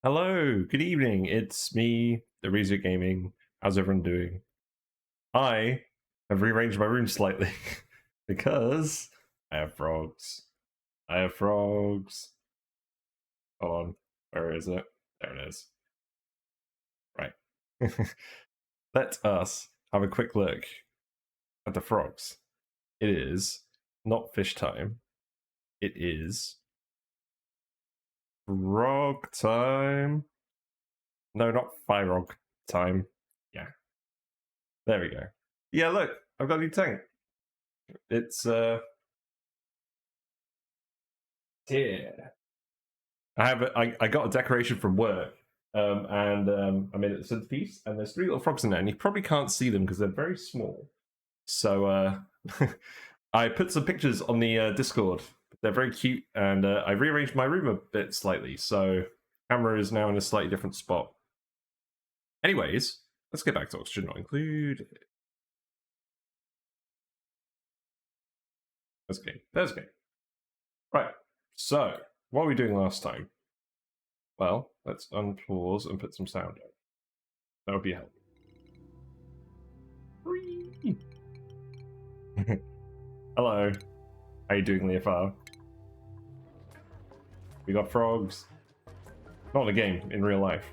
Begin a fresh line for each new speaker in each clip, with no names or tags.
Hello, good evening. It's me, the Rezo Gaming. How's everyone doing? I have rearranged my room slightly because I have frogs. I have frogs. Hold on, where is it? There it is. Right. Let us have a quick look at the frogs. It is not fish time. It is frog time. No, not frog time. Yeah. There we go. Yeah, look, I've got a new tank. It's here. I got a decoration from work, and I made it a centerpiece, and there's 3 little frogs in there, and you probably can't see them because they're very small. So I put some pictures on the Discord. They're very cute, and I rearranged my room a bit slightly, so camera is now in a slightly different spot. Anyways, let's get back to oxygen not included. That's okay. That's okay. Right. So, what were we doing last time? Well, let's unpause and put some sound in. That would be a help. Hello. How you doing, Leofar? We got frogs. Not in the game, in real life.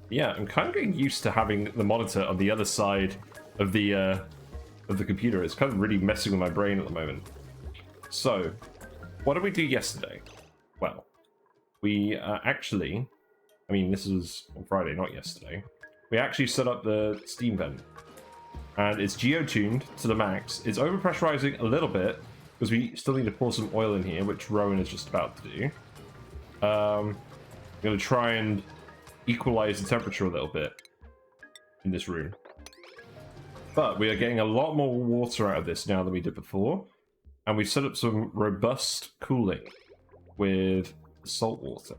Yeah, I'm kind of getting used to having the monitor on the other side of the computer. It's kind of really messing with my brain at the moment. So, what did we do yesterday? Well, we actually, I mean, this was on Friday, not yesterday. We actually set up the steam vent, and it's geotuned to the max. It's overpressurizing a little bit because we still need to pour some oil in here, which Rowan is just about to do. I'm going to try and equalize the temperature a little bit in this room. But we are getting a lot more water out of this now than we did before. And we set up some robust cooling with salt water.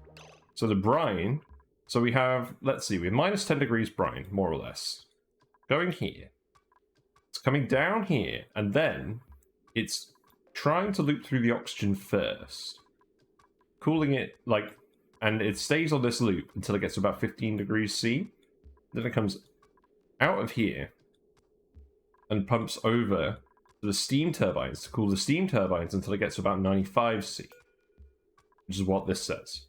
So the brine, so we have, let's see, we have minus 10 degrees brine, more or less. Going here. It's coming down here, and then it's trying to loop through the oxygen first. Cooling it, like, and it stays on this loop until it gets to about 15 degrees C. Then it comes out of here and pumps over to the steam turbines to cool the steam turbines until it gets to about 95 C, which is what this says.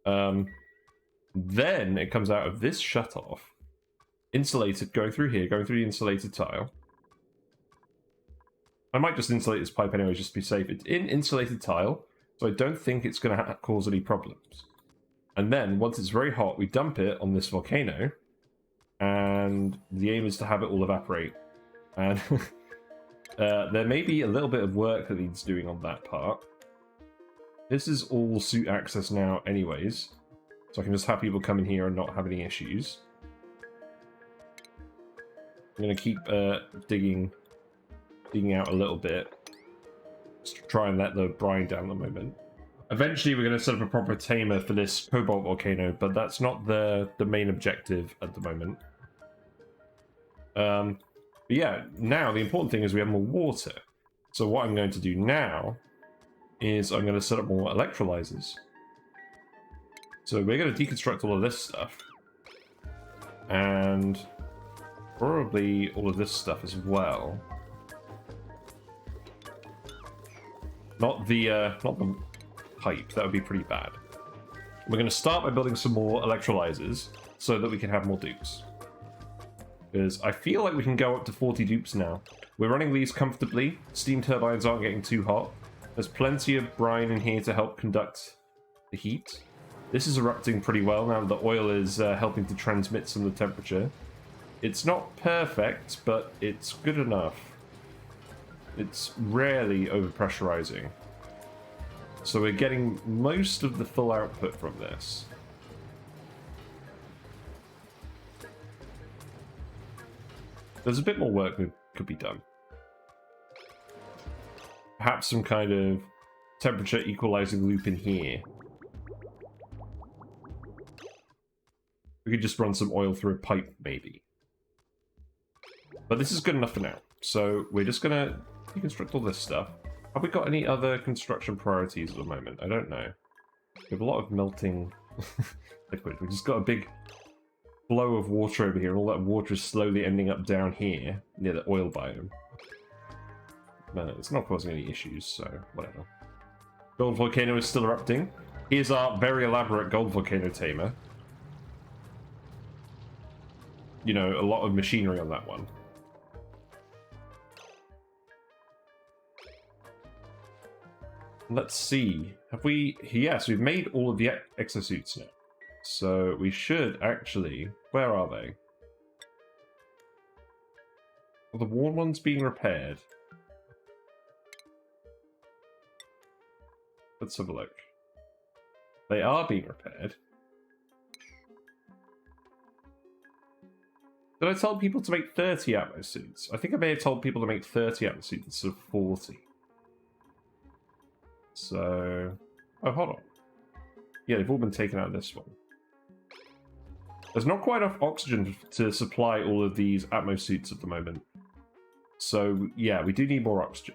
Then it comes out of this shutoff, insulated, going through here, going through the insulated tile. I might just insulate this pipe anyway, just to be safe. It's in insulated tile, so I don't think it's going to cause any problems. And then, once it's very hot, we dump it on this volcano, and the aim is to have it all evaporate. And there may be a little bit of work that needs doing on that part. This is all suit access now anyways, so I can just have people come in here and not have any issues. I'm going to keep digging out a little bit, just to try and let the brine down at the moment. Eventually we're going to set up a proper tamer for this cobalt volcano, but that's not the main objective at the moment. But yeah, now the important thing is we have more water. So what I'm going to do now is I'm going to set up more electrolysers. So we're going to deconstruct all of this stuff. And probably all of this stuff as well. Not the pipe, that would be pretty bad. We're going to start by building some more electrolysers so that we can have more dupes. Because I feel like we can go up to 40 dupes now. We're running these comfortably. Steam turbines aren't getting too hot. There's plenty of brine in here to help conduct the heat. This is erupting pretty well now that the oil is helping to transmit some of the temperature. It's not perfect, but it's good enough. It's rarely overpressurizing. So we're getting most of the full output from this. There's a bit more work that could be done. Perhaps some kind of temperature equalizing loop in here. We could just run some oil through a pipe, maybe. But this is good enough for now. So we're just going to deconstruct all this stuff. Have we got any other construction priorities at the moment? I don't know. We have a lot of melting liquid. We just got a big flow of water over here, and all that water is slowly ending up down here near the oil biome. No, it's not causing any issues, so whatever. Gold volcano is still erupting. Here's our very elaborate gold volcano tamer. You know, a lot of machinery on that one. Let's see. Have we... Yes, we've made all of the exosuits now. So we should actually... Where are they? Are the worn ones being repaired? Let's have a look. They are being repaired. Did I tell people to make 30 ammo suits? I think I may have told people to make 30 ammo suits instead of 40. So... Oh, hold on. Yeah, they've all been taken out of this one. There's not quite enough oxygen to supply all of these atmo suits at the moment. So, yeah, we do need more oxygen.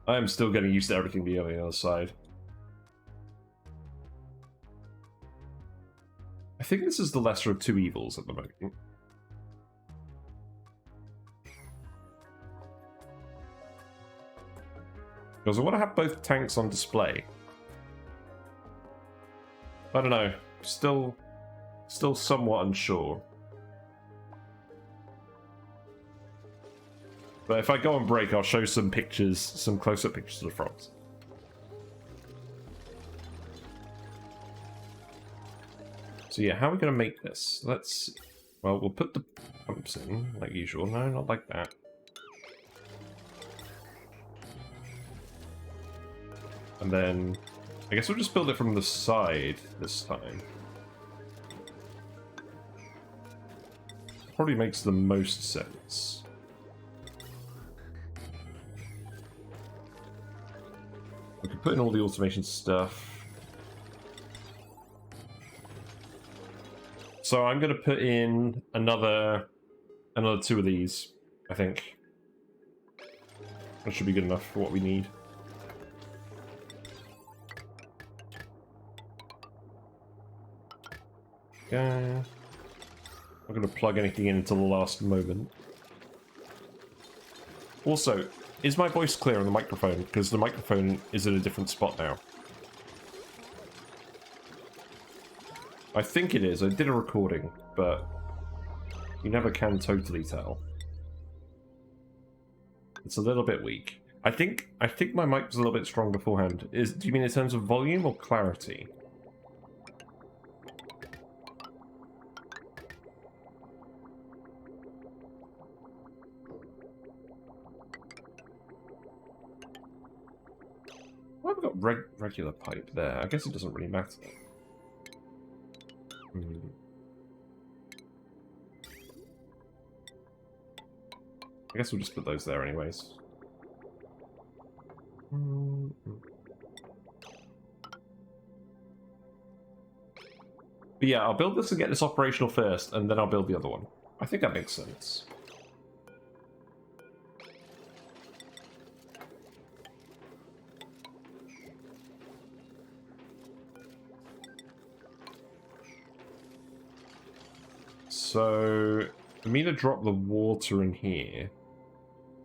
I am still getting used to everything being on the other side. I think this is the lesser of two evils at the moment. Because I want to have both tanks on display. I don't know. Still somewhat unsure. But if I go on break, I'll show some pictures, some close-up pictures of the frogs. So yeah, how are we going to make this? Let's... Well, we'll put the pumps in, like usual. No, not like that. And then... I guess we'll just build it from the side this time. Probably makes the most sense. We can put in all the automation stuff. So I'm going to put in another two of these, I think. That should be good enough for what we need. Okay. I'm going to plug anything in until the last moment. Also, is my voice clear on the microphone? Because the microphone is in a different spot now. I think it is. I did a recording, but you never can totally tell. It's a little bit weak. I think my mic was a little bit strong beforehand. Do you mean in terms of volume or clarity? Why have we got regular pipe there? I guess it doesn't really matter. I guess we'll just put those there anyways. But yeah, I'll build this and get this operational first, and then I'll build the other one. I think that makes sense. So, for me to drop the water in here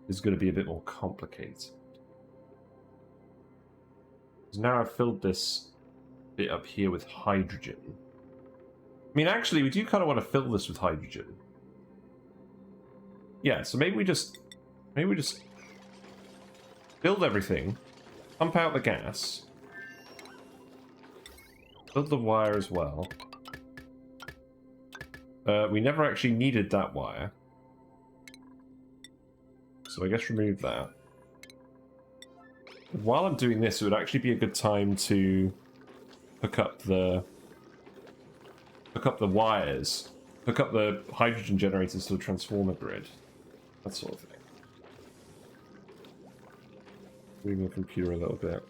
is going to be a bit more complicated. Because now I've filled this bit up here with hydrogen. I mean, actually, we do kind of want to fill this with hydrogen. Yeah, so maybe we just build everything, pump out the gas, build the wire as well. We never actually needed that wire. So I guess remove that. And while I'm doing this, it would actually be a good time to hook up the wires, hook up the hydrogen generators to the transformer grid. That sort of thing. Moving the computer a little bit.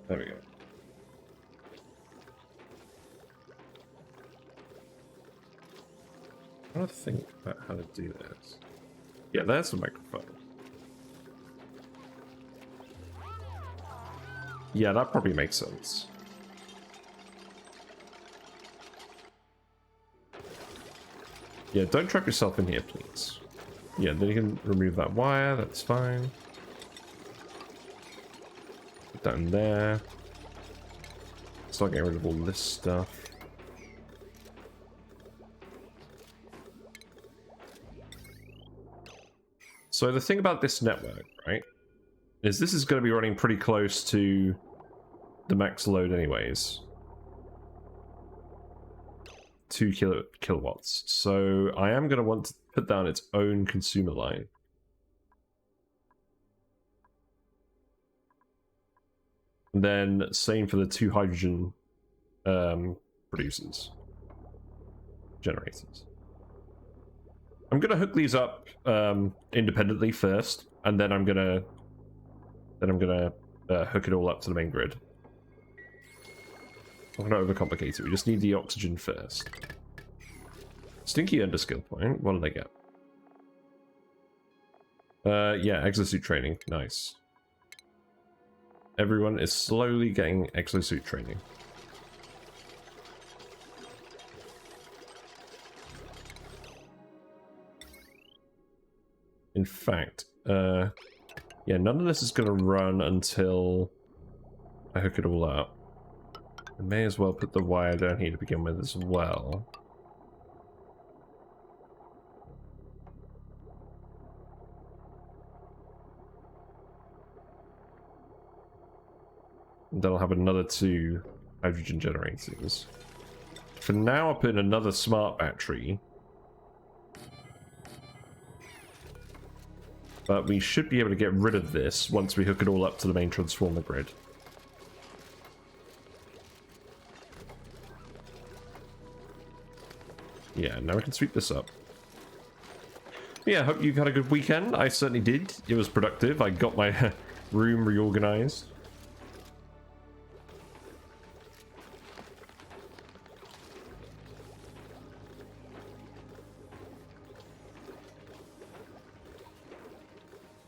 There we go. I'm trying to think about how to do this. Yeah, there's the microphone. Yeah, that probably makes sense. Yeah, don't trap yourself in here, please. Yeah, then you can remove that wire, that's fine. Put that in there. Start getting rid of all this stuff. So the thing about this network, right, is this is going to be running pretty close to the max load anyways. 2 kilowatts. So I am going to want to put down its own consumer line. And then same for the 2 hydrogen producers. Generators. I'm going to hook these up independently first, and then I'm going to hook it all up to the main grid. I'm going to overcomplicate it. We just need the oxygen first. Stinky under skill point. What did I get? Yeah, exosuit training. Nice. Everyone is slowly getting exosuit training. In fact, yeah, none of this is going to run until I hook it all up. I may as well put the wire down here to begin with as well. And then I'll have another 2 hydrogen generators. For now, I'll put in another smart battery. But we should be able to get rid of this once we hook it all up to the main transformer grid. Yeah, now we can sweep this up. Yeah, hope you had a good weekend. I certainly did. It was productive. I got my room reorganized.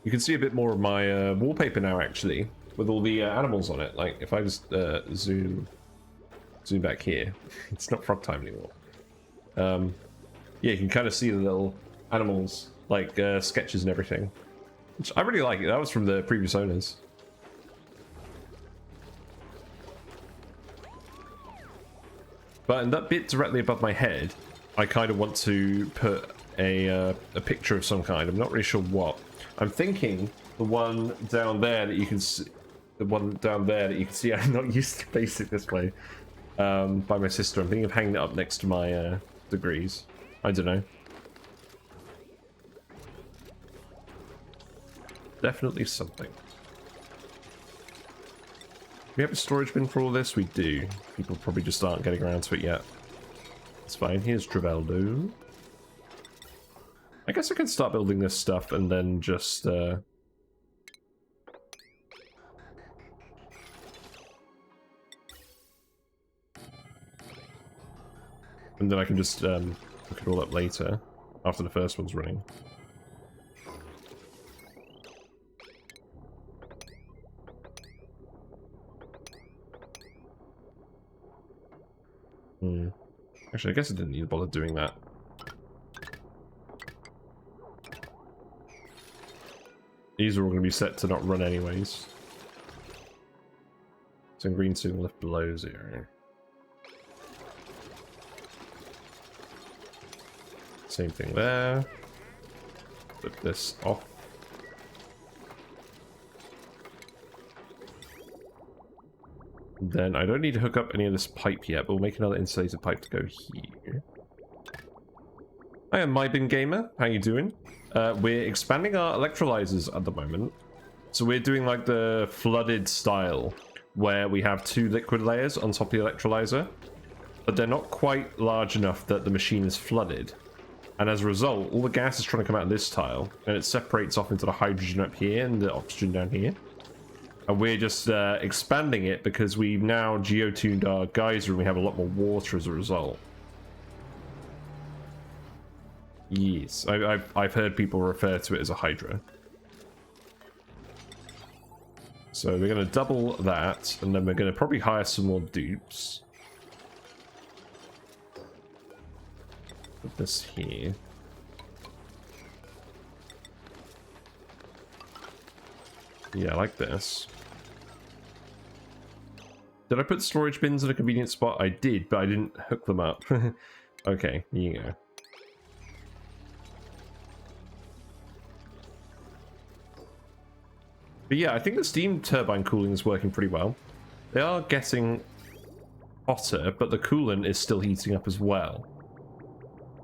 You can see a bit more of my wallpaper now, actually, with all the animals on it. Like, if I just zoom back here, it's not frog time anymore. Yeah, you can kind of see the little animals, like sketches and everything. Which I really like it. That was from the previous owners. But in that bit directly above my head, I kind of want to put a picture of some kind. I'm not really sure what. I'm thinking the one down there that you can see. The one down there that you can see. I'm not used to basic this way. By my sister. I'm thinking of hanging it up next to my degrees. I don't know. Definitely something. We have a storage bin for all this? We do. People probably just aren't getting around to it yet. It's fine. Here's Traveldo. I guess I can start building this stuff and then just... And then I can just hook it all up later, after the first one's running. Actually, I guess I didn't need to bother doing that. These are all going to be set to not run anyways. So green soon lift below 0. Same thing there. Put this off. Then I don't need to hook up any of this pipe yet, but we'll make another insulated pipe to go here. Hi, I'm MyBin Gamer. How you doing? We're expanding our electrolysers at the moment. So we're doing like the flooded style, where we have 2 liquid layers on top of the electrolyzer, but they're not quite large enough that the machine is flooded. And as a result, all the gas is trying to come out of this tile, and it separates off into the hydrogen up here and the oxygen down here. And we're just expanding it because we've now geotuned our geyser and we have a lot more water as a result. Yes, I've heard people refer to it as a hydra. So we're going to double that, and then we're going to probably hire some more dupes. Put this here. Yeah, I like this. Did I put storage bins in a convenient spot? I did, but I didn't hook them up. Okay, here you go. But yeah, I think the steam turbine cooling is working pretty well. They are getting hotter, but the coolant is still heating up as well.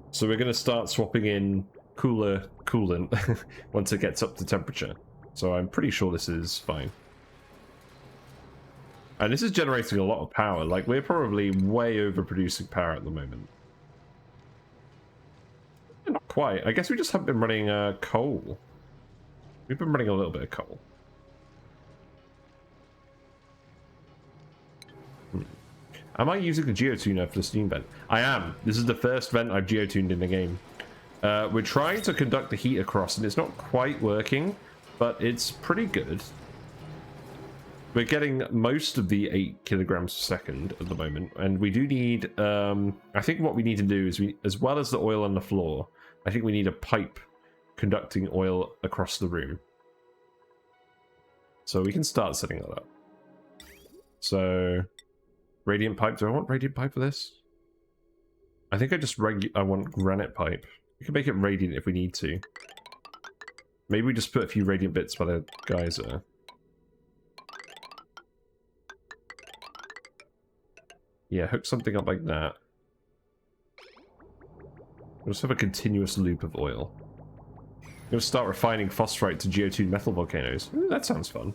So we're going to start swapping in cooler coolant once it gets up to temperature. So I'm pretty sure this is fine. And this is generating a lot of power. Like, we're probably way overproducing power at the moment. Not quite. I guess we just haven't been running coal. We've been running a little bit of coal. Am I using the geotuner for the steam vent? I am. This is the first vent I've geotuned in the game. We're trying to conduct the heat across, and it's not quite working, but it's pretty good. We're getting most of the 8 kilograms per second at the moment, and we do need... I think what we need to do is, as well as the oil on the floor, I think we need a pipe conducting oil across the room. So we can start setting that up. So... Radiant pipe. Do I want radiant pipe for this? I think I want granite pipe. We can make it radiant if we need to. Maybe we just put a few radiant bits by the geyser. Yeah, hook something up like that. We'll just have a continuous loop of oil. I'm going to start refining phosphorite to geotune metal volcanoes. Ooh, that sounds fun.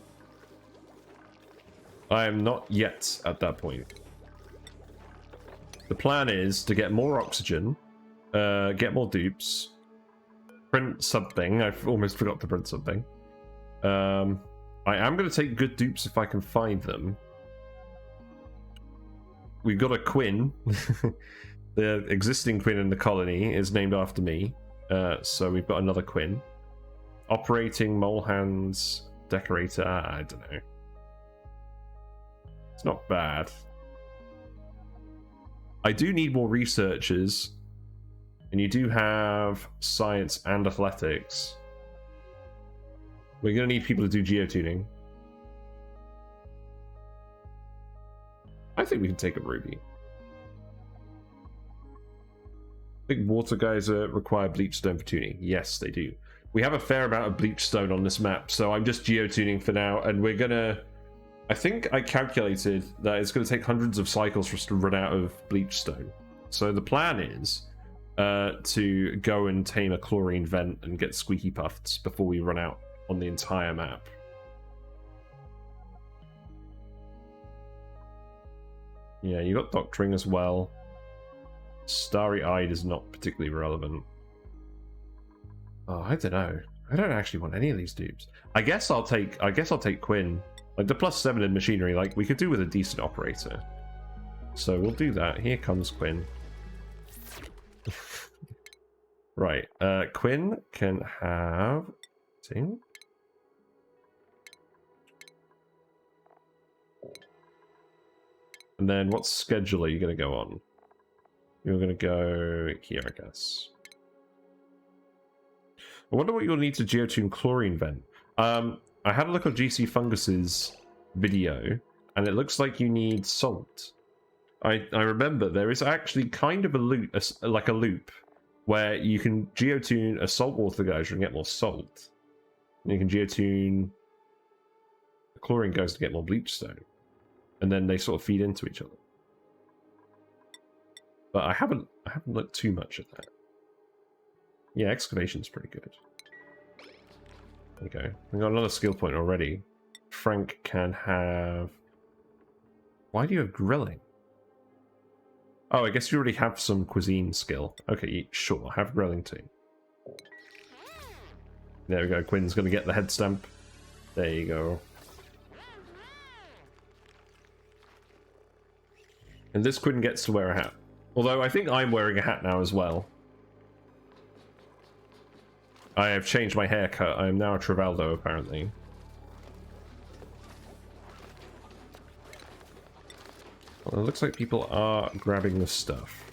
I am not yet at that point. The plan is to get more oxygen, get more dupes, print something. I almost forgot to print something. I am going to take good dupes if I can find them. We've got a Quinn. The existing Quinn in the colony is named after me. So we've got another Quinn. Operating, mole hands, decorator, I don't know. It's not bad. I do need more researchers. And you do have science and athletics. We're going to need people to do geotuning. I think we can take a ruby. I think water geyser require bleach stone for tuning. Yes, they do. We have a fair amount of bleach stone on this map, so I'm just geotuning for now, and we're gonna... I think I calculated that it's going to take hundreds of cycles for us to run out of bleach stone. So the plan is to go and tame a chlorine vent and get squeaky puffs before we run out on the entire map. Yeah, you got doctoring as well. Starry-eyed is not particularly relevant. Oh, I don't know. I don't actually want any of these dupes. I guess I'll take Quinn. Like the +7 in machinery, like we could do with a decent operator. So we'll do that. Here comes Quinn. Right, Quinn can have... See? And then what schedule are you going to go on? You're going to go here, I guess. I wonder what you'll need to geotune chlorine vent. I had a look at GC Fungus's video, and it looks like you need salt. I remember there is actually kind of a loop, like a loop, where you can geotune a saltwater geyser and get more salt. And you can geotune a chlorine geyser to get more bleach stone. And then they sort of feed into each other. But I haven't looked too much at that. Yeah, excavation's pretty good. Okay, we got another skill point already. Frank can have... Why do you have grilling? Oh, I guess you already have some cuisine skill. Okay, sure, have grilling too. There we go, Quinn's going to get the head stamp. There you go. And this Quinn gets to wear a hat. Although I think I'm wearing a hat now as well. I have changed my haircut. I am now a Travaldo, apparently. Well, it looks like people are grabbing the stuff.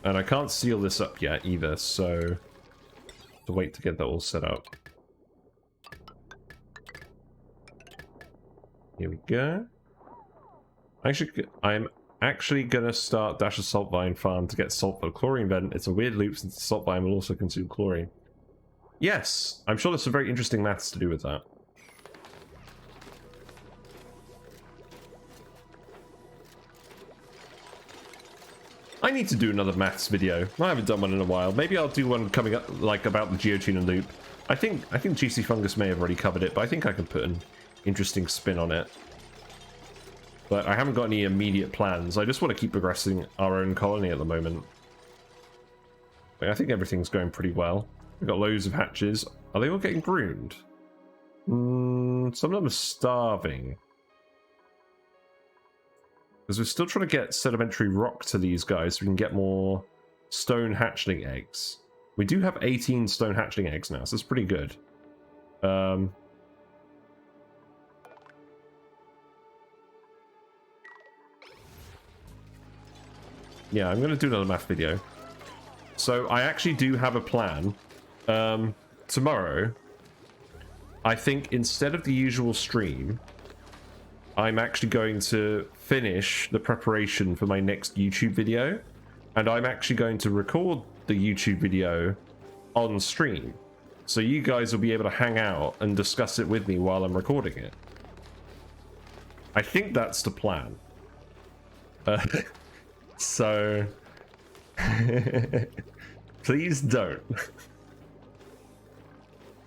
And I can't seal this up yet either, so to wait to get that all set up. Here we go. I'm actually gonna start Dash of Salt Vine Farm to get salt for the chlorine vent. It's a weird loop since the salt vine will also consume chlorine. Yes, I'm sure there's some very interesting maths to do with that. I need to do another maths video. I haven't done one in a while. Maybe I'll do one coming up, like, about the Geotuner loop. I think GC Fungus may have already covered it, but I think I can put an interesting spin on it. But I haven't got any immediate plans. I just want to keep progressing our own colony at the moment. I think everything's going pretty well. We've got loads of hatches. Are they all getting groomed? Some of them are starving. Because we're still trying to get sedimentary rock to these guys so we can get more stone hatchling eggs. We do have 18 stone hatchling eggs now, so that's pretty good. Yeah, I'm going to do another math video. So I actually do have a plan. Tomorrow, I think instead of the usual stream, I'm actually going to finish the preparation for my next YouTube video, and I'm actually going to record the YouTube video on stream. So you guys will be able to hang out and discuss it with me while I'm recording it. I think that's the plan. So please don't.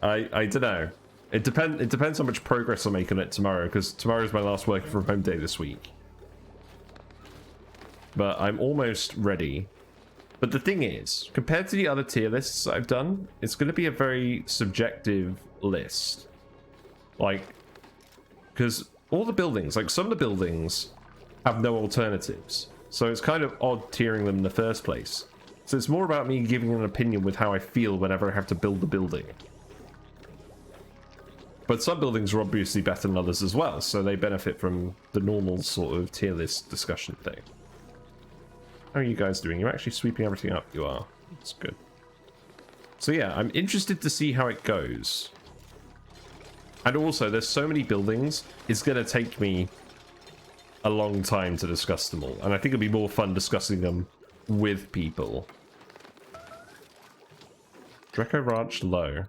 I don't know. It depends how much progress I make on it tomorrow, because tomorrow is my last working from home day this week. But I'm almost ready. But the thing is, compared to the other tier lists I've done, it's going to be a very subjective list. Like, because all the buildings, like some of the buildings have no alternatives. So it's kind of odd tiering them in the first place. So it's more about me giving an opinion with how I feel whenever I have to build the building. But some buildings are obviously better than others as well, so they benefit from the normal sort of tier list discussion thing. How are you guys doing? You're actually sweeping everything up? You are. That's good. So yeah, I'm interested to see how it goes. And also, there's so many buildings, it's going to take me a long time to discuss them all. And I think it'll be more fun discussing them with people. Draco Ranch low.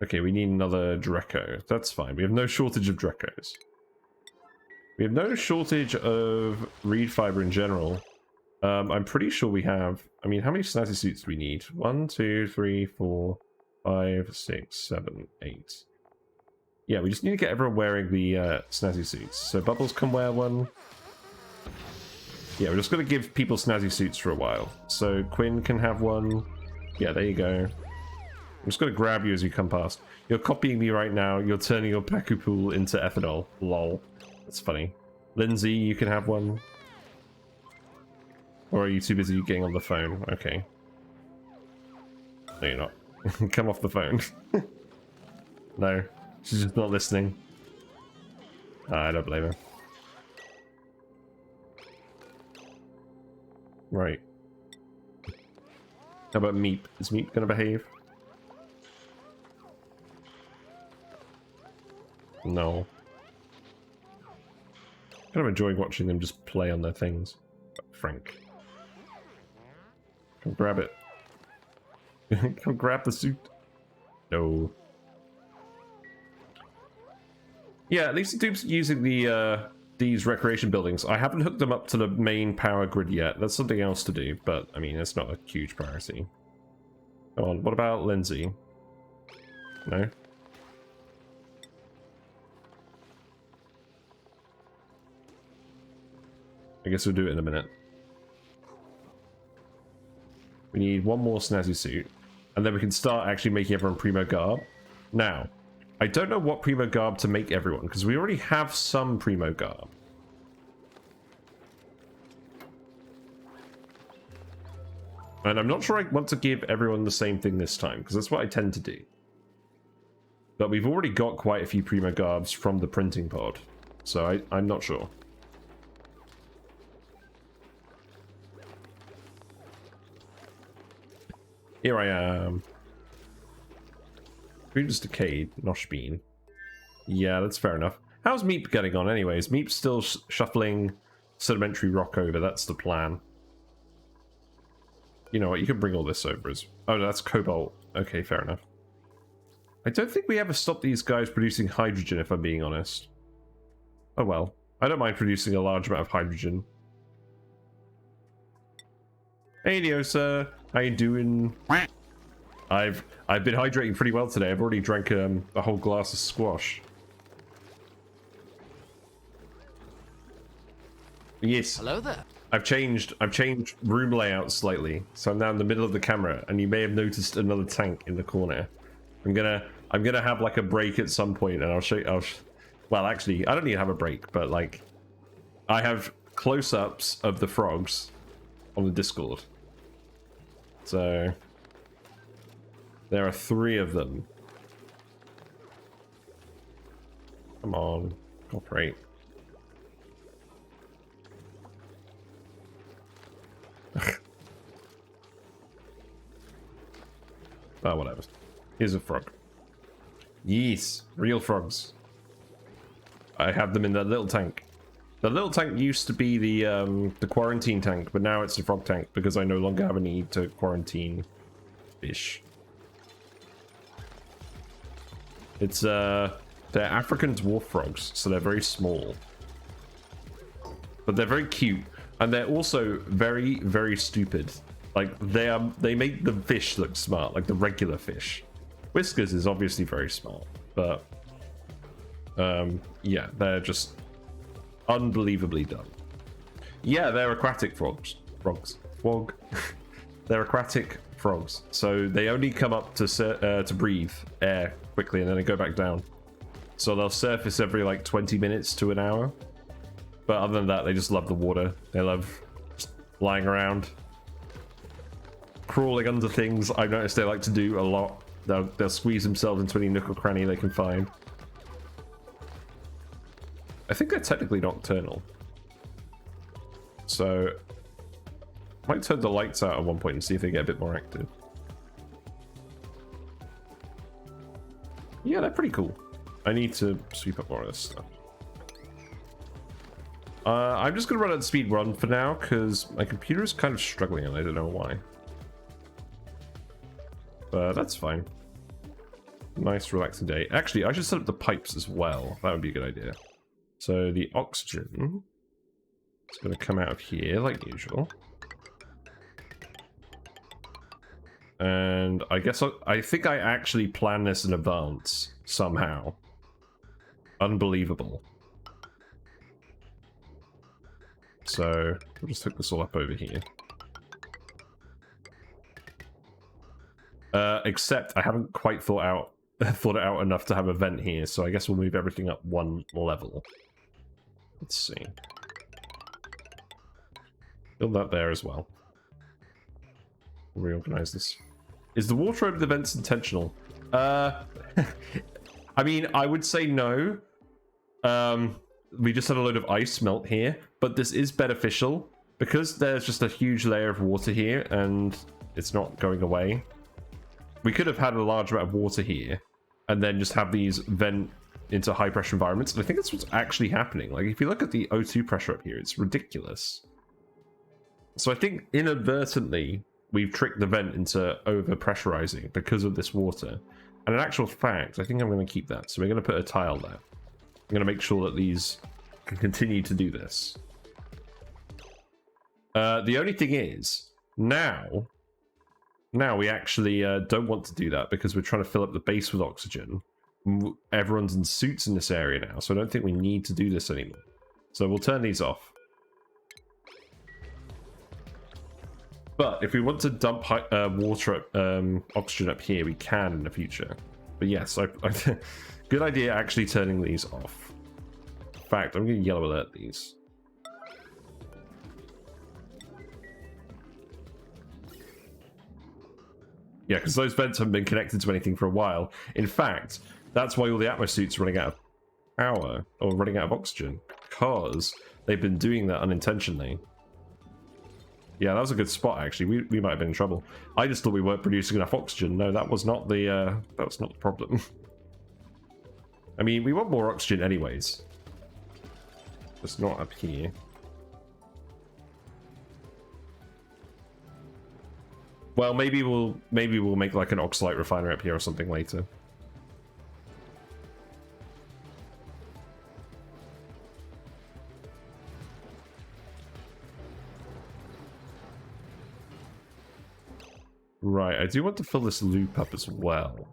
Okay, we need another Draco. That's fine. We have no shortage of Dracos. We have no shortage of reed fiber in general. I'm pretty sure we have... I mean, how many snazzy suits do we need? 1, 2, 3, 4, 5, 6, 7, 8. Yeah, we just need to get everyone wearing the snazzy suits. So Bubbles can wear one. Yeah, we're just going to give people snazzy suits for a while. So Quinn can have one. Yeah, there you go. I'm just going to grab you as you come past. You're copying me right now. You're turning your Paku pool into ethanol. Lol. That's funny. Lindsay, you can have one. Or are you too busy getting on the phone? Okay. No, you're not. Come off the phone. No. She's just not listening. I don't blame her. Right. How about Meep? Is Meep gonna behave? No. Kind of enjoying watching them just play on their things. Frank. Come grab it. Come grab the suit. No. Yeah, at least the dupes are using the these recreation buildings. I haven't hooked them up to the main power grid yet. That's something else to do, but I mean, it's not a huge priority. Come on, what about Lindsay? No? I guess we'll do it in a minute. We need one more snazzy suit, and then we can start actually making everyone primo garb. Now, I don't know what primo garb to make everyone, because we already have some primo garb. And I'm not sure I want to give everyone the same thing this time, because that's what I tend to do. But we've already got quite a few Primo Garbs from the printing pod, so I'm not sure. Here I am. Food is decayed, Nosh bean. Yeah, that's fair enough. How's Meep getting on anyways? Meep's still shuffling sedimentary rock over, that's the plan. You know what, you can bring all this over as... Oh, no, that's cobalt. Okay, fair enough. I don't think we ever stopped these guys producing hydrogen, if I'm being honest. Oh well. I don't mind producing a large amount of hydrogen. Hey, Neosa. How you doing? I've been hydrating pretty well today. I've already drank a whole glass of squash. Yes.
Hello there.
I've changed room layout slightly, so I'm now in the middle of the camera, and you may have noticed another tank in the corner. I'm gonna have like a break at some point, and I'll show you. Well, actually, I don't need to have a break, but like, I have close-ups of the frogs on the Discord. So there are 3 of them. Come on, cooperate. Oh, whatever. Here's a frog. Yes, real frogs. I have them in that little tank. The little tank used to be the quarantine tank, but now it's the frog tank because I no longer have a need to quarantine fish. It's they're African dwarf frogs, so they're very small, but they're very cute, and they're also very, very stupid. Like they make the fish look smart, like the regular fish. Whiskers is obviously very smart, but yeah, they're just unbelievably dumb. Yeah, they're aquatic frogs. They're aquatic frogs, so they only come up to breathe air quickly, and then they go back down. So they'll surface every like 20 minutes to an hour. But other than that, they just love the water. They love just lying around, crawling under things. I've noticed they like to do a lot. They'll squeeze themselves into any nook or cranny they can find. I think they're technically nocturnal. So I might turn the lights out at one point and see if they get a bit more active. Yeah, they're pretty cool. I need to sweep up more of this stuff. I'm just going to run at speed run for now because my computer is kind of struggling and I don't know why. But that's fine. Nice relaxing day. Actually, I should set up the pipes as well. That would be a good idea. So the oxygen is going to come out of here like usual. And I guess I think I actually planned this in advance somehow. Unbelievable. So we'll just hook this all up over here. Except I haven't quite thought it out enough to have a vent here, so I guess we'll move everything up one level. Let's see. Build that there as well. Reorganize this. Is the water over the vents intentional? I mean, I would say no. We just had a load of ice melt here, but this is beneficial because there's just a huge layer of water here and it's not going away. We could have had a large amount of water here and then just have these vent into high pressure environments. And I think that's what's actually happening. Like if you look at the O2 pressure up here, it's ridiculous. So I think inadvertently we've tricked the vent into over pressurizing because of this water. And in actual fact, I think I'm going to keep that. So we're going to put a tile there. I'm going to make sure that these can continue to do this. The only thing is, now we actually don't want to do that because we're trying to fill up the base with oxygen. Everyone's in suits in this area now, so I don't think we need to do this anymore. So we'll turn these off. But if we want to dump water, oxygen up here, we can in the future. But yes, good idea actually turning these off. In fact, I'm going to yellow alert these. Yeah, because those vents haven't been connected to anything for a while. In fact, that's why all the atmo suits are running out of power, or running out of oxygen, because they've been doing that unintentionally. Yeah, that was a good spot, actually. We might have been in trouble. I just thought we weren't producing enough oxygen. No, that was not the problem. I mean, we want more oxygen anyways. Just not up here. Well, maybe we'll make like an oxalite refinery up here or something later. Right, I do want to fill this loop up as well.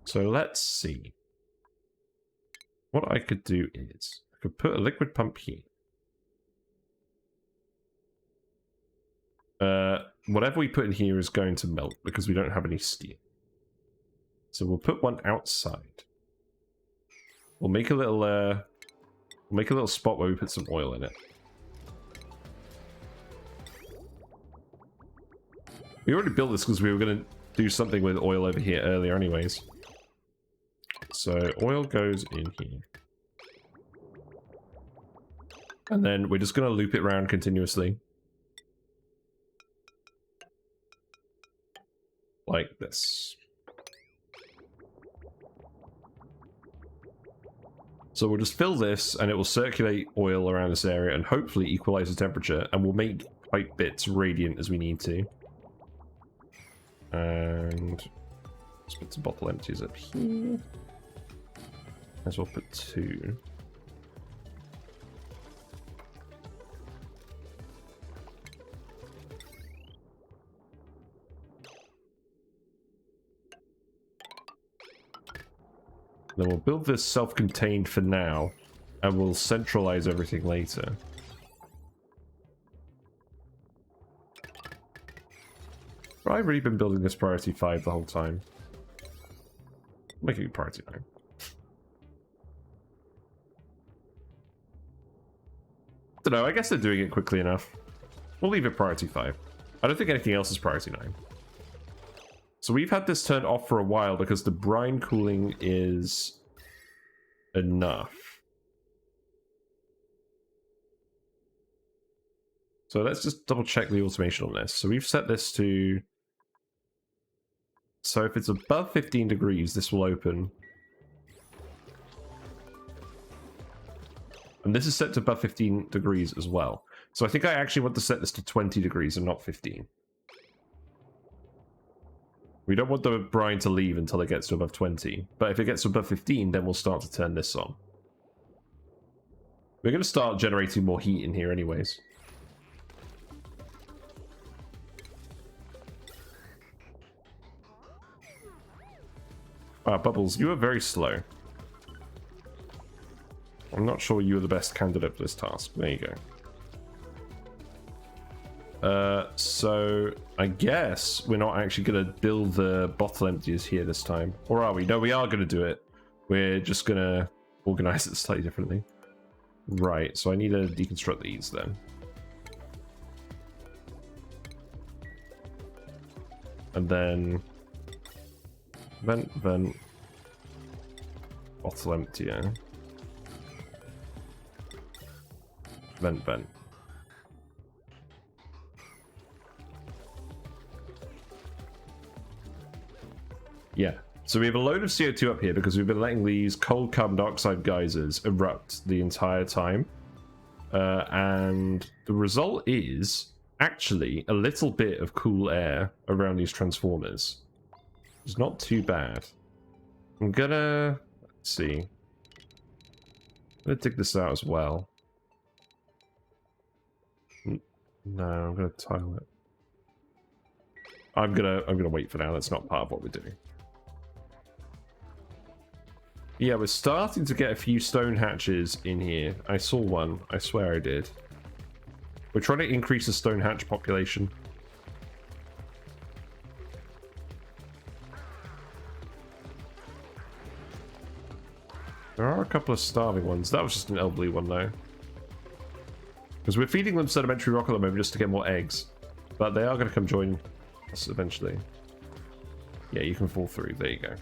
So let's see. What I could do is I could put a liquid pump here. Whatever we put in here is going to melt because we don't have any steel. So we'll put one outside. We'll make a little spot where we put some oil in it. We already built this because we were going to do something with oil over here earlier anyways. So oil goes in here. And then we're just going to loop it around continuously. Like this. So we'll just fill this and it will circulate oil around this area and hopefully equalize the temperature, and we'll make pipe bits radiant as we need to. And let's put some bottle empties up here. As well put 2. Then we'll build this self-contained for now, and we'll centralize everything later. But I've really been building this priority 5 the whole time. Making it priority 9. Don't know, I guess they're doing it quickly enough. We'll leave it priority 5. I don't think anything else is priority 9. So we've had this turned off for a while because the brine cooling is enough. So let's just double check the automation on this. So we've set this to... So if it's above 15 degrees, this will open. And this is set to above 15 degrees as well. So I think I actually want to set this to 20 degrees and not 15. We don't want the brine to leave until it gets to above 20. But if it gets to above 15, then we'll start to turn this on. We're going to start generating more heat in here anyways. Bubbles, you are very slow. I'm not sure you are the best candidate for this task. There you go. So I guess we're not actually going to build the bottle emptiers here this time. Or are we? No, we are going to do it. We're just going to organize it slightly differently. Right, so I need to deconstruct these then. And then... Vent. Bottle emptier. Vent. Yeah, so we have a load of CO2 up here because we've been letting these cold carbon dioxide geysers erupt the entire time. And the result is actually a little bit of cool air around these transformers. It's not too bad. I'm gonna... Let's see. I'm gonna dig this out as well. No, I'm gonna tile it. I'm gonna wait for now. That's not part of what we're doing. Yeah, we're starting to get a few stone hatches in here. I saw one. I swear I did. We're trying to increase the stone hatch population. There are a couple of starving ones. That was just an elderly one, though. Because we're feeding them sedimentary rock at the moment just to get more eggs. But they are going to come join us eventually. Yeah, you can fall through. There you go.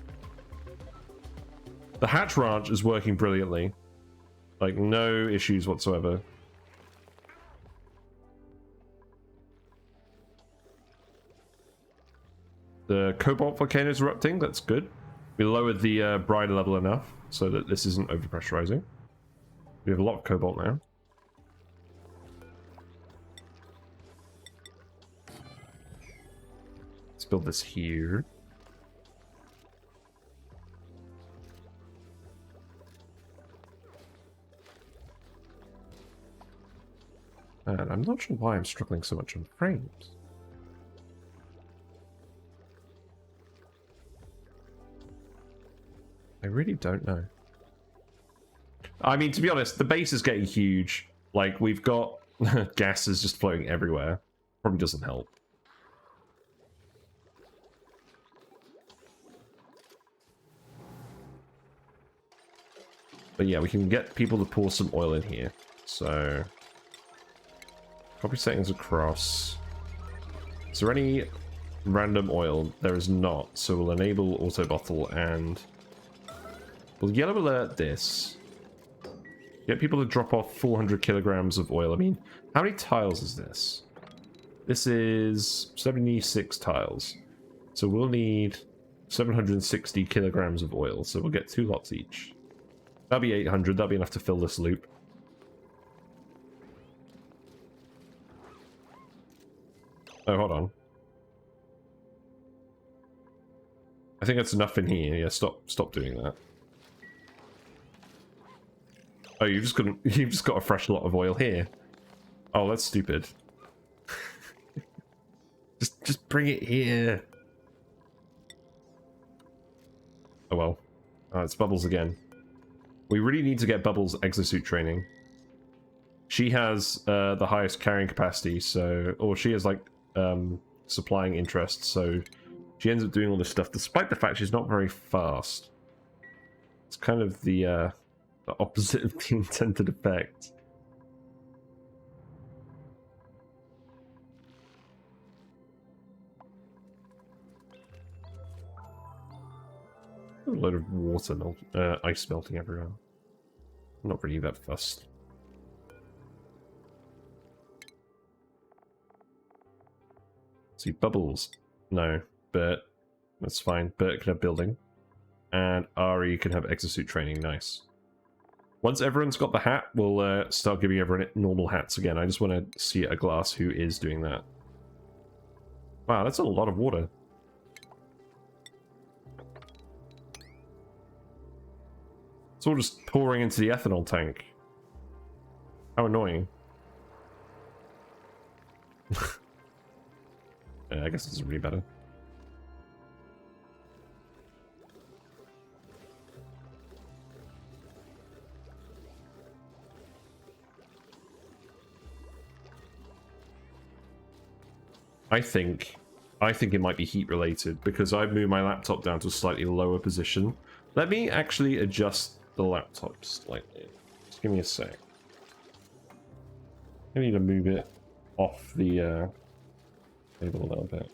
The hatch ranch is working brilliantly. Like, no issues whatsoever. The cobalt volcano is erupting. That's good. We lowered the brine level enough so that this isn't overpressurizing. We have a lot of cobalt now. Let's build this here. And I'm not sure why I'm struggling so much on frames. I really don't know. I mean, to be honest, the base is getting huge. Like, we've got gases just floating everywhere. Probably doesn't help. But yeah, we can get people to pour some oil in here. So, copy settings across. Is there any random oil? There is not. So we'll enable auto bottle and we'll yellow alert this. Get people to drop off 400 kilograms of oil. I mean, how many tiles is this? This is 76 tiles. So we'll need 760 kilograms of oil. So we'll get 2 lots each. That'll be 800. That'll be enough to fill this loop. Oh, hold on. I think that's enough in here. Yeah, stop doing that. Oh, you've just got a fresh lot of oil here. Oh, that's stupid. just bring it here. Oh well. Oh, it's Bubbles again. We really need to get Bubbles exosuit training. She has the highest carrying capacity, so she has like supplying interest, so she ends up doing all this stuff despite the fact she's not very fast. It's kind of the opposite of the intended effect. A load of water ice melting everywhere. I'm not really that fussed. See, Bubbles. No, Bert. That's fine. Bert can have building. And Ari can have exosuit training. Nice. Once everyone's got the hat, we'll start giving everyone normal hats again. I just want to see at a glass who is doing that. Wow, that's a lot of water. It's all just pouring into the ethanol tank. How annoying. Yeah, I guess this is really better. I think it might be heat related because I've moved my laptop down to a slightly lower position. Let me actually adjust the laptop slightly. Just give me a sec. I need to move it off the table a little bit.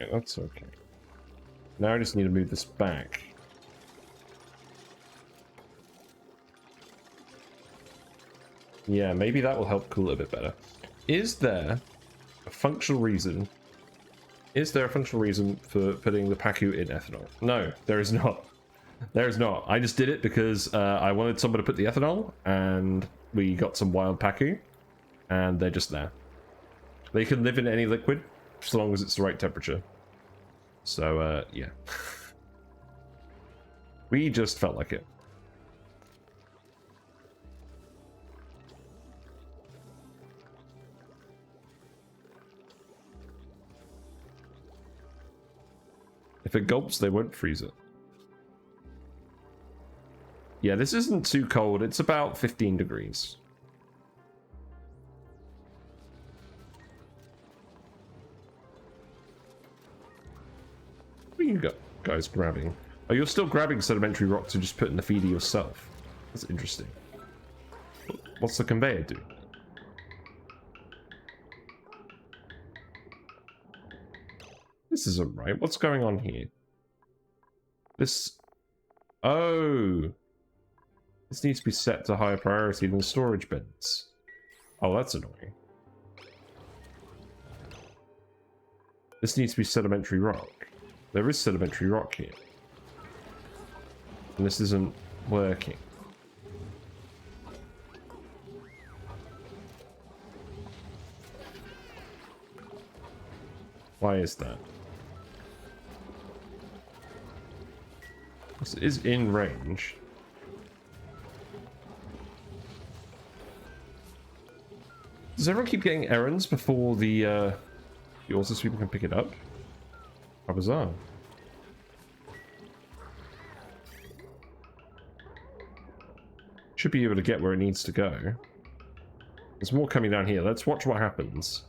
Yeah, that's okay. Now I just need to move this back. Yeah, maybe that will help cool it a bit better. Is there a functional reason? Is there a functional reason for putting the Pacu in ethanol? No, there is not. There is not. I just did it because I wanted someone to put the ethanol, and we got some wild Pacu, and they're just there. They can live in any liquid, as long as it's the right temperature. So, yeah. We just felt like it. If it gulps, they won't freeze it. Yeah, this isn't too cold. It's about 15 degrees. What are you guys grabbing? Oh, you're still grabbing sedimentary rock to just put in the feeder yourself. That's interesting. What's the conveyor do? This isn't right. What's going on here? This... Oh! This needs to be set to higher priority than storage bins. Oh, that's annoying. This needs to be sedimentary rock. There is sedimentary rock here. And this isn't working. Why is that? This is in range. Does everyone keep getting errands before the auto sweeper can pick it up? How bizarre. Should be able to get where it needs to go. There's more coming down here. Let's watch what happens.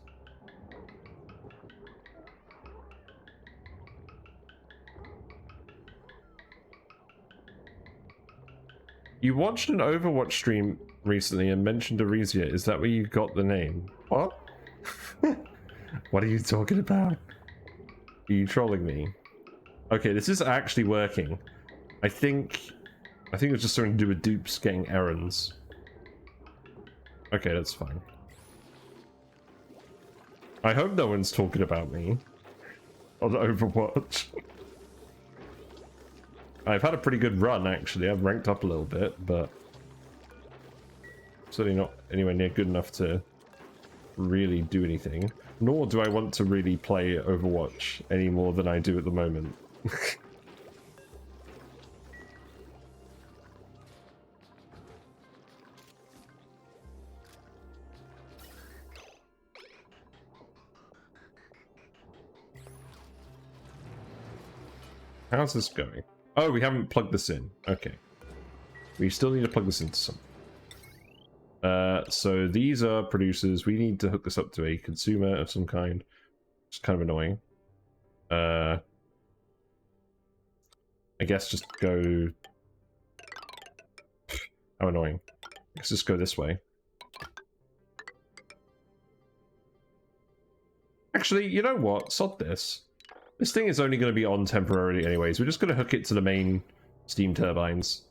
You watched an Overwatch stream recently and mentioned Arisia. Is that where you got the name? What? What are you talking about? Are you trolling me? Okay, this is actually working. I think it was just something to do with dupes getting errands. Okay, that's fine. I hope no one's talking about me on Overwatch. I've had a pretty good run, actually. I've ranked up a little bit, but certainly not anywhere near good enough to really do anything. Nor do I want to really play Overwatch any more than I do at the moment. How's this going? Oh, we haven't plugged this in. Okay. We still need to plug this into something. So these are producers. We need to hook this up to a consumer of some kind. It's kind of annoying. I guess just go... How annoying. Let's just go this way. Actually, you know what? Sod this. This thing is only going to be on temporarily anyways. We're just going to hook it to the main steam turbines.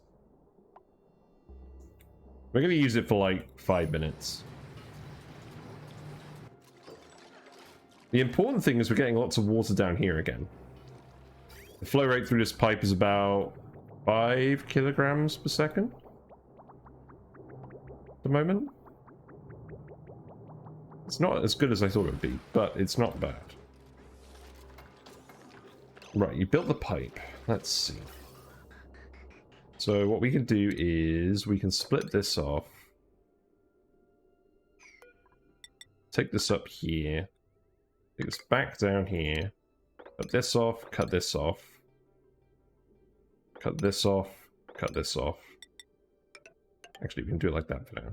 We're going to use it for like 5 minutes. The important thing is we're getting lots of water down here again. The flow rate through this pipe is about 5 kilograms per second at the moment. It's not as good as I thought it would be, but it's not bad. Right, you built the pipe. Let's see. So what we can do is we can split this off. Take this up here. Take this back down here. Cut this off, cut this off. Cut this off, cut this off. Actually, we can do it like that for now.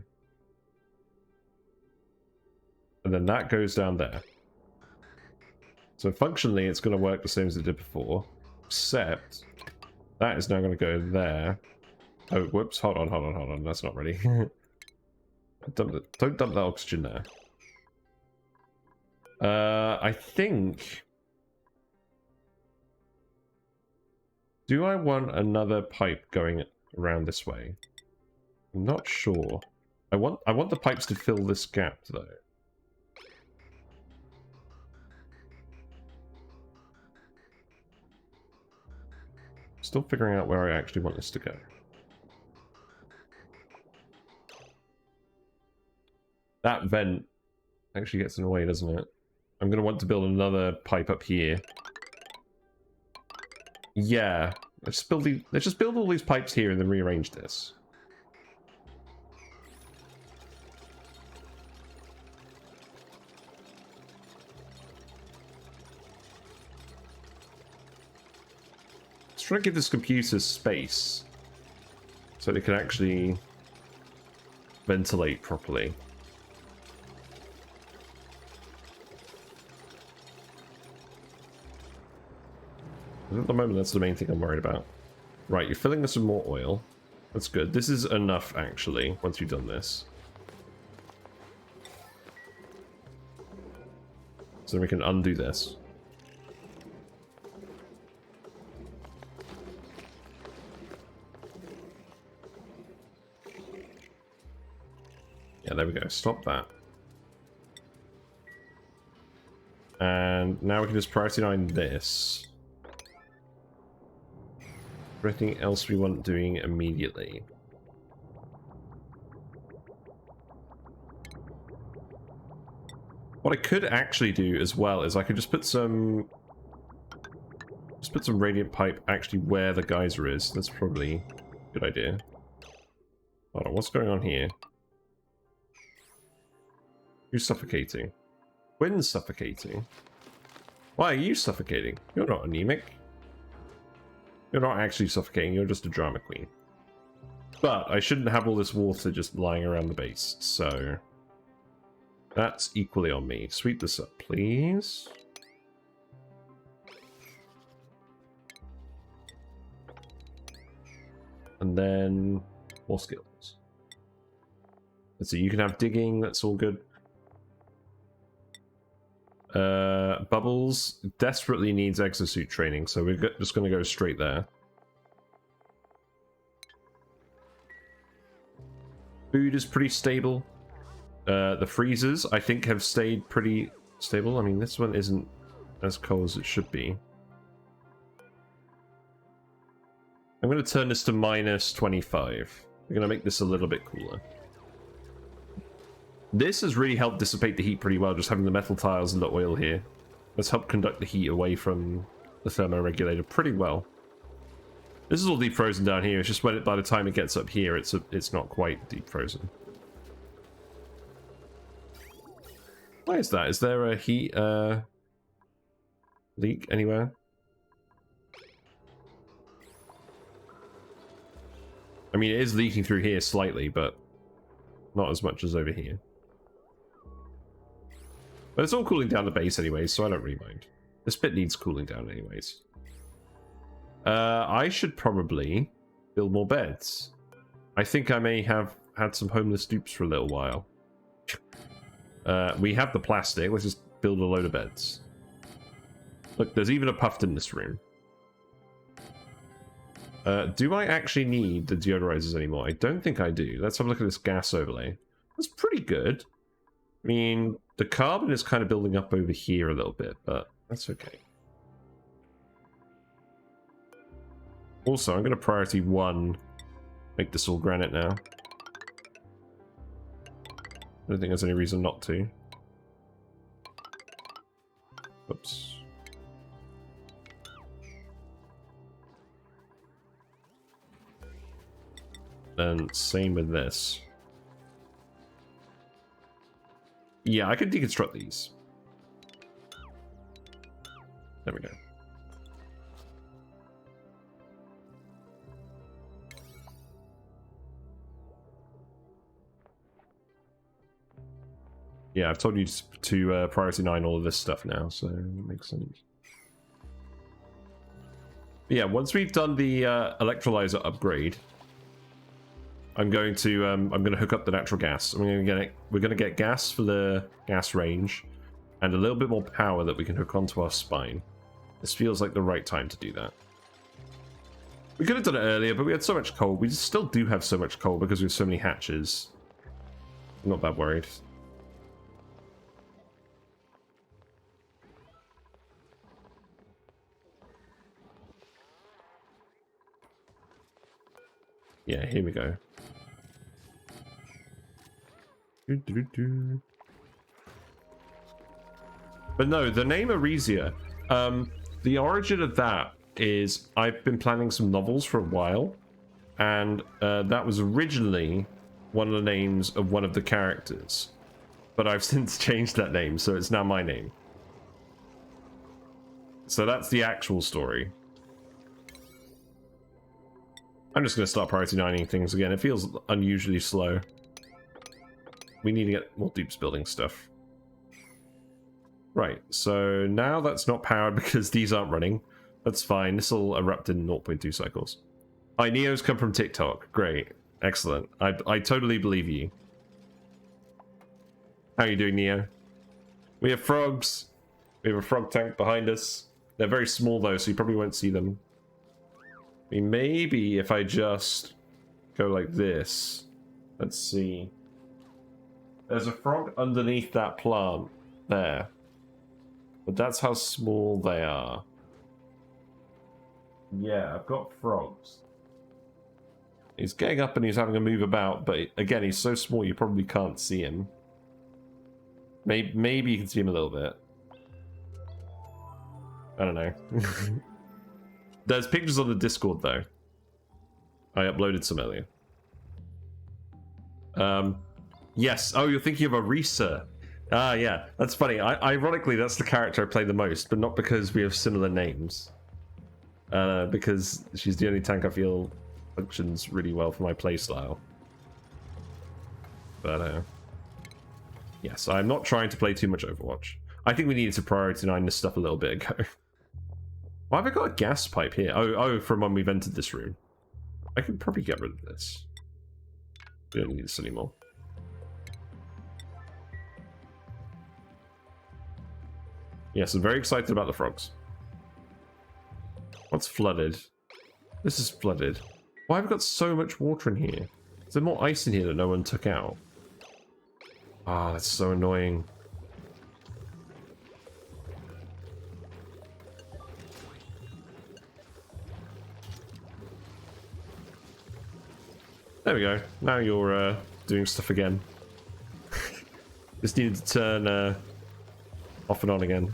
And then that goes down there. So functionally, it's going to work the same as it did before, except that is now going to go there. Oh, whoops! Hold on. That's not ready. Don't dump that oxygen there. I think. Do I want another pipe going around this way? I'm not sure. I want the pipes to fill this gap though. Still figuring out where I actually want this to go. That vent actually gets in the way, doesn't it? I'm going to want to build another pipe up here. Yeah. Let's just build all these pipes here and then rearrange this. Try to give this computer space so it can actually ventilate properly. At the moment, that's the main thing I'm worried about. Right, you're filling us with more oil. That's good. This is enough, actually, once you've done this. So we can undo this. Yeah, there we go. Stop that. And now we can just priority 9 this. Anything else we want doing immediately? What I could actually do as well is I could just put some radiant pipe actually where the geyser is. That's probably a good idea. Hold on, what's going on here? Who's suffocating? Quinn's suffocating. Why are you suffocating? You're not anemic. You're not actually suffocating, you're just a drama queen. But I shouldn't have all this water just lying around the base, so... that's equally on me. Sweep this up, please. And then... more skills. Let's see, you can have digging, that's all good. Bubbles desperately needs exosuit training, so we're just going to go straight there. Food is pretty stable. The freezers, I think, have stayed pretty stable. I mean, this one isn't as cold as it should be. I'm going to turn this to -25. We're going to make this a little bit cooler. This has really helped dissipate the heat pretty well, just having the metal tiles and the oil here. Let's help conduct the heat away from the thermoregulator pretty well. This is all deep frozen down here. It's just when by the time it gets up here, it's not quite deep frozen. Why is that? Is there a heat leak anywhere? I mean, it is leaking through here slightly, but not as much as over here. But it's all cooling down the base anyways, so I don't really mind. This bit needs cooling down anyways. I should probably build more beds. I think I may have had some homeless dupes for a little while. We have the plastic. Let's just build a load of beds. Look, there's even a puffed in this room. Do I actually need the deodorizers anymore? I don't think I do. Let's have a look at this gas overlay. That's pretty good. I mean, the carbon is kind of building up over here a little bit, but that's okay. Also, I'm going to priority 1. Make this all granite now. I don't think there's any reason not to. Oops. And same with this. Yeah, I could deconstruct these. There we go. Yeah, I've told you to priority 9 all of this stuff now, so it makes sense. But yeah, once we've done the electrolyzer upgrade, I'm going to hook up the natural gas. We're going to get gas for the gas range, and a little bit more power that we can hook onto our spine. This feels like the right time to do that. We could have done it earlier, but we had so much coal. We still do have so much coal because we have so many hatches. I'm not that worried. Yeah, here we go. But no, the name Arisia, the origin of that is I've been planning some novels for a while, and that was originally one of the names of one of the characters, but I've since changed that name, so it's now my name. So that's the actual story. I'm just going to start priority 9ing things again. It feels unusually slow. We need to get more dupes building stuff. Right, so now that's not powered because these aren't running. That's fine. This will erupt in 0.2 cycles. Hi, Neo's come from TikTok. Great. Excellent. I totally believe you. How are you doing, Neo? We have frogs. We have a frog tank behind us. They're very small, though, so you probably won't see them. I mean, maybe if I just go like this. Let's see. There's a frog underneath that plant there. But that's how small they are. Yeah, I've got frogs. He's getting up and he's having a move about, but again, he's so small you probably can't see him. Maybe you can see him a little bit. I don't know. There's pictures on the Discord, though. I uploaded some earlier. Yes. Oh, you're thinking of Arisa. Ah, yeah. That's funny. Ironically, that's the character I play the most, but not because we have similar names. Because she's the only tank I feel functions really well for my playstyle. But, yes, I'm not trying to play too much Overwatch. I think we needed to prioritize this stuff a little bit ago. Why have I got a gas pipe here? Oh, from when we've entered this room. I could probably get rid of this. We don't need this anymore. Yes, I'm very excited about the frogs. What's flooded? This is flooded. Why have we got so much water in here? Is there more ice in here that no one took out? Ah, that's so annoying. There we go. Now you're doing stuff again. Just needed to turn off and on again.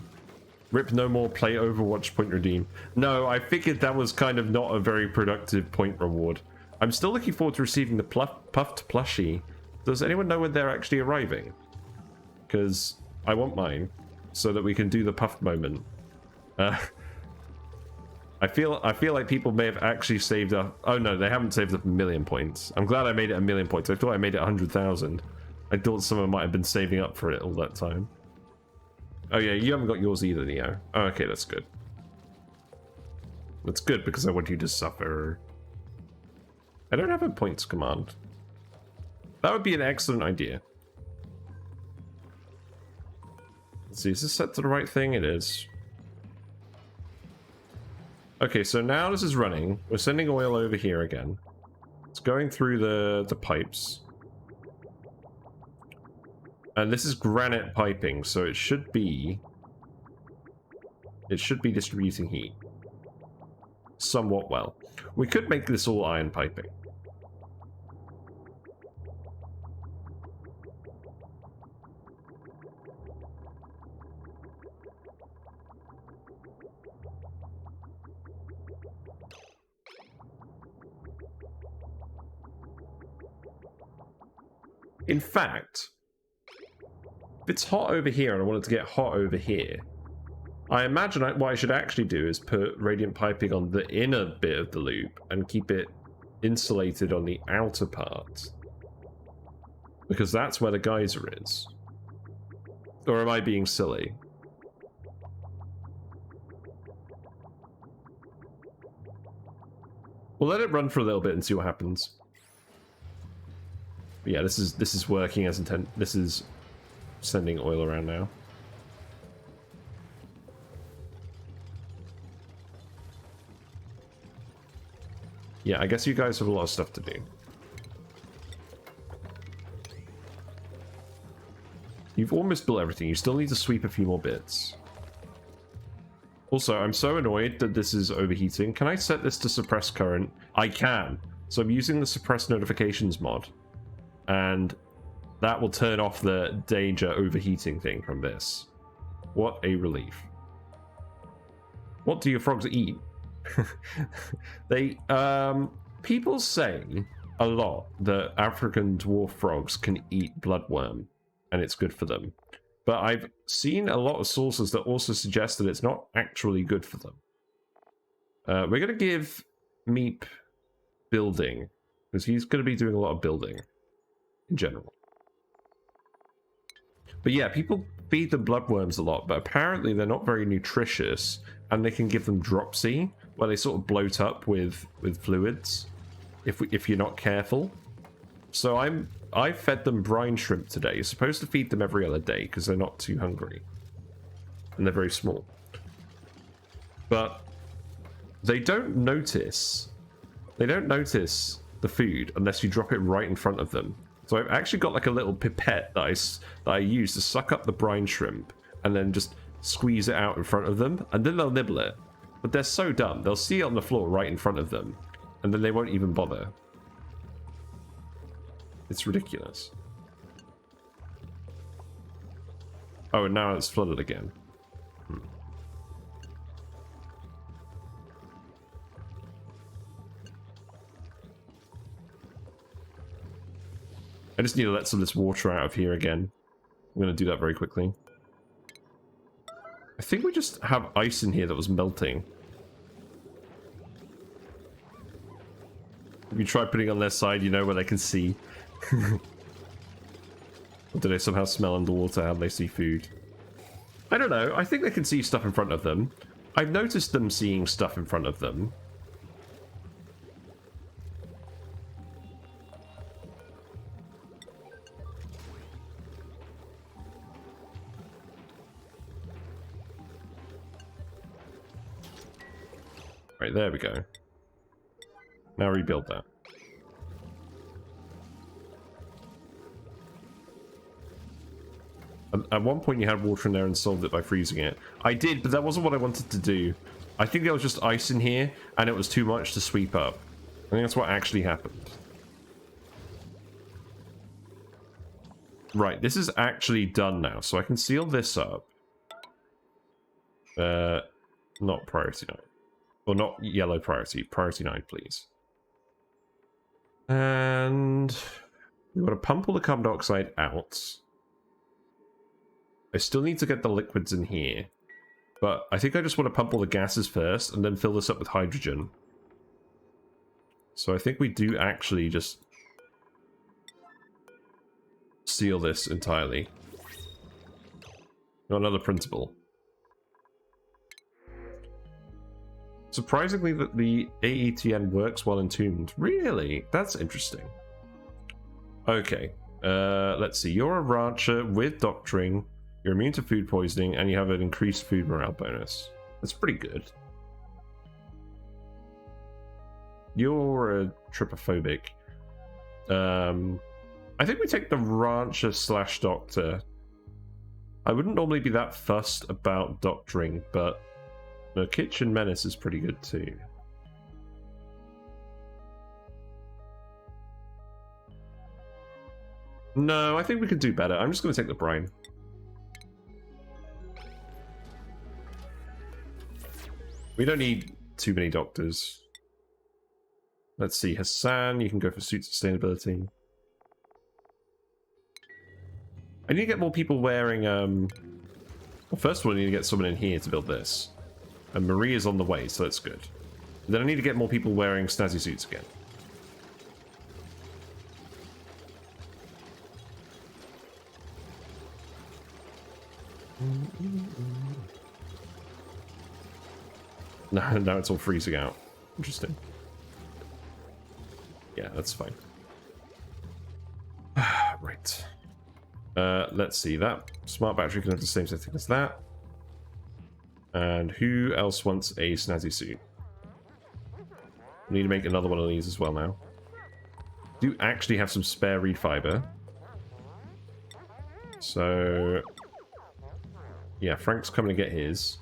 Rip no more, play Overwatch, point redeem. No, I figured that was kind of not a very productive point reward. I'm still looking forward to receiving the puffed plushie. Does anyone know when they're actually arriving? Because I want mine, so that we can do the puffed moment. I feel like people may have actually saved up. Oh no, they haven't saved up 1,000,000 points. I'm glad I made it 1,000,000 points. I thought I made it 100,000. I thought someone might have been saving up for it all that time. Oh yeah, you haven't got yours either, Neo. Oh, okay, that's good. That's good because I want you to suffer. I don't have a points command. That would be an excellent idea. Let's see, is this set to the right thing? It is. Okay, so now this is running. We're sending oil over here again. It's going through the pipes. And this is granite piping, so it should be distributing heat somewhat well. We could make this all iron piping. In fact, if it's hot over here and I want it to get hot over here, I imagine what I should actually do is put radiant piping on the inner bit of the loop and keep it insulated on the outer part. Because that's where the geyser is. Or am I being silly? We'll let it run for a little bit and see what happens. But yeah, this is working as intended. This is sending oil around now. Yeah, I guess you guys have a lot of stuff to do. You've almost built everything. You still need to sweep a few more bits. Also, I'm so annoyed that this is overheating. Can I set this to suppress current? I can. So I'm using the suppress notifications mod. And that will turn off the danger overheating thing from this. What a relief. What do your frogs eat? People say a lot that African dwarf frogs can eat bloodworm and it's good for them. But I've seen a lot of sources that also suggest that it's not actually good for them. We're going to give Meep building, because he's going to be doing a lot of building in general. But yeah, people feed them bloodworms a lot, but apparently they're not very nutritious, and they can give them dropsy, where they sort of bloat up with fluids if you're not careful. So I fed them brine shrimp today. You're supposed to feed them every other day because they're not too hungry. And they're very small. But they don't notice. They don't notice the food unless you drop it right in front of them. So I've actually got like a little pipette that I use to suck up the brine shrimp and then just squeeze it out in front of them, and then they'll nibble it. But they're so dumb. They'll see it on the floor right in front of them, and then they won't even bother. It's ridiculous. Oh, and now it's flooded again. I just need to let some of this water out of here again. I'm going to do that very quickly. I think we just have ice in here that was melting. If you try putting on their side, you know, where they can see. Or do they somehow smell underwater how they see food? I don't know. I think they can see stuff in front of them. I've noticed them seeing stuff in front of them. Right, there we go. Now rebuild that. At one point you had water in there and solved it by freezing it. I did, but that wasn't what I wanted to do. I think there was just ice in here, and it was too much to sweep up. I think that's what actually happened. Right, this is actually done now, so I can seal this up. Not priority 9. Or not yellow priority. Priority 9, please. And we want to pump all the carbon dioxide out. I still need to get the liquids in here. But I think I just want to pump all the gases first and then fill this up with hydrogen. So I think we do actually just seal this entirely. Got another principle. Surprisingly, that the AETN works while entombed. Really? That's interesting. Okay. Let's see. You're a rancher with doctoring. You're immune to food poisoning, and you have an increased food morale bonus. That's pretty good. You're a trypophobic. I think we take the rancher / doctor. I wouldn't normally be that fussed about doctoring, but the kitchen menace is pretty good too. No, I think we could do better. I'm just going to take the brine. We don't need too many doctors. Let's see, Hassan, you can go for suit sustainability. I need to get more people wearing, well, first of all, I need to get someone in here to build this. And Marie is on the way, so that's good. And then I need to get more people wearing snazzy suits again. Now it's all freezing out. Interesting. Yeah, that's fine. Right. Let's see. That smart battery can have the same setting as that. And who else wants a snazzy suit? We need to make another one of these as well now. Do actually have some spare reed fiber. So yeah, Frank's coming to get his.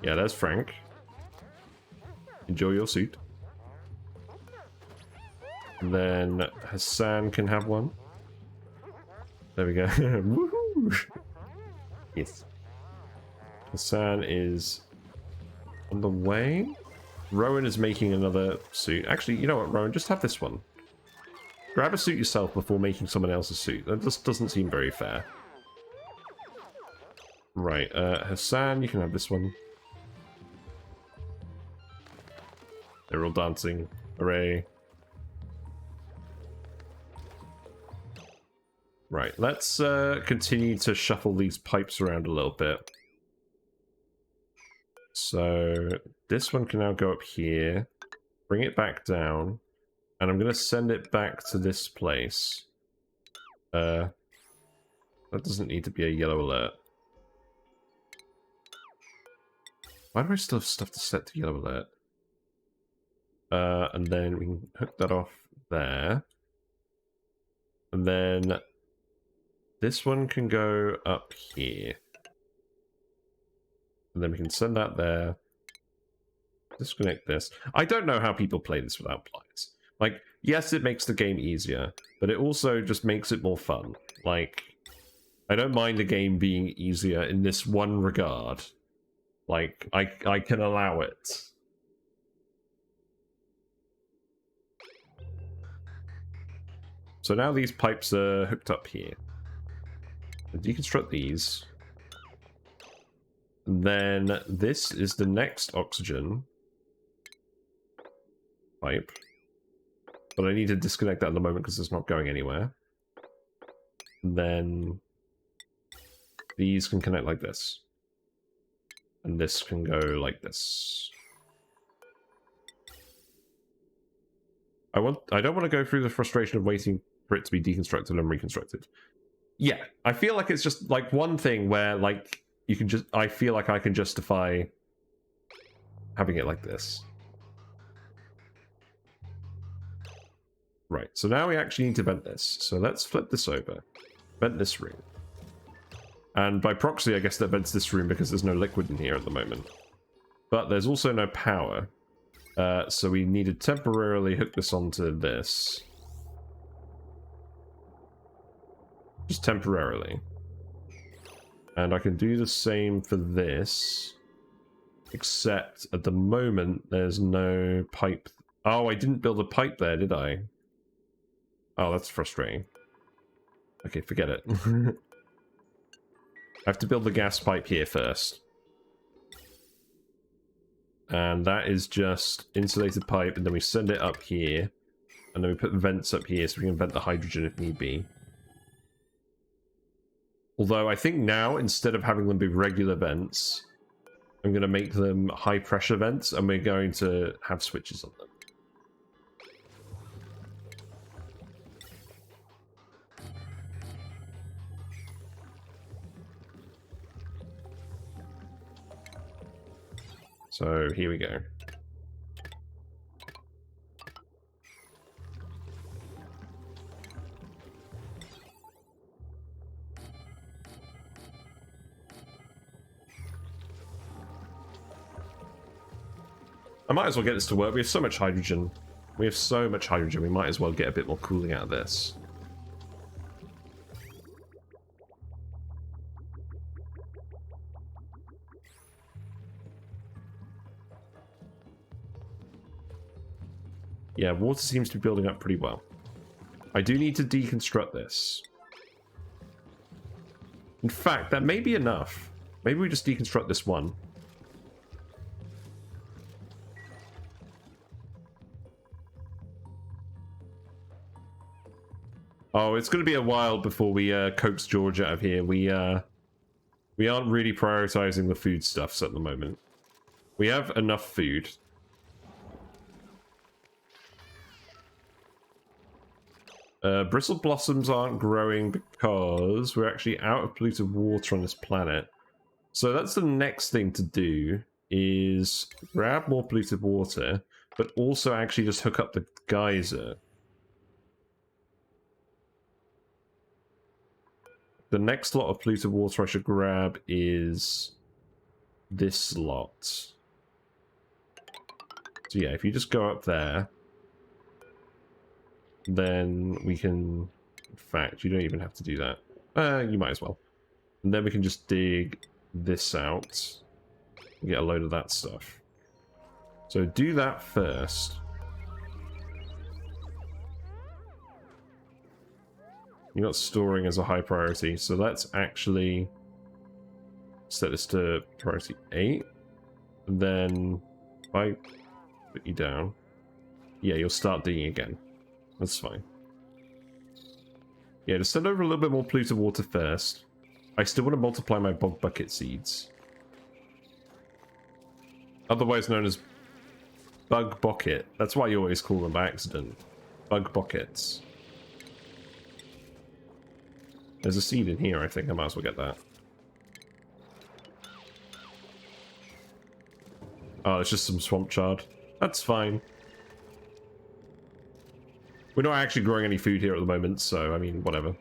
Yeah, there's Frank. Enjoy your suit. And then Hassan can have one. There we go. Woohoo! Yes. Hassan is on the way. Rowan is making another suit. Actually, you know what, Rowan? Just have this one. Grab a suit yourself before making someone else's suit. That just doesn't seem very fair. Right, Hassan, you can have this one. They're all dancing. Hooray. Right, let's continue to shuffle these pipes around a little bit. So this one can now go up here, bring it back down, and I'm going to send it back to this place. That doesn't need to be a yellow alert. Why do I still have stuff to set to yellow alert? And then we can hook that off there. And then this one can go up here. And then we can send that there. Disconnect this. I don't know how people play this without pliers. Like, yes, it makes the game easier, but it also just makes it more fun. Like, I don't mind the game being easier in this one regard. Like, I can allow it. So now these pipes are hooked up here. I'll deconstruct these. And then this is the next oxygen pipe. But I need to disconnect that at the moment because it's not going anywhere. And then these can connect like this. And this can go like this. I don't want to go through the frustration of waiting for it to be deconstructed and reconstructed. Yeah, I feel like it's just like one thing where like you can just, I feel like I can justify having it like this. Right, so now we actually need to vent this. So let's flip this over. Vent this room. And by proxy, I guess that vents this room because there's no liquid in here at the moment. But there's also no power. So we need to temporarily hook this onto this. Just temporarily. And I can do the same for this. Except at the moment, there's no pipe. Oh, I didn't build a pipe there, did I? Oh, that's frustrating. Okay, forget it. I have to build the gas pipe here first. And that is just insulated pipe, and then we send it up here. And then we put vents up here so we can vent the hydrogen if need be. Although I think now, instead of having them be regular vents, I'm going to make them high pressure vents, and we're going to have switches on them. So here we go. I might as well get this to work. We have so much hydrogen. We have so much hydrogen, we might as well get a bit more cooling out of this. Yeah, water seems to be building up pretty well. I do need to deconstruct this. In fact, that may be enough. Maybe we just deconstruct this one. Oh, it's going to be a while before we coax George out of here. We aren't really prioritizing the foodstuffs at the moment. We have enough food. Bristle blossoms aren't growing because we're actually out of polluted water on this planet. So that's the next thing to do, is grab more polluted water, but also actually just hook up the geyser. The next lot of polluted water I should grab is this lot. So yeah, if you just go up there, then we can... In fact, you don't even have to do that. You might as well. And then we can just dig this out and get a load of that stuff. So do that first. You're not storing as a high priority, so let's actually set this to priority 8. And then if I put you down, yeah, you'll start digging again. That's fine. Yeah, just send over a little bit more polluted water first. I still want to multiply my bog bucket seeds. Otherwise known as bug bucket. That's why you always call them by accident. Bug buckets. There's a seed in here, I think. I might as well get that. Oh, it's just some swamp chard. That's fine. We're not actually growing any food here at the moment, so, I mean, whatever.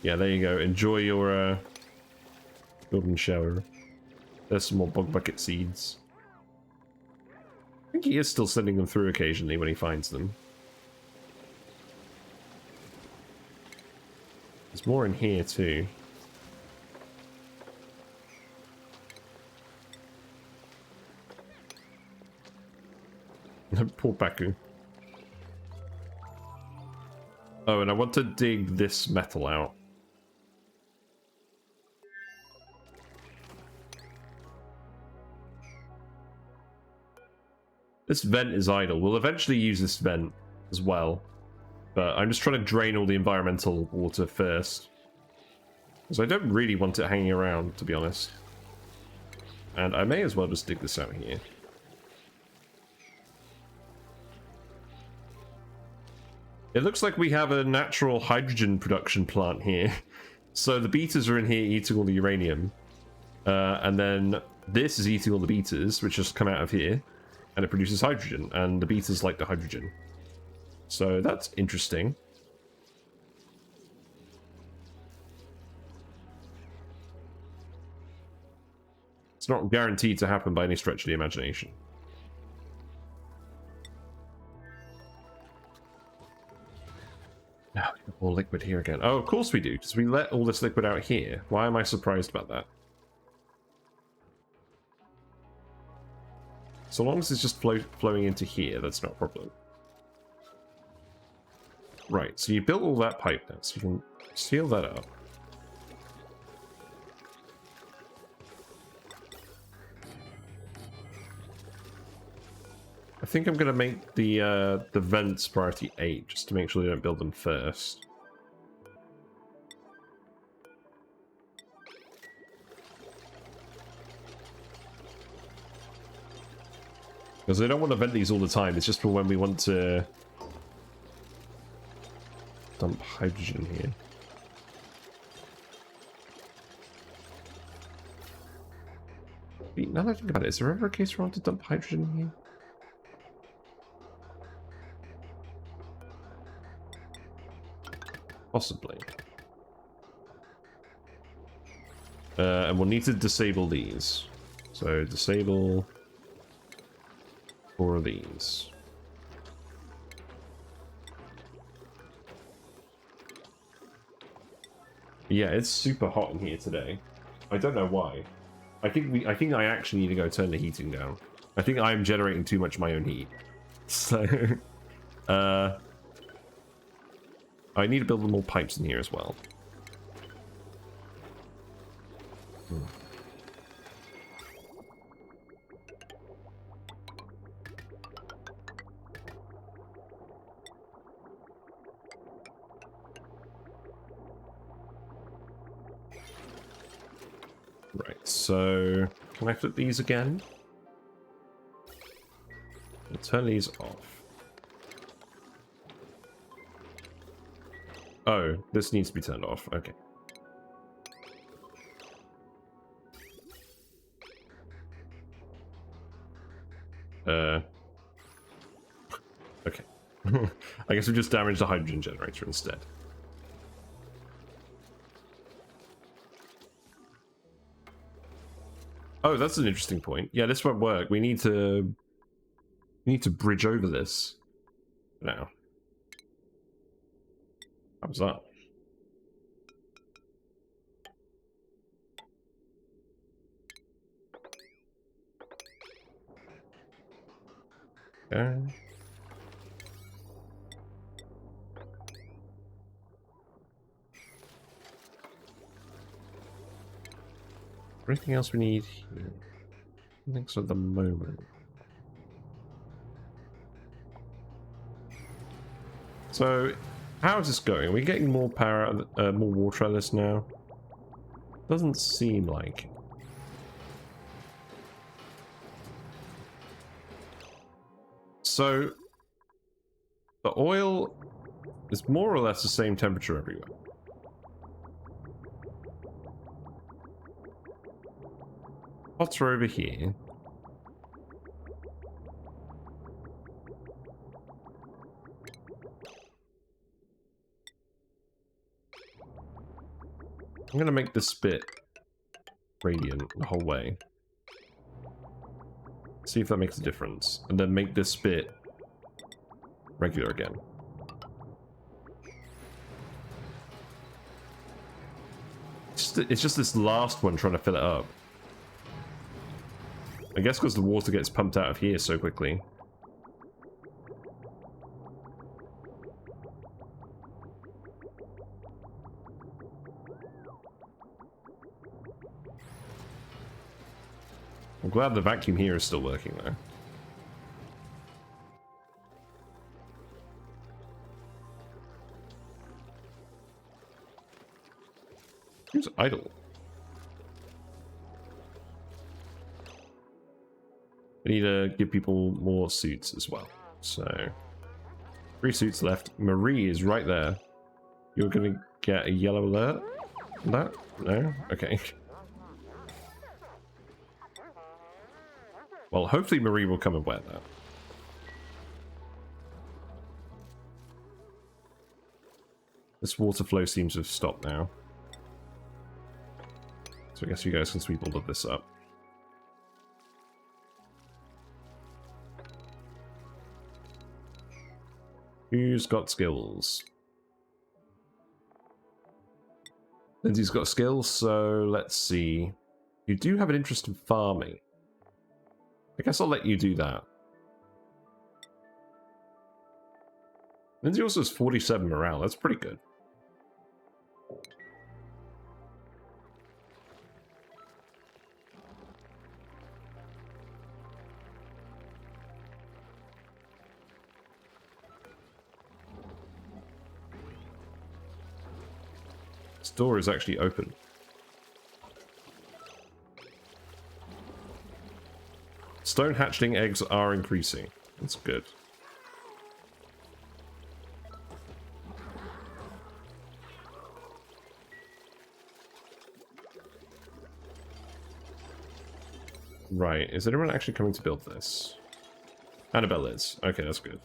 Yeah, there you go. Enjoy your golden shower. There's some more bug bucket seeds. I think he is still sending them through occasionally when he finds them. There's more in here too. Poor Baku. Oh, and I want to dig this metal out. This vent is idle. We'll eventually use this vent as well. But I'm just trying to drain all the environmental water first. Because I don't really want it hanging around, to be honest. And I may as well just dig this out here. It looks like we have a natural hydrogen production plant here. So the beeters are in here eating all the uranium. And then this is eating all the beeters, which just come out of here. And it produces hydrogen. And the beeters like the hydrogen. So that's interesting. It's not guaranteed to happen by any stretch of the imagination. Now we have more liquid here again. Oh, of course we do, because we let all this liquid out here. Why am I surprised about that? So long as it's just flowing into here, that's not a problem. Right, so you built all that pipe now, so you can seal that up. I think I'm going to make the vents priority 8, just to make sure they don't build them first. Because they don't want to vent these all the time, it's just for when we want to dump hydrogen here. Now that I think about it, is there ever a case where I want to dump hydrogen here? Possibly. And we'll need to disable these. So disable 4 of these. Yeah, it's super hot in here today. I don't know why. I think I actually need to go turn the heating down. I think I'm generating too much of my own heat. So I need to build more pipes in here as well. Right, so can I flip these again? I'll turn these off. Oh, this needs to be turned off. Okay. Okay. I guess we just damaged the hydrogen generator instead. Oh, that's an interesting point. Yeah, this won't work. We need to bridge over this now. How was that? Okay. Anything else we need here? I think so at the moment. So, how is this going? Are we getting more power, more water out of this now? Doesn't seem like. So the oil is more or less the same temperature everywhere. Pots are over here. I'm gonna make this bit radiant the whole way. See if that makes a difference. And then make this bit regular again. It's just this last one trying to fill it up. I guess because the water gets pumped out of here so quickly. I'm glad the vacuum here is still working though. Who's idle? We need to give people more suits as well. So 3 suits left. Marie is right there. You're gonna get a yellow alert? That? No? Okay. Well, hopefully Marie will come and wear that. This water flow seems to have stopped now. So I guess you guys can sweep all of this up. Who's got skills? Lindsay's got skills, so let's see. You do have an interest in farming. I guess I'll let you do that. Lindsay also has 47 morale. That's pretty good. This door is actually open. Stone hatchling eggs are increasing. That's good. Right, is anyone actually coming to build this? Annabelle is. Okay, that's good.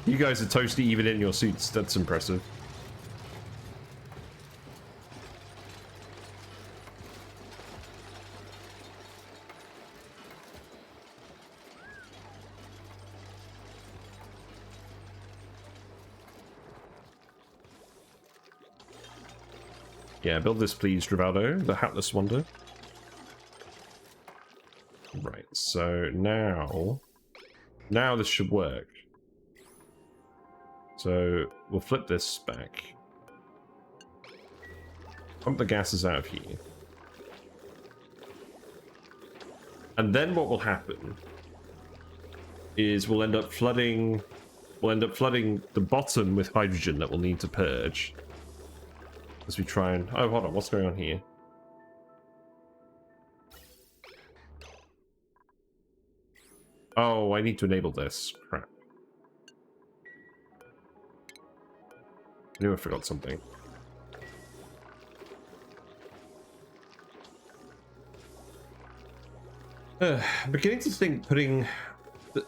You guys are toasty even in your suits. That's impressive. Yeah, build this please, Drivaldo, the Hatless Wonder. Right, so now this should work. So we'll flip this back. Pump the gases out of here. And then what will happen is we'll end up flooding the bottom with hydrogen that we'll need to purge. As we try and... Oh, hold on. What's going on here? Oh, I need to enable this. Crap. I knew I forgot something. I'm beginning to think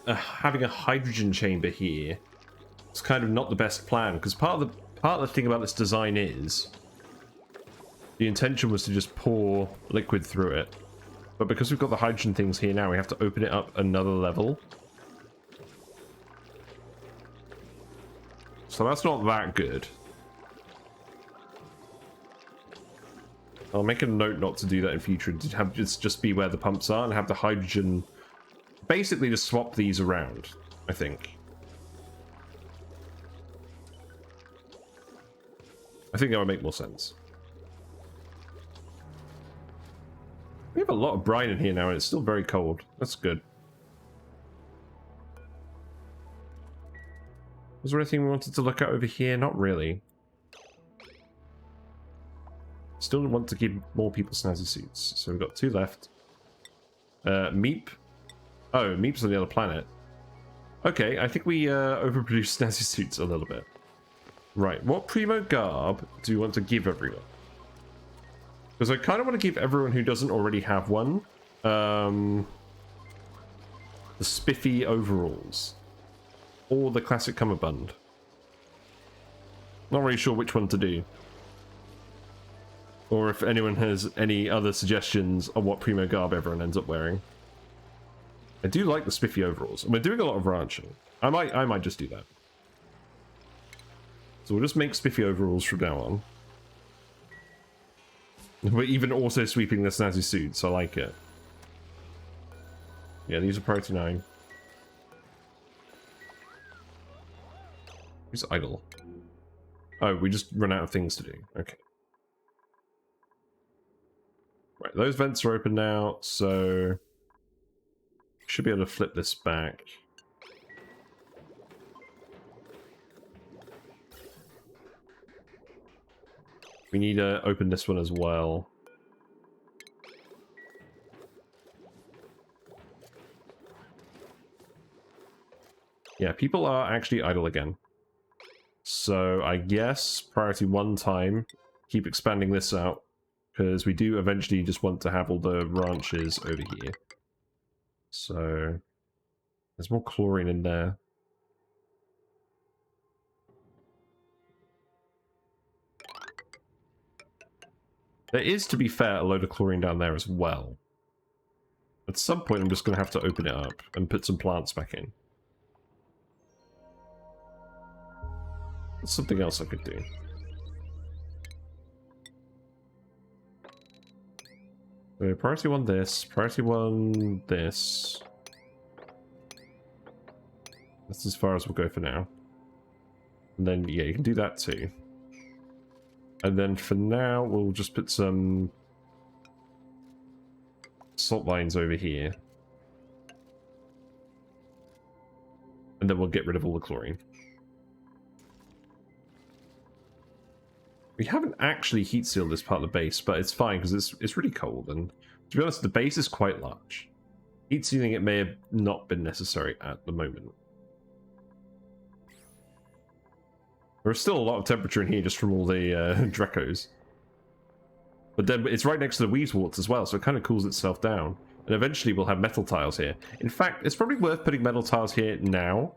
having a hydrogen chamber here is kind of not the best plan, because part of the thing about this design is the intention was to just pour liquid through it, but because we've got the hydrogen things here now, we have to open it up another level. So that's not that good. I'll make a note not to do that in future, to have just be where the pumps are and have the hydrogen basically just swap these around, I think. I think that would make more sense. We have a lot of brine in here now and it's still very cold. That's good. Was there anything we wanted to look at over here? Not really. Still want to keep more people snazzy suits. So we've got 2 left. Meep. Oh, Meep's on the other planet. Okay, I think we overproduced snazzy suits a little bit. Right, what primo garb do you want to give everyone? Because I kind of want to give everyone who doesn't already have one the spiffy overalls. Or the classic cummerbund. Not really sure which one to do. Or if anyone has any other suggestions on what primo garb everyone ends up wearing. I do like the spiffy overalls. And we're doing a lot of ranching. I might just do that. So we'll just make spiffy overalls from now on. We're even also sweeping the snazzy suits. I like it. Yeah, these are priority 9. Who's idle? Oh, we just run out of things to do. Okay. Right, those vents are open now, so should be able to flip this back. We need to open this one as well. Yeah, people are actually idle again. So I guess priority 1 time, keep expanding this out, because we do eventually just want to have all the ranches over here. So there's more chlorine in there. There is, to be fair, a load of chlorine down there as well. At some point I'm just going to have to open it up and put some plants back in. That's something else I could do. So priority 1 this, priority 1 this. That's as far as we'll go for now. And then, yeah, you can do that too. And then for now, we'll just put some salt lines over here. And then we'll get rid of all the chlorine. We haven't actually heat sealed this part of the base, but it's fine because it's really cold. And to be honest, the base is quite large. Heat sealing it may have not been necessary at the moment. There's still a lot of temperature in here just from all the Drecos. But then it's right next to the Weezeworts as well, so it kind of cools itself down. And eventually we'll have metal tiles here. In fact, it's probably worth putting metal tiles here now,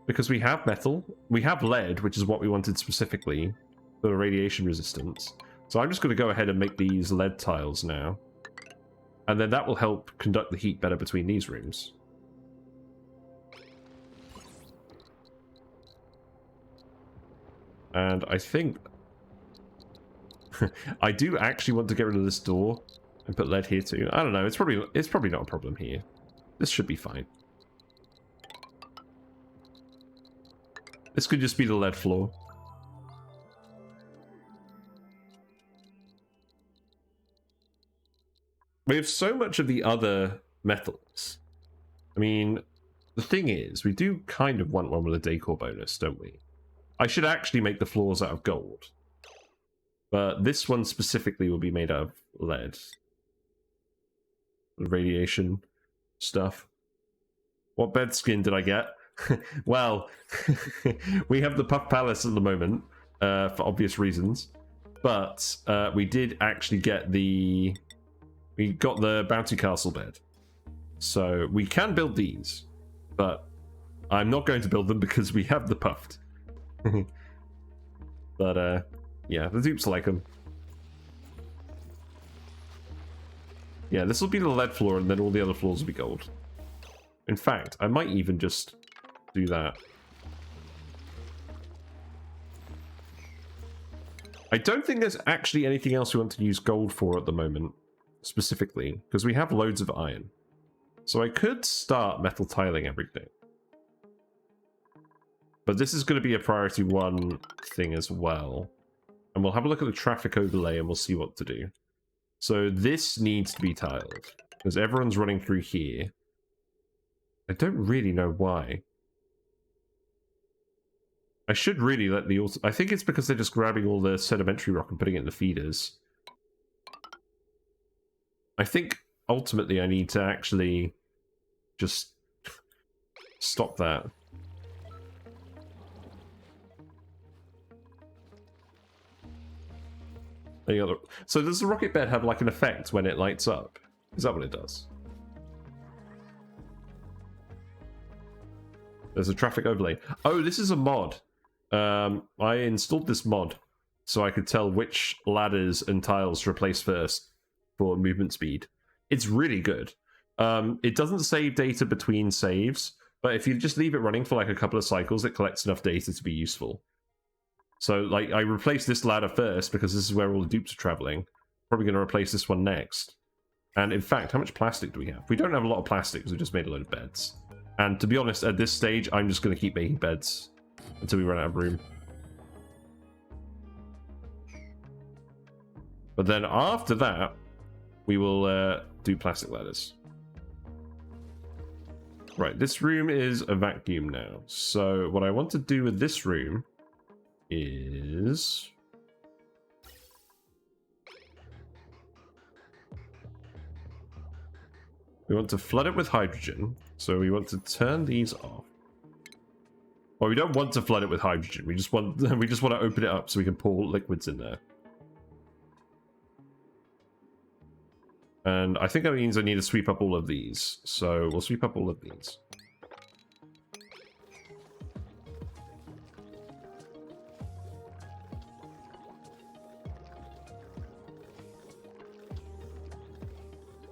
because we have metal. We have lead, which is what we wanted specifically for the radiation resistance. So I'm just going to go ahead and make these lead tiles now. And then that will help conduct the heat better between these rooms. And I think I do actually want to get rid of this door and put lead here too. I don't know, it's probably not a problem here. This should be fine. This could just be the lead floor. We have so much of the other metals. I mean, the thing is, we do kind of want one with a decor bonus, don't we? I should actually make the floors out of gold. But this one specifically will be made out of lead. Radiation stuff. What bed skin did I get? Well, we have the Puff Palace at the moment, for obvious reasons. But we did actually get the... We got the Bounty Castle bed. So we can build these. But I'm not going to build them because we have the Puffed. But yeah, the dupes like them. Yeah, this will be the lead floor and then all the other floors will be gold. In fact, I might even just do that. I don't think there's actually anything else we want to use gold for at the moment, specifically, because we have loads of iron. So I could start metal tiling everything. But this is going to be a priority 1 thing as well. And we'll have a look at the traffic overlay and we'll see what to do. So this needs to be tiled, because everyone's running through here. I don't really know why. I should really let the I think it's because they're just grabbing all the sedimentary rock and putting it in the feeders. I think ultimately I need to actually just stop that. So does the rocket bed have like an effect when it lights up? Is that what it does? There's a traffic overlay. Oh, this is a mod. I installed this mod so I could tell which ladders and tiles to replace first for movement speed. It's really good. It doesn't save data between saves, but if you just leave it running for like a couple of cycles, it collects enough data to be useful. So, like, I replaced this ladder first because this is where all the dupes are traveling. Probably going to replace this one next. And in fact, how much plastic do we have? We don't have a lot of plastic because we just made a load of beds. And to be honest, at this stage, I'm just going to keep making beds until we run out of room. But then after that, we will do plastic ladders. Right, this room is a vacuum now. So what I want to do with this room is... we want to flood it with hydrogen. So we want to turn these off. Well, we don't want to flood it with hydrogen. We just want to open it up so we can pour liquids in there. And I think that means I need to sweep up all of these. So we'll sweep up all of these.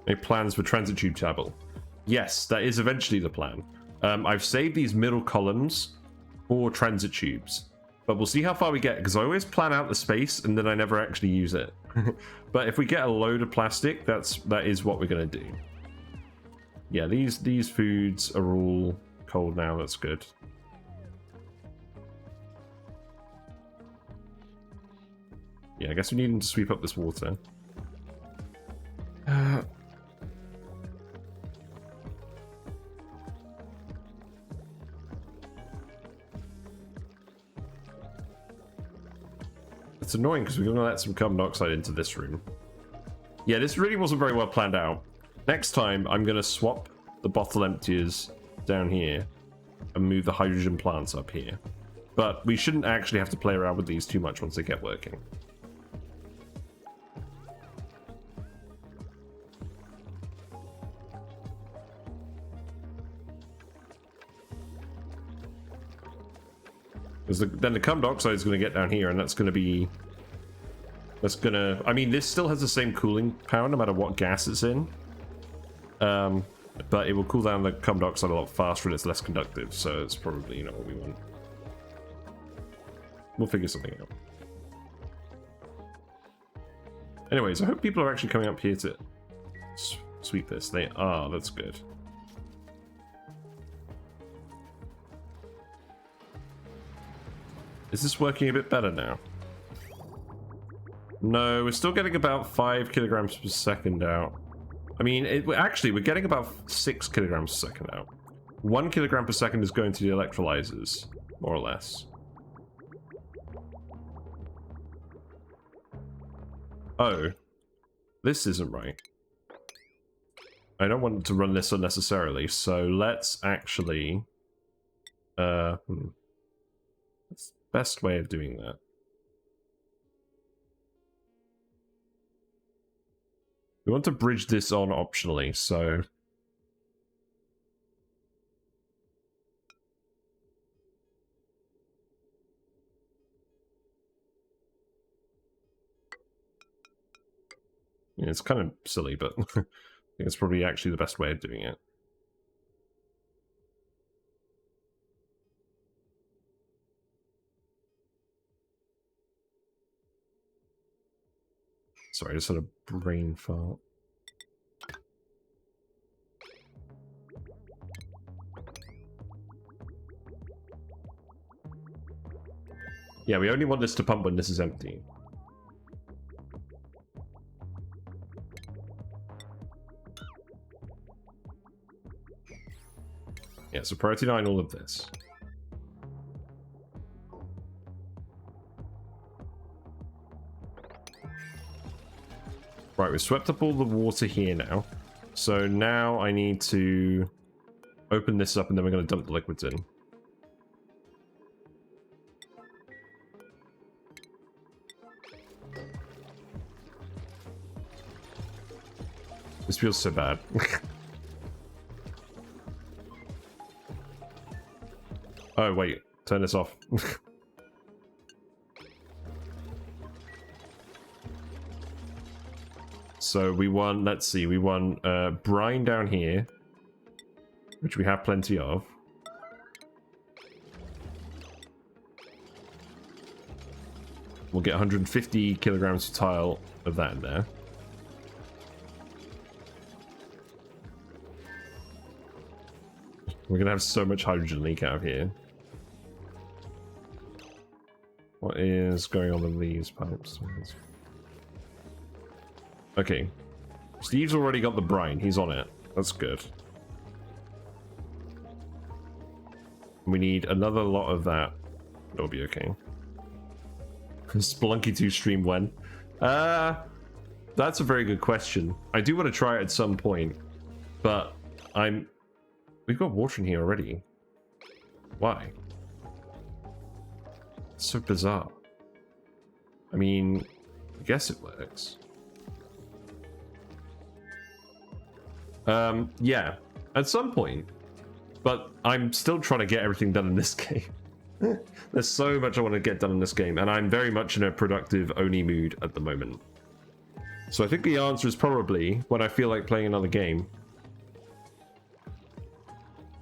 Make plans for transit tube travel. Yes, that is eventually the plan. I've saved these middle columns for transit tubes, but we'll see how far we get, because I always plan out the space and then I never actually use it. But if we get a load of plastic, that is what we're going to do. Yeah, these foods are all cold now. That's good. Yeah, I guess we need them to sweep up this water. It's annoying because we're going to let some carbon dioxide into this room. Yeah, this really wasn't very well planned out. Next time, I'm going to swap the bottle emptiers down here and move the hydrogen plants up here. But we shouldn't actually have to play around with these too much once they get working. Because then the carbon dioxide is going to get down here, and that's going to be... I mean, this still has the same cooling power no matter what gas it's in. But it will cool down the carbon dioxide a lot faster and it's less conductive, so it's probably, what we want. We'll figure something out. Anyways, I hope people are actually coming up here to sweep this. They are, that's good. Is this working a bit better now? No, we're still getting about 5 kilograms per second out. I mean, actually, we're getting about 6 kilograms per second out. 1 kilogram per second is going to the electrolysers, more or less. Oh, this isn't right. I don't want to run this unnecessarily, so let's actually... That's the best way of doing that. We want to bridge this on optionally, so... yeah, it's kind of silly, but I think it's probably actually the best way of doing it. Sorry, I just had a brain fart. Yeah, we only want this to pump when this is empty. Yeah, so priority 9, all of this. Right, we've swept up all the water here now. So now I need to open this up and then we're going to dump the liquids in. This feels so bad. Oh, wait. Turn this off. So we want, let's see, we want brine down here, which we have plenty of. We'll get 150 kilograms of tile of that in there. We're gonna have so much hydrogen leak out of here. What is going on in these pipes? Okay. Steve's already got the brine. He's on it. That's good. We need another lot of that. It'll be okay. Spelunky 2 stream when? That's a very good question. I do want to try it at some point, but we've got water in here already. Why? It's so bizarre. I mean, I guess it works. Yeah, at some point. But I'm still trying to get everything done in this game. There's so much I want to get done in this game, and I'm very much in a productive ONI mood at the moment. So I think the answer is probably when I feel like playing another game.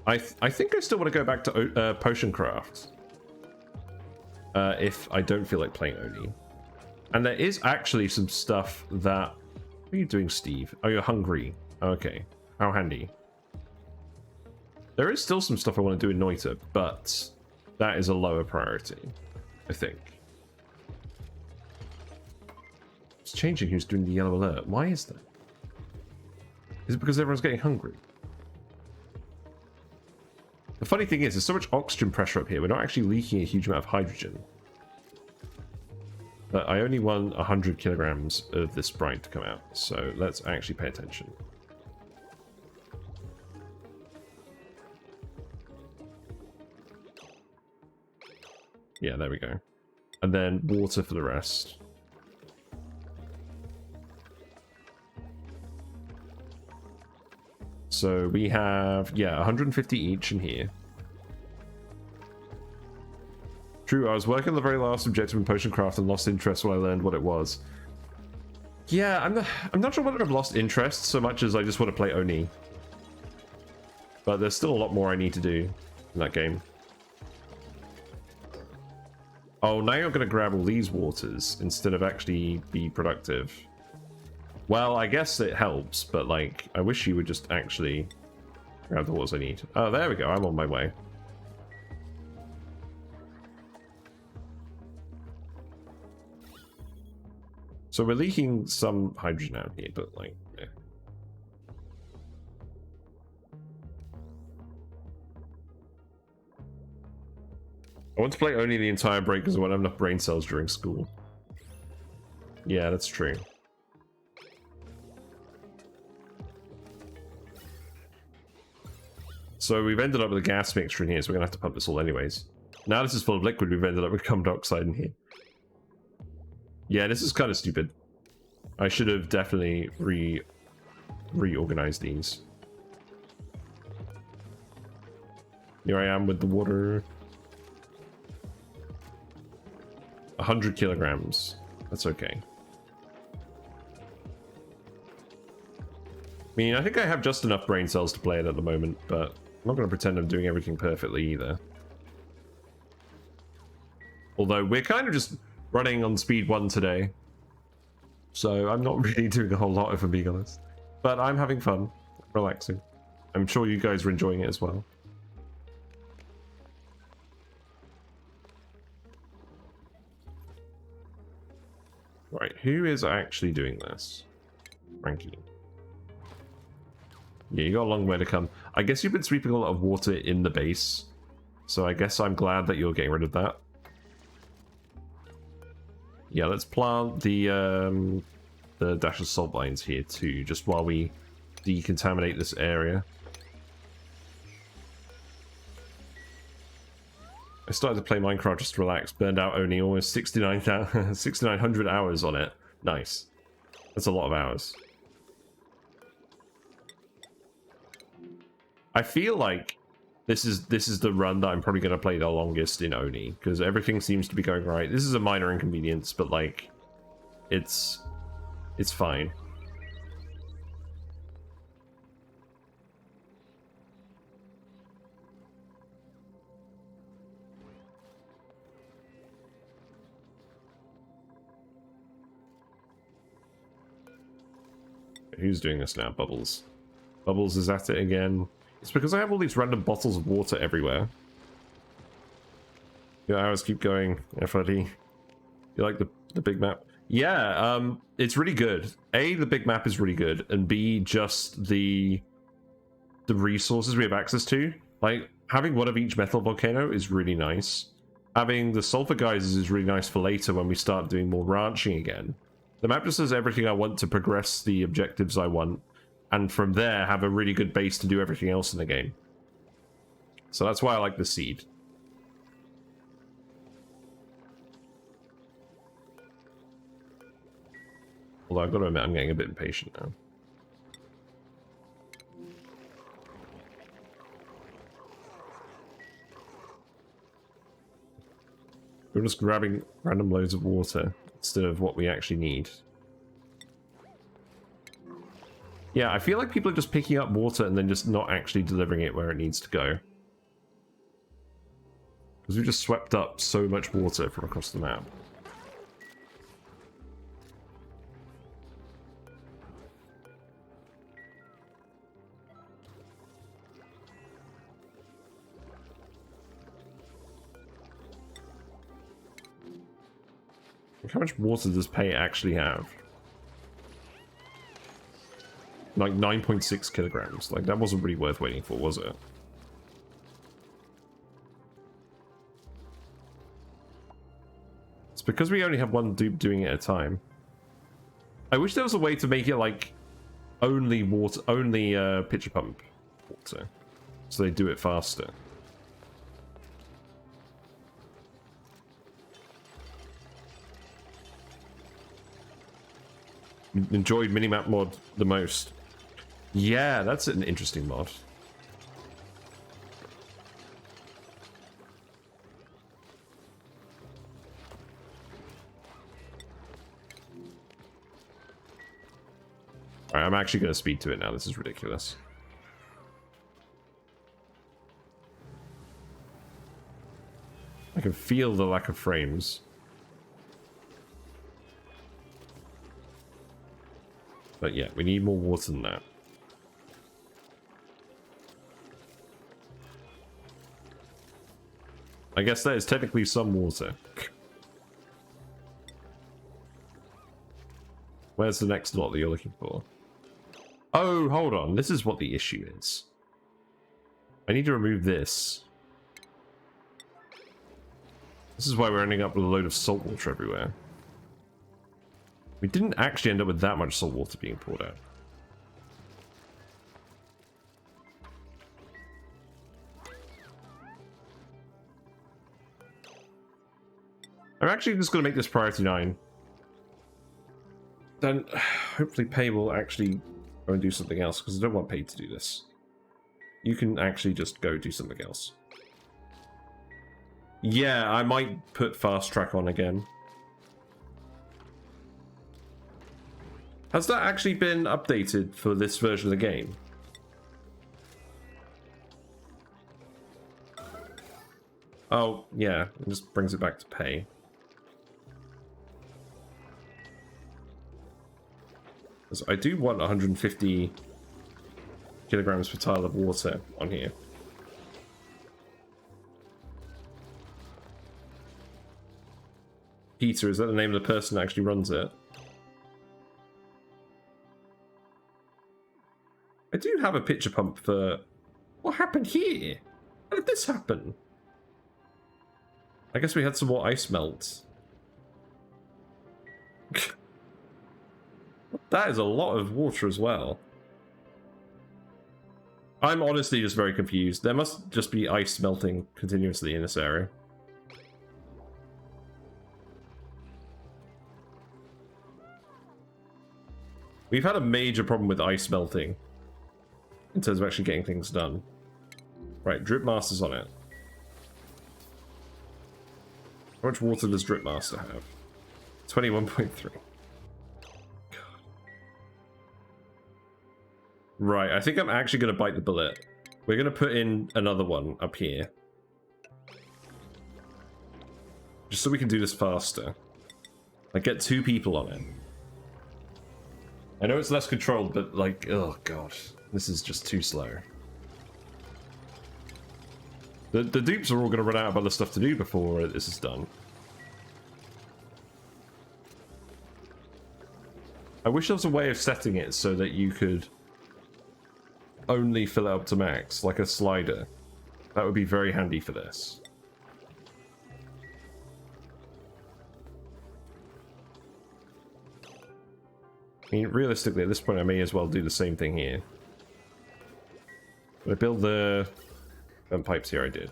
I think I still want to go back to potion craft. If I don't feel like playing ONI. And there is actually some stuff that... What are you doing, Steve? Oh, you're hungry. Okay. How handy. There is still some stuff I want to do in Noita, but that is a lower priority, I think. It's changing who's doing the yellow alert. Why is that? Is it because everyone's getting hungry? The funny thing is, there's so much oxygen pressure up here, we're not actually leaking a huge amount of hydrogen. But I only want 100 kilograms of this brine to come out, so let's actually pay attention. Yeah, there we go. And then water for the rest. So we have, yeah, 150 each in here. True, I was working on the very last objective in potion craft and lost interest when I learned what it was. Yeah, I'm not sure whether I've lost interest so much as I just want to play ONI. But there's still a lot more I need to do in that game. Oh, now you're going to grab all these waters instead of actually be productive. Well, I guess it helps, but like, I wish you would just actually grab the waters I need. Oh, there we go. I'm on my way. So we're leaking some hydrogen out here, but like, yeah. I want to play only the entire break because I won't have enough brain cells during school. Yeah, that's true. So we've ended up with a gas mixture in here, so we're gonna have to pump this all anyways. Now this is full of liquid, we've ended up with carbon dioxide in here. Yeah, this is kind of stupid. I should have definitely reorganized these. Here I am with the water. 100 kilograms. That's okay. I mean, I think I have just enough brain cells to play it at the moment, but I'm not going to pretend I'm doing everything perfectly either. Although we're kind of just running on speed 1 today. So I'm not really doing a whole lot, if I'm being honest. But I'm having fun, relaxing. I'm sure you guys are enjoying it as well. Right, who is actually doing this? Frankie. Yeah, you got a long way to come. I guess you've been sweeping a lot of water in the base. So I guess I'm glad that you're getting rid of that. Yeah, let's plant the the dash of salt mines here too, just while we decontaminate this area. I started to play Minecraft just to relax, burned out only almost 6,900 hours on it. Nice. That's a lot of hours. I feel like this is the run that I'm probably going to play the longest in ONI, because everything seems to be going right. This is a minor inconvenience, but like, it's fine. Who's doing this now? Bubbles. Bubbles is at it again. It's because I have all these random bottles of water everywhere. Your hours keep going, FRD. You like the big map? Yeah, it's really good. A, the big map is really good, and B, just the resources we have access to. Like, having one of each metal volcano is really nice. Having the sulfur geysers is really nice for later when we start doing more ranching again. The map just has everything I want to progress the objectives I want, and from there have a really good base to do everything else in the game. So that's why I like the seed. Although I've got to admit, I'm getting a bit impatient now. We're just grabbing random loads of water instead of what we actually need. Yeah, I feel like people are just picking up water and then just not actually delivering it where it needs to go. Because we've just swept up so much water from across the map. How much water does Pei actually have? Like 9.6 kilograms. Like, that wasn't really worth waiting for, was it? It's because we only have one dupe doing it at a time. I wish there was a way to make it like only water, only pitcher pump water, so they do it faster. Enjoyed minimap mod the most. Yeah, that's an interesting mod. Alright, I'm actually going to speed to it now. This is ridiculous. I can feel the lack of frames. But yeah, we need more water than that. I guess that is technically some water. Where's the next lot that you're looking for? Oh, hold on. This is what the issue is. I need to remove this. This is why we're ending up with a load of salt water everywhere. We didn't actually end up with that much salt water being poured out. I'm actually just going to make this priority 9. Then hopefully Pei will actually go and do something else, because I don't want Pei to do this. You can actually just go do something else. Yeah, I might put fast track on again. Has that actually been updated for this version of the game? Oh, yeah. It just brings it back to Pei. So I do want 150 kilograms per tile of water on here. Peter, is that the name of the person that actually runs it? I do have a pitcher pump for... What happened here? How did this happen? I guess we had some more ice melt. That is a lot of water as well. I'm honestly just very confused. There must just be ice melting continuously in this area. We've had a major problem with ice melting in terms of actually getting things done. Right, Drip Master's on it. How much water does Drip Master have? 21.3. Right, I think I'm actually going to bite the bullet. We're going to put in another one up here. Just so we can do this faster. Like, get 2 people on it. I know it's less controlled, but like, oh god. This is just too slow. The dupes are all going to run out of other stuff to do before this is done. I wish there was a way of setting it so that you could only fill it up to max, like a slider. That would be very handy for this. I mean, realistically, at this point, I may as well do the same thing here. Did I build the vent pipes here? I did.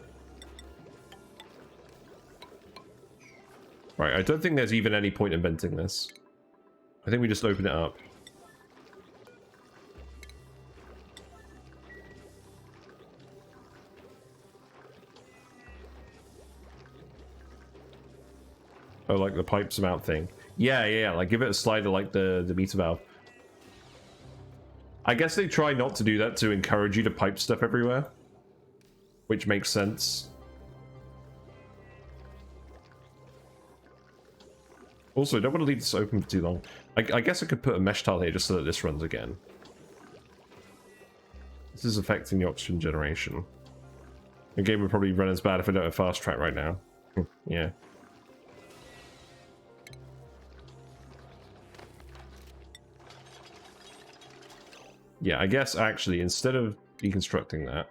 Right, I don't think there's even any point in venting this. I think we just open it up. Oh, like the pipes amount thing. Yeah, like give it a slider like the meter valve. I guess they try not to do that to encourage you to pipe stuff everywhere. Which makes sense. Also, I don't want to leave this open for too long. I guess I could put a mesh tile here just so that this runs again. This is affecting the oxygen generation. The game would probably run as bad if I don't have fast track right now. Yeah. Yeah, I guess actually, instead of deconstructing that,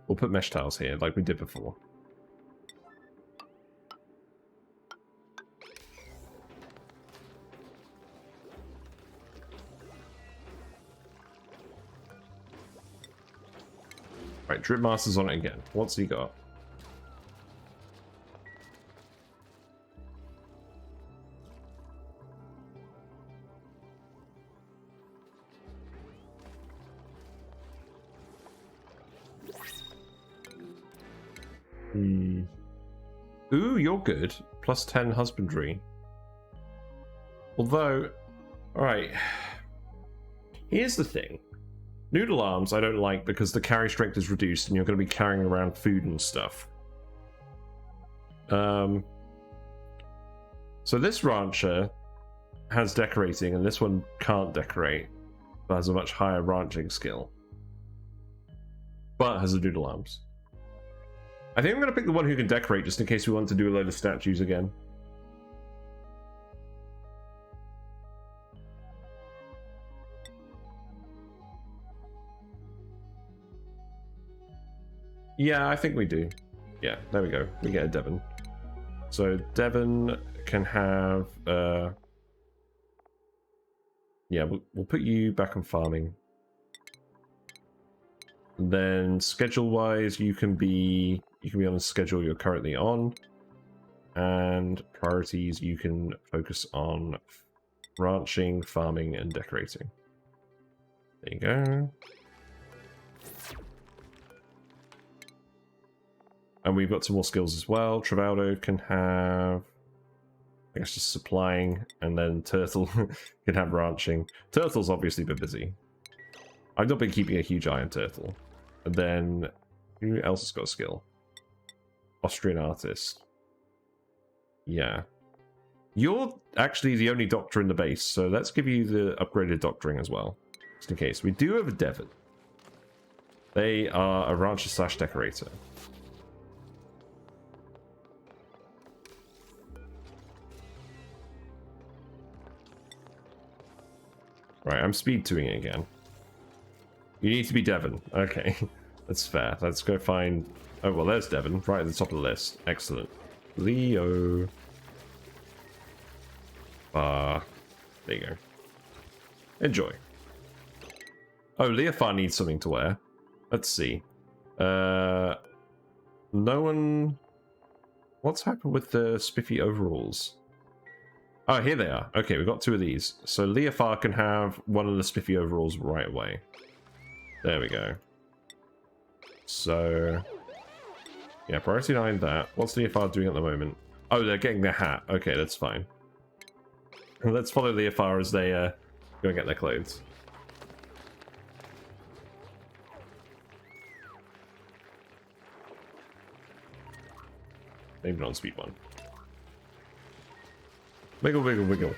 we'll put mesh tiles here like we did before. Right, Drip Master's on it again. What's he got? Ooh, you're good. Plus 10 husbandry. Although, alright. Here's the thing. Noodle arms I don't like because the carry strength is reduced and you're going to be carrying around food and stuff. So this rancher has decorating and this one can't decorate, but has a much higher ranching skill. But has the noodle arms. I think I'm going to pick the one who can decorate just in case we want to do a load of statues again. Yeah, I think we do. Yeah, there we go. We get a Devon. So Devon can have... Yeah, we'll put you back on farming. And then schedule-wise, you can be on the schedule you're currently on. And priorities, you can focus on ranching, farming, and decorating. There you go. And we've got some more skills as well. Travaldo can have, I guess, just supplying, and then Turtle can have ranching. Turtle's obviously been busy. I've not been keeping a huge eye on Turtle. And then, who else has got a skill? Austrian artist. Yeah. You're actually the only doctor in the base, so let's give you the upgraded doctoring as well. Just in case. We do have a Devon. They are a rancher / decorator. Right, I'm speed 2ing it again. You need to be Devon. Okay, that's fair. Let's go find... Oh, well, there's Devon, right at the top of the list. Excellent. Leo. There you go. Enjoy. Oh, Leofar needs something to wear. Let's see. No one... What's happened with the spiffy overalls? Oh, here they are. Okay, we've got 2 of these. So Leofar can have one of the spiffy overalls right away. There we go. So... yeah, priority 9 that. What's Leofar doing at the moment? Oh, they're getting their hat. Okay, that's fine. Let's follow Leofar as they go and get their clothes. Maybe not on speed 1. Wiggle, wiggle, wiggle.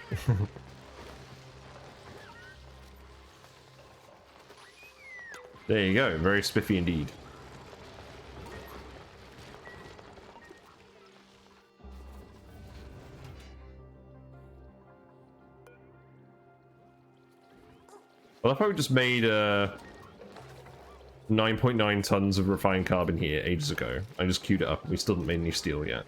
There you go. Very spiffy indeed. Well, I probably just made 9.9 tons of refined carbon here ages ago. I just queued it up and we still haven't made any steel yet.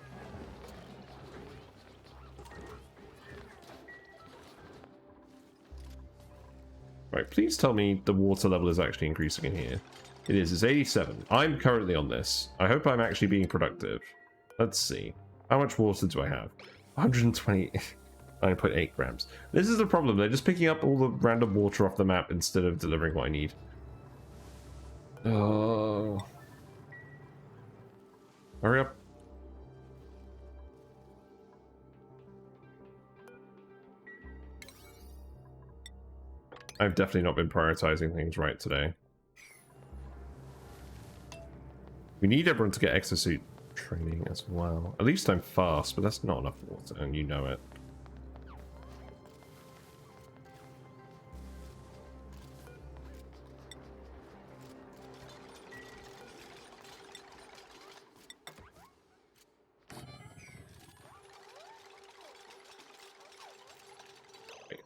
Right, please tell me the water level is actually increasing in here. It is, it's 87. I'm currently on this. I hope I'm actually being productive. Let's see. How much water do I have? 129.8 grams. This is the problem. They're just picking up all the random water off the map instead of delivering what I need. Oh. Hurry up. I've definitely not been prioritizing things right today. We need everyone to get exosuit training as well. At least I'm fast, but that's not enough water, and you know it.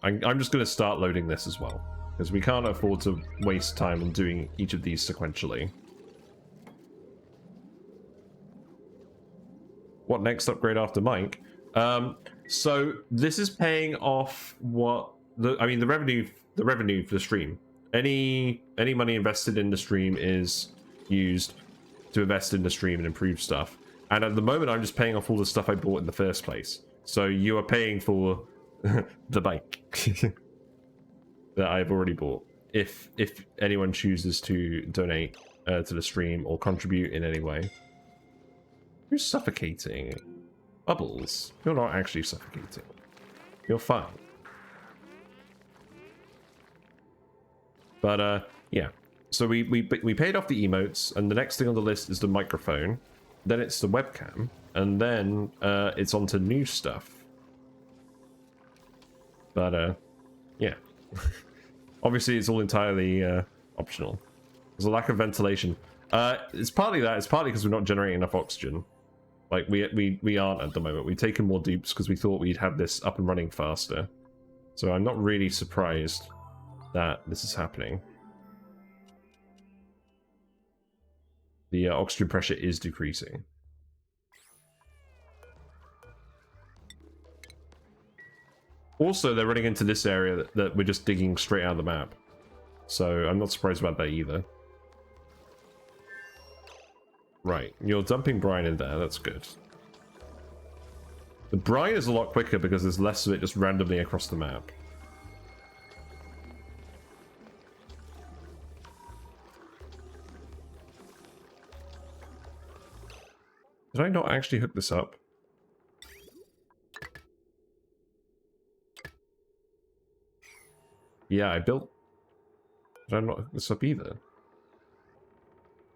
I'm just going to start loading this as well, because we can't afford to waste time on doing each of these sequentially. What next upgrade after Mike? So this is paying off what the revenue for the stream. Any money invested in the stream is used to invest in the stream and improve stuff. And at the moment, I'm just paying off all the stuff I bought in the first place. So you are paying for the bike that I've already bought. If anyone chooses to donate to the stream or contribute in any way. Who's suffocating? Bubbles. You're not actually suffocating. You're fine. But yeah. So we paid off the emotes, and the next thing on the list is the microphone. Then it's the webcam, and then it's on to new stuff. But yeah. Obviously it's all entirely optional. There's a lack of ventilation. It's partly that, it's partly because we're not generating enough oxygen. Like we aren't at the moment. We've taken more dupes because we thought we'd have this up and running faster. So I'm not really surprised that this is happening. The oxygen pressure is decreasing. Also, they're running into this area that we're just digging straight out of the map. So I'm not surprised about that either. Right, you're dumping brine in there, that's good. The brine is a lot quicker because there's less of it just randomly across the map. Did I not actually hook this up? Yeah, I built... Did I not hook this up either?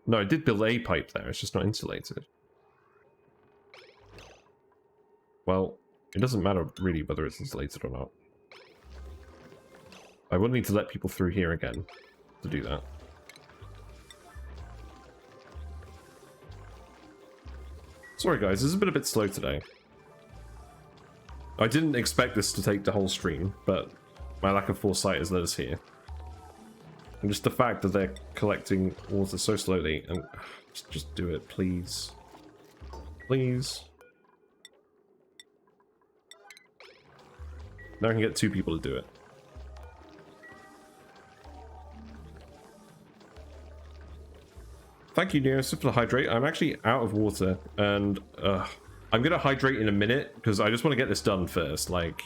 No, I did build a pipe there, it's just not insulated. Well, it doesn't matter really whether it's insulated or not. I will need to let people through here again to do that. Sorry guys, this has been a bit slow today. I didn't expect this to take the whole stream, but my lack of foresight has led us here. And just the fact that they're collecting water so slowly, and just do it, please. Please. Now I can get 2 people to do it. Thank you, Neo, for the hydrate. I'm actually out of water, and I'm gonna hydrate in a minute because I just want to get this done first. Like,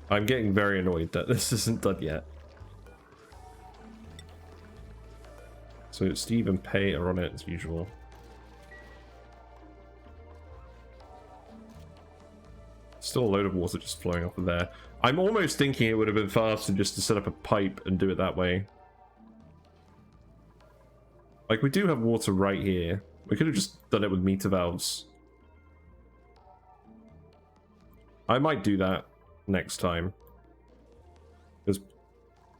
I'm getting very annoyed that this isn't done yet. So Steve and Pei are on it as usual. Still a load of water just flowing off of there. I'm almost thinking it would have been faster just to set up a pipe and do it that way. Like, we do have water right here. We could have just done it with meter valves. I might do that next time. Because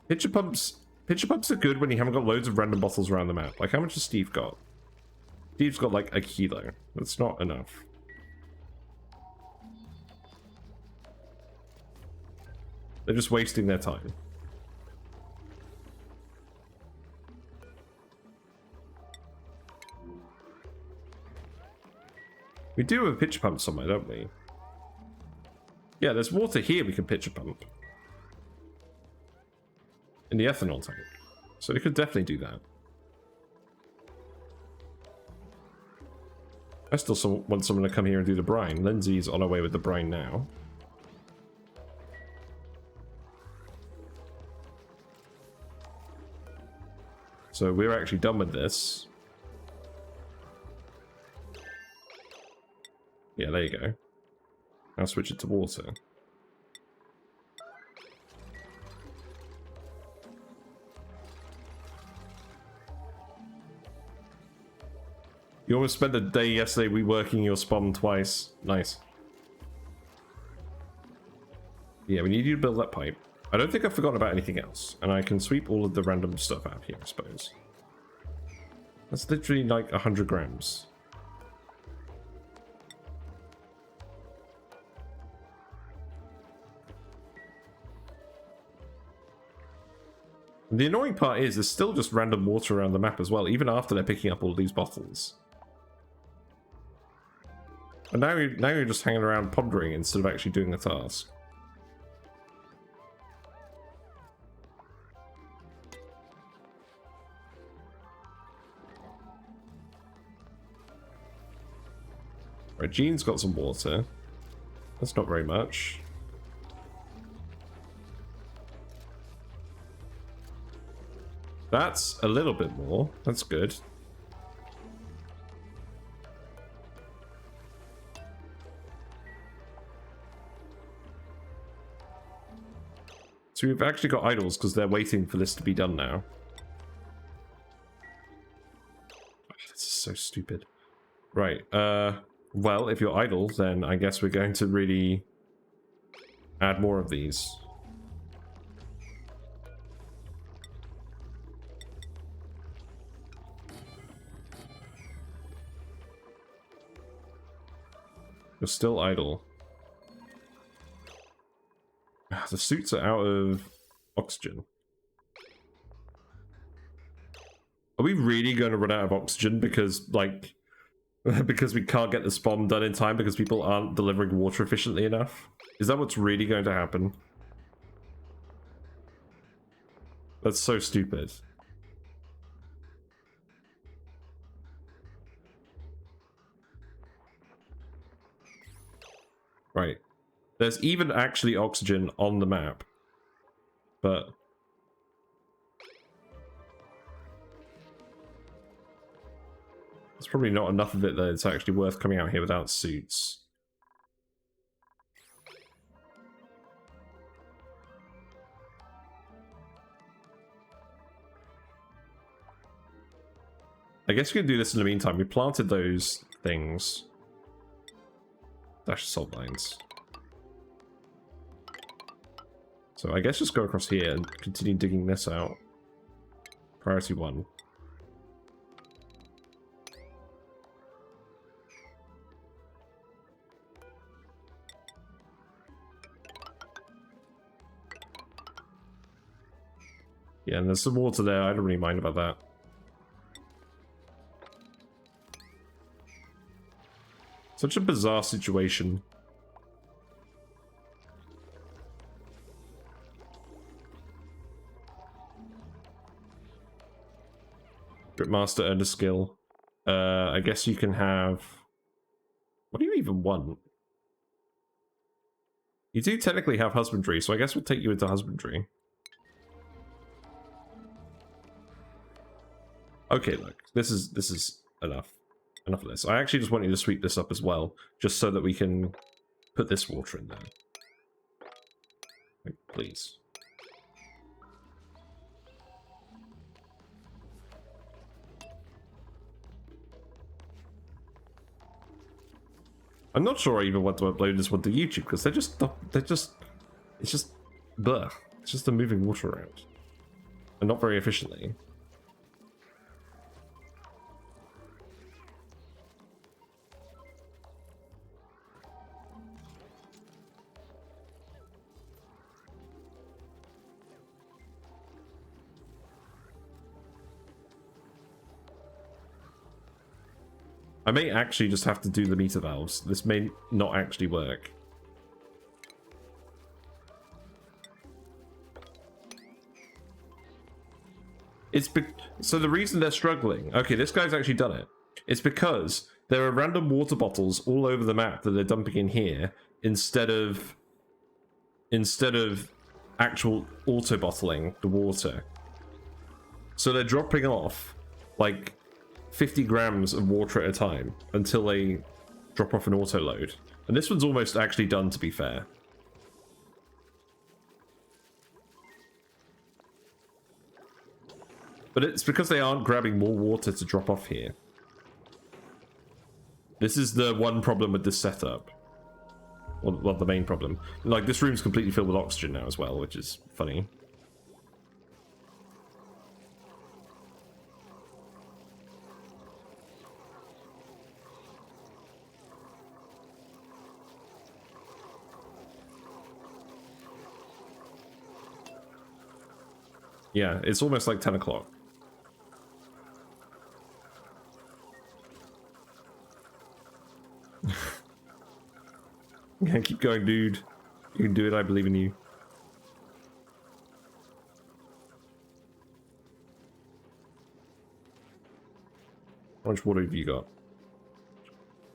pitcher pumps are good when you haven't got loads of random bottles around the map. Like, how much has Steve got? Steve's got like a kilo. That's not enough. They're just wasting their time. We do have a pitcher pump somewhere, don't we? Yeah, there's water here we can pitcher pump. In the ethanol tank. So we could definitely do that. I still want someone to come here and do the brine. Lindsay's on her way with the brine now. So we're actually done with this. Yeah, there you go. Now switch it to water. You almost spent the day yesterday reworking your SPOM twice. Nice. Yeah, we need you to build that pipe. I don't think I've forgotten about anything else. And I can sweep all of the random stuff out here, I suppose. That's literally like 100 grams. The annoying part is there's still just random water around the map as well, even after they're picking up all these bottles. And now you're just hanging around pondering instead of actually doing the task. Right, Jean's got some water. That's not very much. That's a little bit more. That's good. So we've actually got idols because they're waiting for this to be done now. Oh, this is so stupid. Right, well, if you're idle, then I guess we're going to really add more of these. You're still idle. The suits are out of oxygen. Are we really going to run out of oxygen because, like, because we can't get the SPOM done in time because people aren't delivering water efficiently enough? Is that what's really going to happen? That's so stupid. Right. There's even actually oxygen on the map. But it's probably not enough of it that it's actually worth coming out here without suits. I guess we can do this in the meantime. We planted those things. Dash salt lines. So I guess just go across here and continue digging this out. Priority 1. Yeah, and there's some water there. I don't really mind about that. Such a bizarre situation. Script Master earned a skill. I guess you can have... What do you even want? You do technically have Husbandry, so I guess we'll take you into Husbandry. Okay, look, this is enough. Enough of this. I actually just want you to sweep this up as well, just so that we can put this water in there. Like, please. I'm not sure I even want to upload this one to YouTube because it's just bleh. It's just a moving water around. And not very efficiently. I may actually just have to do the meter valves. This may not actually work. So the reason they're struggling... Okay, this guy's actually done it. It's because there are random water bottles all over the map that they're dumping in here instead of actual auto-bottling the water. So they're dropping off, like... 50 grams of water at a time until they drop off an auto load. And this one's almost actually done, to be fair. But it's because they aren't grabbing more water to drop off here. This is the one problem with this setup. Well, the main problem. Like, this room's completely filled with oxygen now as well, which is funny. Yeah, it's almost like 10 o'clock. Yeah, keep going, dude. You can do it, I believe in you. How much water have you got?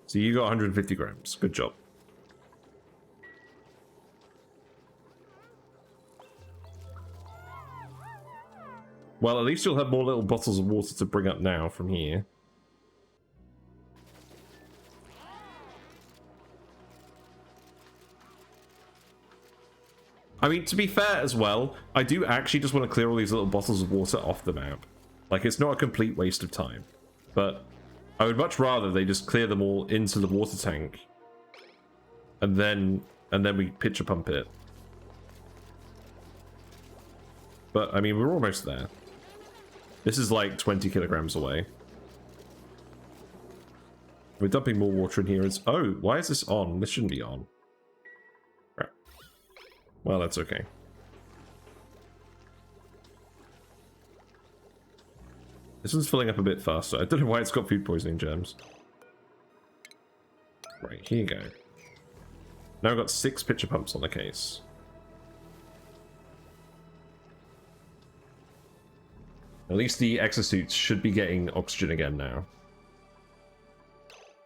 So you got 150 grams. Good job. Well, at least you'll have more little bottles of water to bring up now from here. I mean, to be fair as well, I do actually just want to clear all these little bottles of water off the map. Like, it's not a complete waste of time. But I would much rather they just clear them all into the water tank. And then we pitcher pump it. But, I mean, we're almost there. This is like 20 kilograms away. We're dumping more water in here. Oh, why is this on? This shouldn't be on. Right. Well, that's okay. This one's filling up a bit faster. I don't know why it's got food poisoning germs. Right, here you go. Now I've got 6 pitcher pumps on the case. At least the exosuits should be getting oxygen again now.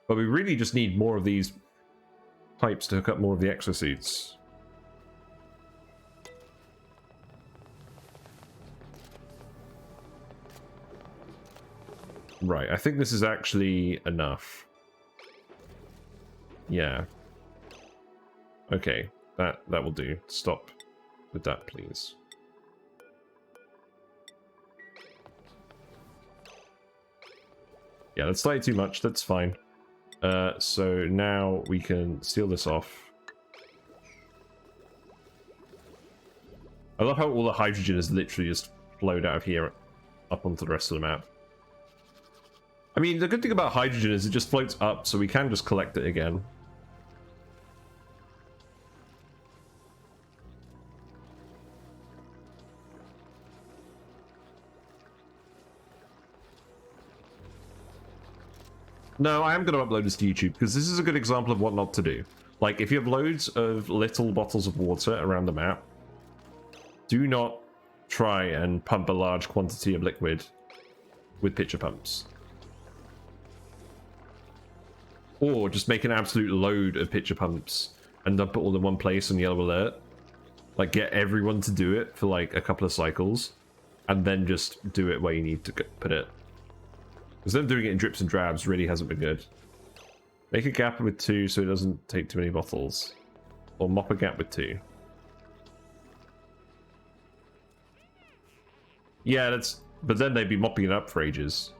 But we really just need more of these pipes to hook up more of the exosuits. Right, I think this is actually enough. Yeah. Okay, that will do. Stop with that, please. Yeah, that's slightly too much. That's fine. So now we can seal this off. I love how all the hydrogen is literally just flowed out of here up onto the rest of the map. I mean, the good thing about hydrogen is it just floats up, so we can just collect it again. No, I am going to upload this to YouTube, because this is a good example of what not to do. Like, if you have loads of little bottles of water around the map, do not try and pump a large quantity of liquid with pitcher pumps. Or just make an absolute load of pitcher pumps and dump it all in one place on yellow alert. Like, get everyone to do it for like a couple of cycles, and then just do it where you need to put it. Because them doing it in drips and drabs really hasn't been good. Make a gap with 2 so it doesn't take too many bottles. Or mop a gap with 2. Yeah, but then they'd be mopping it up for ages.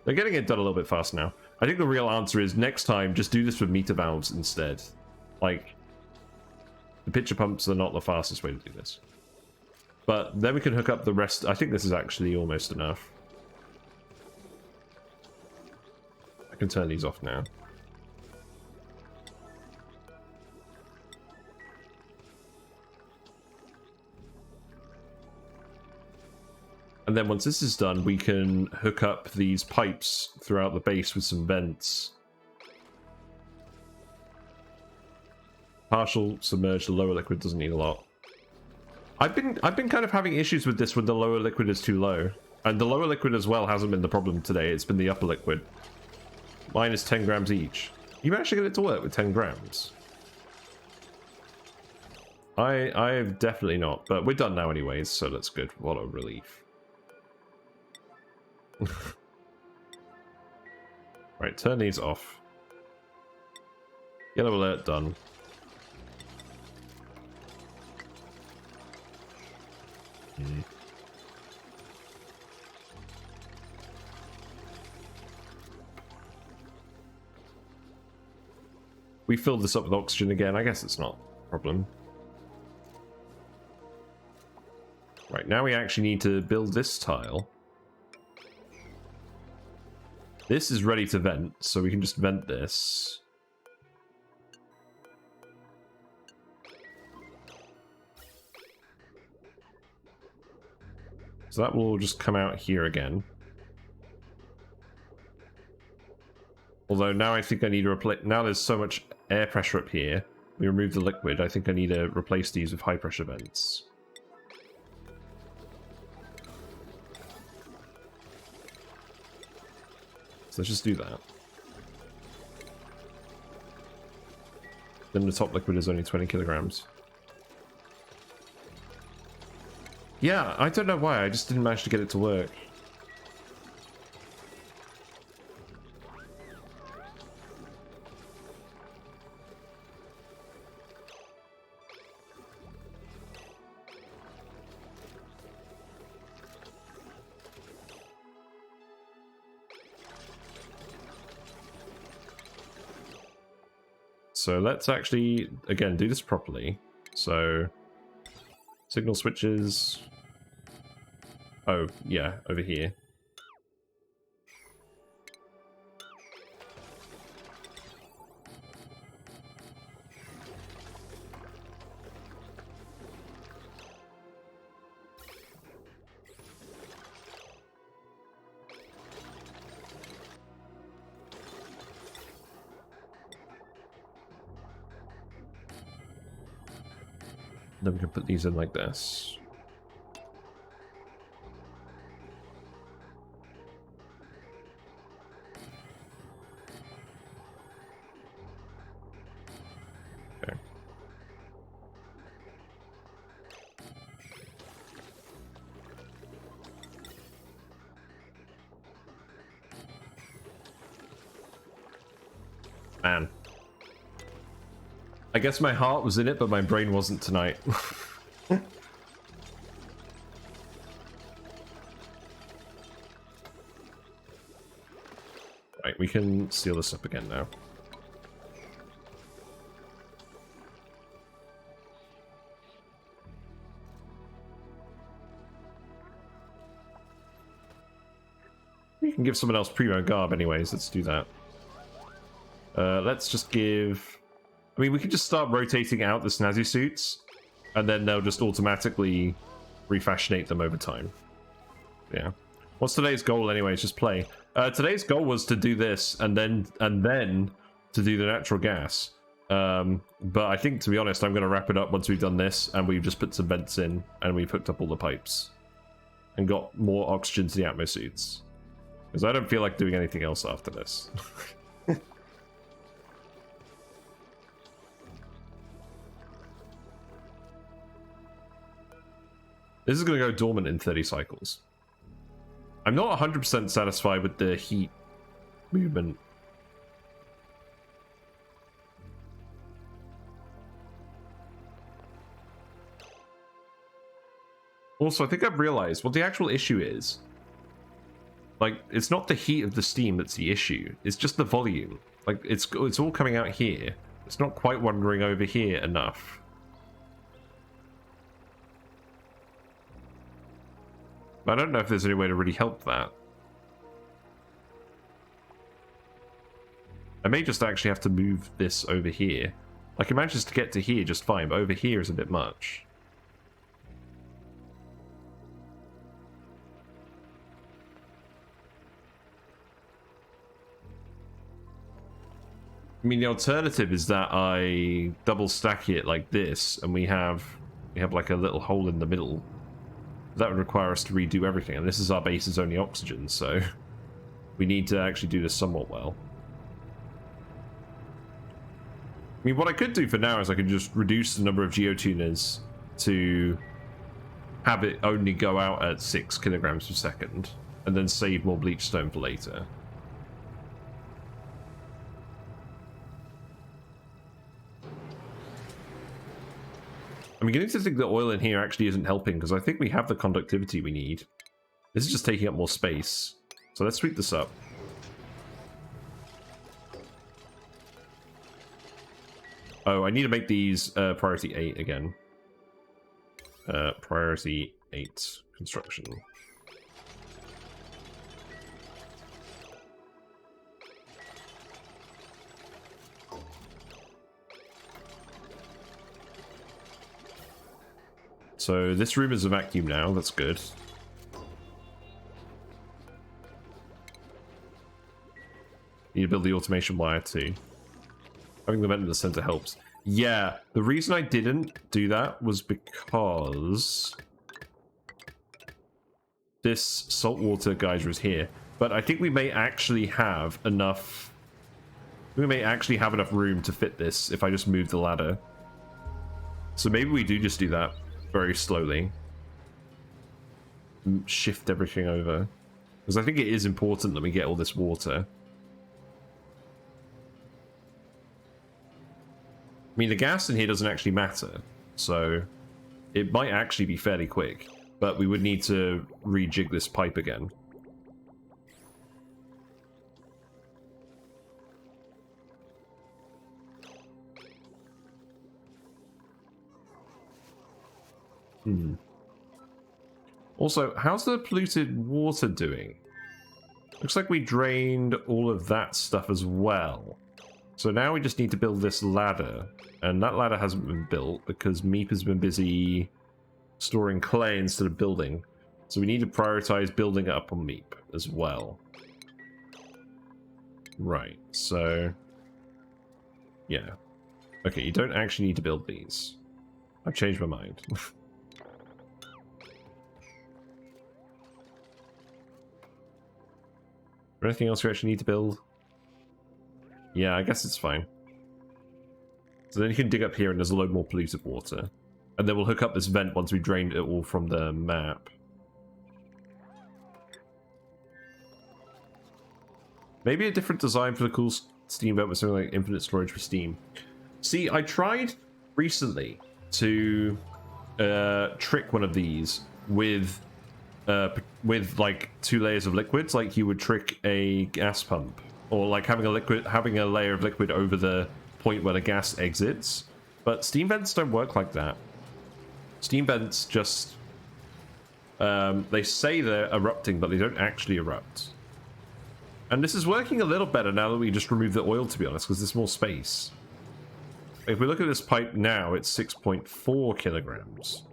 They're getting it done a little bit fast now. I think the real answer is next time, just do this with meter valves instead. Like, the pitcher pumps are not the fastest way to do this. But then we can hook up the rest. I think this is actually almost enough. I can turn these off now. And then once this is done, we can hook up these pipes throughout the base with some vents. Partial submerge, the lower liquid doesn't need a lot. I've been kind of having issues with this when the lower liquid is too low. And the lower liquid as well hasn't been the problem today, it's been the upper liquid. Mine is 10 grams each. You managed to get it to work with 10 grams. I've definitely not, but we're done now anyways, so that's good. What a relief. Right, turn these off. Yellow alert done. We filled this up with oxygen again. I guess it's not a problem. Right, now we actually need to build this tile. This is ready to vent, so we can just vent this. So that will just come out here again. Although now I think I need to replace... Now there's so much air pressure up here. We remove the liquid. I think I need to replace these with high pressure vents. So let's just do that. Then the top liquid is only 20 kilograms. Yeah, I don't know why, I just didn't manage to get it to work. So let's actually, again, do this properly. So, signal switches. Oh, yeah, over here. Then we can put these in like this. Okay. Man. I guess my heart was in it, but my brain wasn't tonight. Right, we can seal this up again now. We can give someone else Primo Garb anyways, let's do that. Let's just give... I mean, we could just start rotating out the snazzy suits, and then they'll just automatically refashionate them over time. Yeah. What's today's goal anyways? Just play. Today's goal was to do this, and then to do the natural gas. But I think, to be honest, I'm going to wrap it up once we've done this, and we've just put some vents in, and we've hooked up all the pipes. and got more oxygen to the atmo suits. Because I don't feel like doing anything else after this. This is going to go dormant in 30 cycles. I'm not 100% satisfied with the heat movement. Also, I think I've realized what the actual issue is. Like, it's not the heat of the steam that's the issue. It's just the volume. Like, it's all coming out here. It's not quite wandering over here enough. I don't know if there's any way to really help that. I may just actually have to move this over here. Like, it manages to get to here just fine, but over here is a bit much. I mean, the alternative is that I double stack it like this, and we have like a little hole in the middle. That would require us to redo everything, and this is our base's only oxygen, so we need to actually do this somewhat well. I mean, what I could do for now is I could just reduce the number of Geotuners to have it only go out at 6 kilograms per second, and then save more Bleach Stone for later. I'm beginning to think the oil in here actually isn't helping, because I think we have the conductivity we need. This is just taking up more space. So let's sweep this up. Oh, I need to make these priority 8 again. Priority 8 construction. So this room is a vacuum now, that's good. Need to build the automation wire too. Having the vent in the center helps. Yeah, the reason I didn't do that was because this saltwater geyser is here. But I think we may actually have enough... We may actually have enough room to fit this if I just move the ladder. So maybe we do just do that very slowly. Shift everything over. Because I think it is important that we get all this water. I mean, the gas in here doesn't actually matter, so it might actually be fairly quick, but we would need to rejig this pipe again. Also, how's the polluted water doing? Looks like we drained all of that stuff as well. So now we just need to build this ladder. And that ladder hasn't been built because Meep has been busy storing clay instead of building. So we need to prioritize building up on Meep as well. Right, so... yeah. Okay, you don't actually need to build these. I've changed my mind. Anything else we actually need to build? Yeah, I guess it's fine. So then you can dig up here and there's a load more polluted water. And then we'll hook up this vent once we drained it all from the map. Maybe a different design for the cool steam vent with something like infinite storage for steam. See, I tried recently to trick one of these with like 2 layers of liquids, like you would trick a gas pump, or like having a layer of liquid over the point where the gas exits. But steam vents don't work like that. Steam vents just they say they're erupting, but they don't actually erupt. And this is working a little better now that we just remove the oil, to be honest, because there's more space. If we look at this pipe now, it's 6.4 kilograms,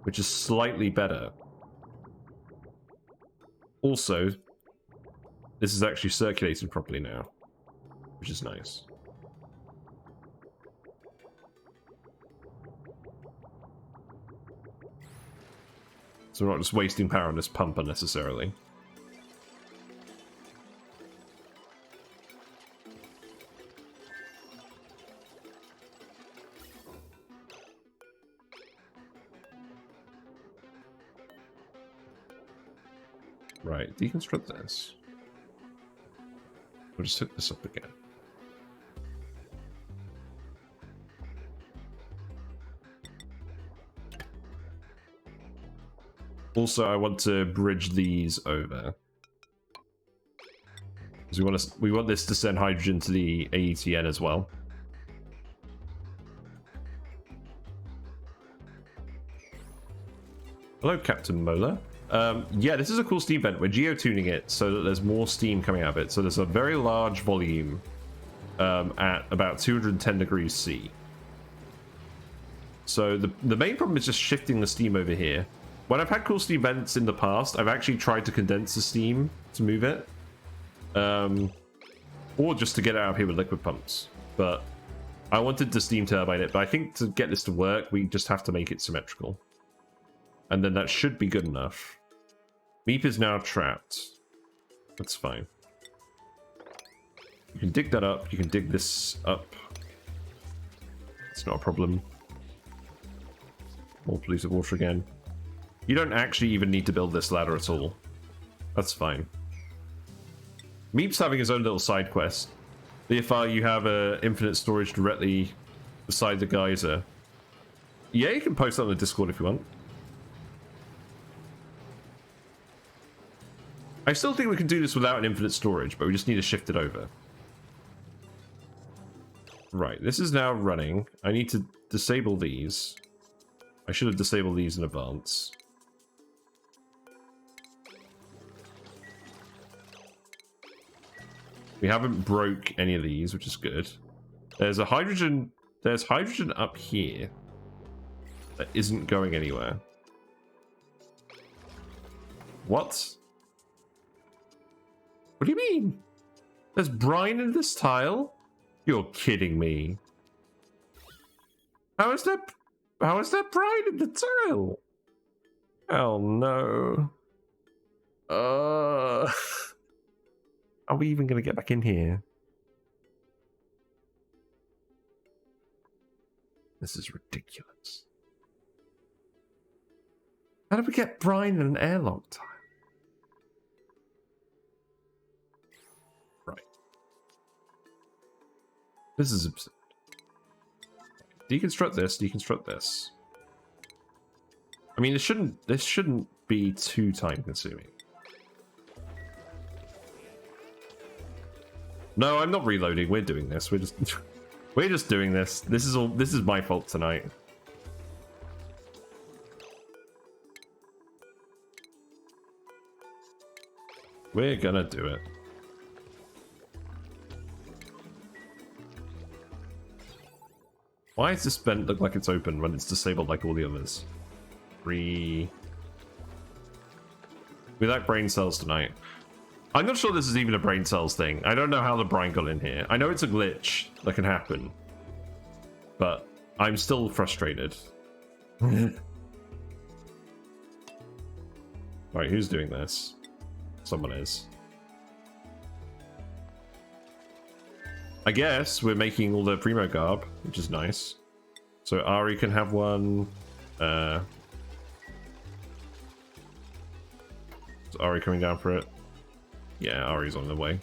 which is slightly better. Also, this is actually circulating properly now, which is nice. So we're not just wasting power on this pump unnecessarily. Right, deconstruct this. We'll just hook this up again. Also, I want to bridge these over. Because we want this to send hydrogen to the AETN as well. Hello, Captain Mola. Yeah, this is a cool steam vent. We're geotuning it so that there's more steam coming out of it. So there's a very large volume at about 210 degrees C. So the main problem is just shifting the steam over here. When I've had cool steam vents in the past, I've actually tried to condense the steam to move it. Or just to get it out of here with liquid pumps. But I wanted to steam turbine it, but I think to get this to work, we just have to make it symmetrical. And then that should be good enough. Meep is now trapped. That's fine. You can dig that up. You can dig this up. It's not a problem. More polluted water again. You don't actually even need to build this ladder at all. That's fine. Meep's having his own little side quest. If you have infinite storage directly beside the geyser. Yeah, you can post that on the Discord if you want. I still think we can do this without an infinite storage, but we just need to shift it over. Right, this is now running. I need to disable these. I should have disabled these in advance. We haven't broke any of these, which is good. There's hydrogen up here that isn't going anywhere. What? What do you mean? There's brine in this tile? You're kidding me. How is there brine in the tile? Oh no. Are we even going to get back in here? This is ridiculous. How did we get brine in an airlock tile? Right. This is absurd. Deconstruct this, deconstruct this. I mean, this shouldn't be too time consuming. No, I'm not reloading. We're doing this. We're just doing this. This is my fault tonight. We're gonna do it. Why does this vent look like it's open when it's disabled like all the others? We like brain cells tonight. I'm not sure this is even a brain cells thing. I don't know how the brine got in here. I know it's a glitch that can happen. But I'm still frustrated. Right, who's doing this? Someone is. I guess we're making all the Primo garb, which is nice. So Ari can have one. Is Ari coming down for it? Yeah, Ari's on the way.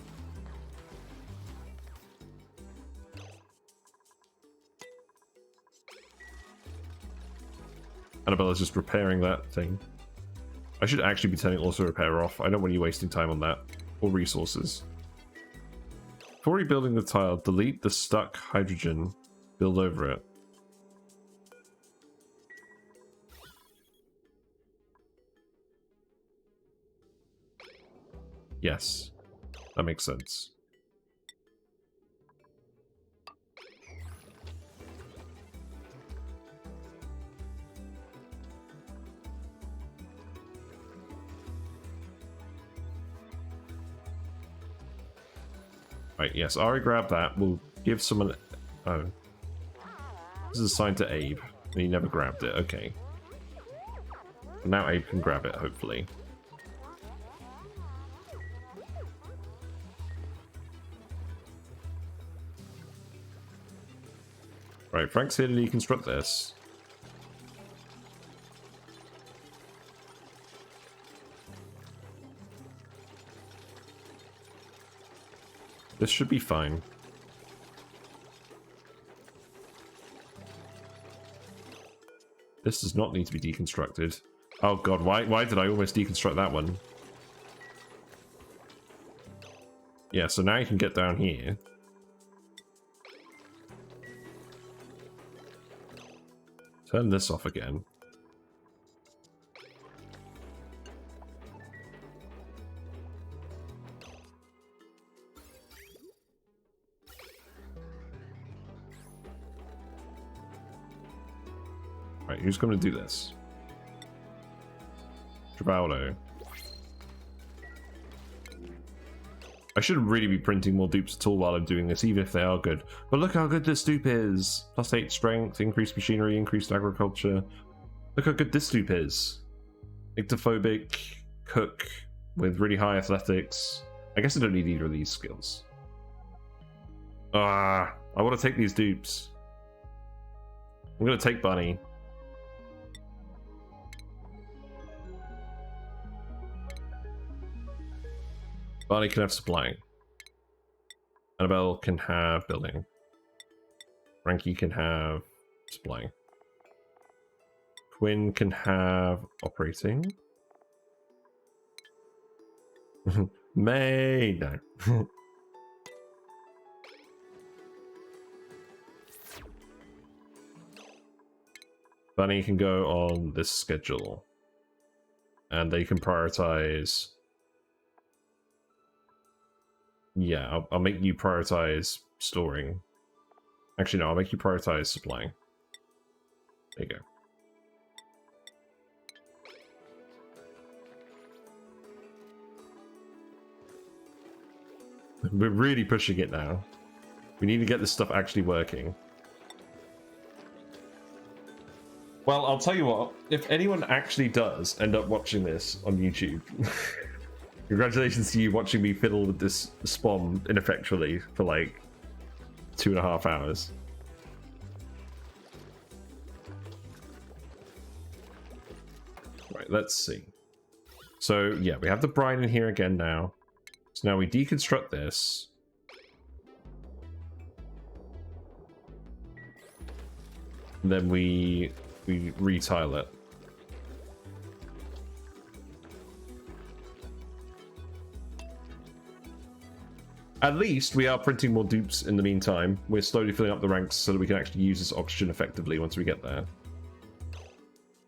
Annabella's just repairing that thing. I should actually be turning auto repair off. I don't want you wasting time on that. Or resources. Before rebuilding the tile, delete the stuck hydrogen. Build over it. Yes, that makes sense. Right, yes, Ari grabbed that. We'll give someone... Oh. This is assigned to Abe. And he never grabbed it. Okay. Now Abe can grab it, hopefully. Right, Frank's here to deconstruct this. This should be fine. This does not need to be deconstructed. Oh god, why did I almost deconstruct that one? Yeah, so now you can get down here. Turn this off again. Right, who's going to do this? Travaldo. I shouldn't really be printing more dupes at all while I'm doing this, even if they are good. But look how good this dupe is! Plus 8 strength, increased machinery, increased agriculture. Look how good this dupe is. Ictophobic, cook, with really high athletics. I guess I don't need either of these skills. I want to take these dupes. I'm going to take Bunny. Barney can have supplying. Annabelle can have building. Frankie can have supplying. Quinn can have operating. May, no. Bunny can go on this schedule. And they can prioritize. Yeah, I'll make you prioritize storing. Actually, no, I'll make you prioritize supplying. There you go. We're really pushing it now. We need to get this stuff actually working. Well, I'll tell you what, if anyone actually does end up watching this on YouTube, congratulations to you watching me fiddle with this SPOM ineffectually for like 2.5 hours. Right, let's see. So, yeah, we have the brine in here again now. So now we deconstruct this. And then we retile it. At least we are printing more dupes in the meantime. We're slowly filling up the ranks so that we can actually use this oxygen effectively once we get there.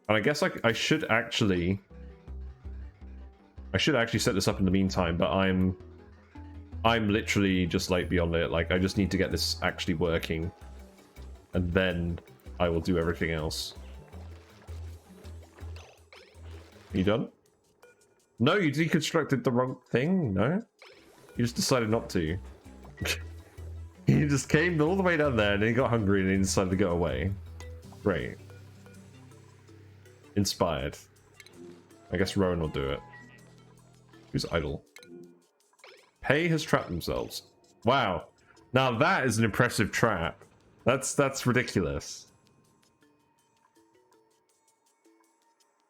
And I guess I should actually set this up in the meantime, but I'm literally just like beyond it. Like I just need to get this actually working, and then I will do everything else. Are you done? No, you deconstructed the wrong thing. No. You just decided not to. He just came all the way down there and then he got hungry and he decided to go away. Great. Inspired. I guess Rowan will do it. Who's idle? Pay has trapped themselves. Wow. Now that is an impressive trap. That's ridiculous.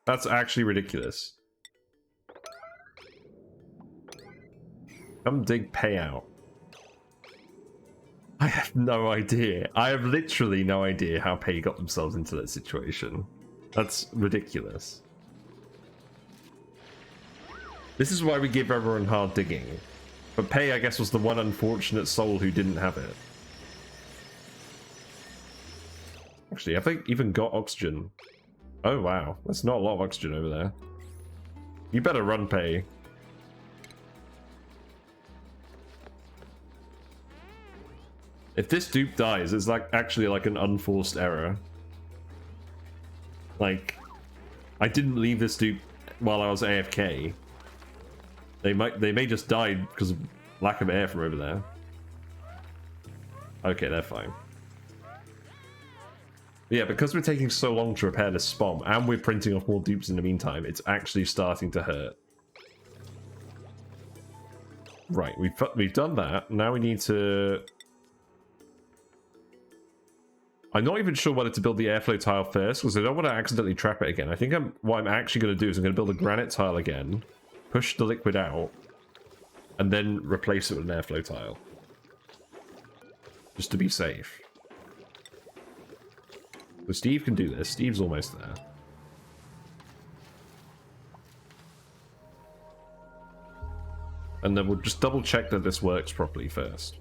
That's actually ridiculous. Come dig payout. I have no idea. I have literally no idea how Pay got themselves into that situation. That's ridiculous. This is why we give everyone hard digging. But Pay, I guess, was the one unfortunate soul who didn't have it. Actually, have they even got oxygen? Oh, wow. That's not a lot of oxygen over there. You better run, Pay. If this dupe dies, it's like actually like an unforced error. Like, I didn't leave this dupe while I was AFK. They may just die because of lack of air from over there. Okay, they're fine. Yeah, because we're taking so long to repair this SPOM, and we're printing off more dupes in the meantime, it's actually starting to hurt. Right, we've done that. Now we need to... I'm not even sure whether to build the airflow tile first, because I don't want to accidentally trap it again. I think what I'm actually going to do is I'm going to build a granite tile again, push the liquid out, and then replace it with an airflow tile. Just to be safe. So Steve can do this. Steve's almost there. And then we'll just double check that this works properly first.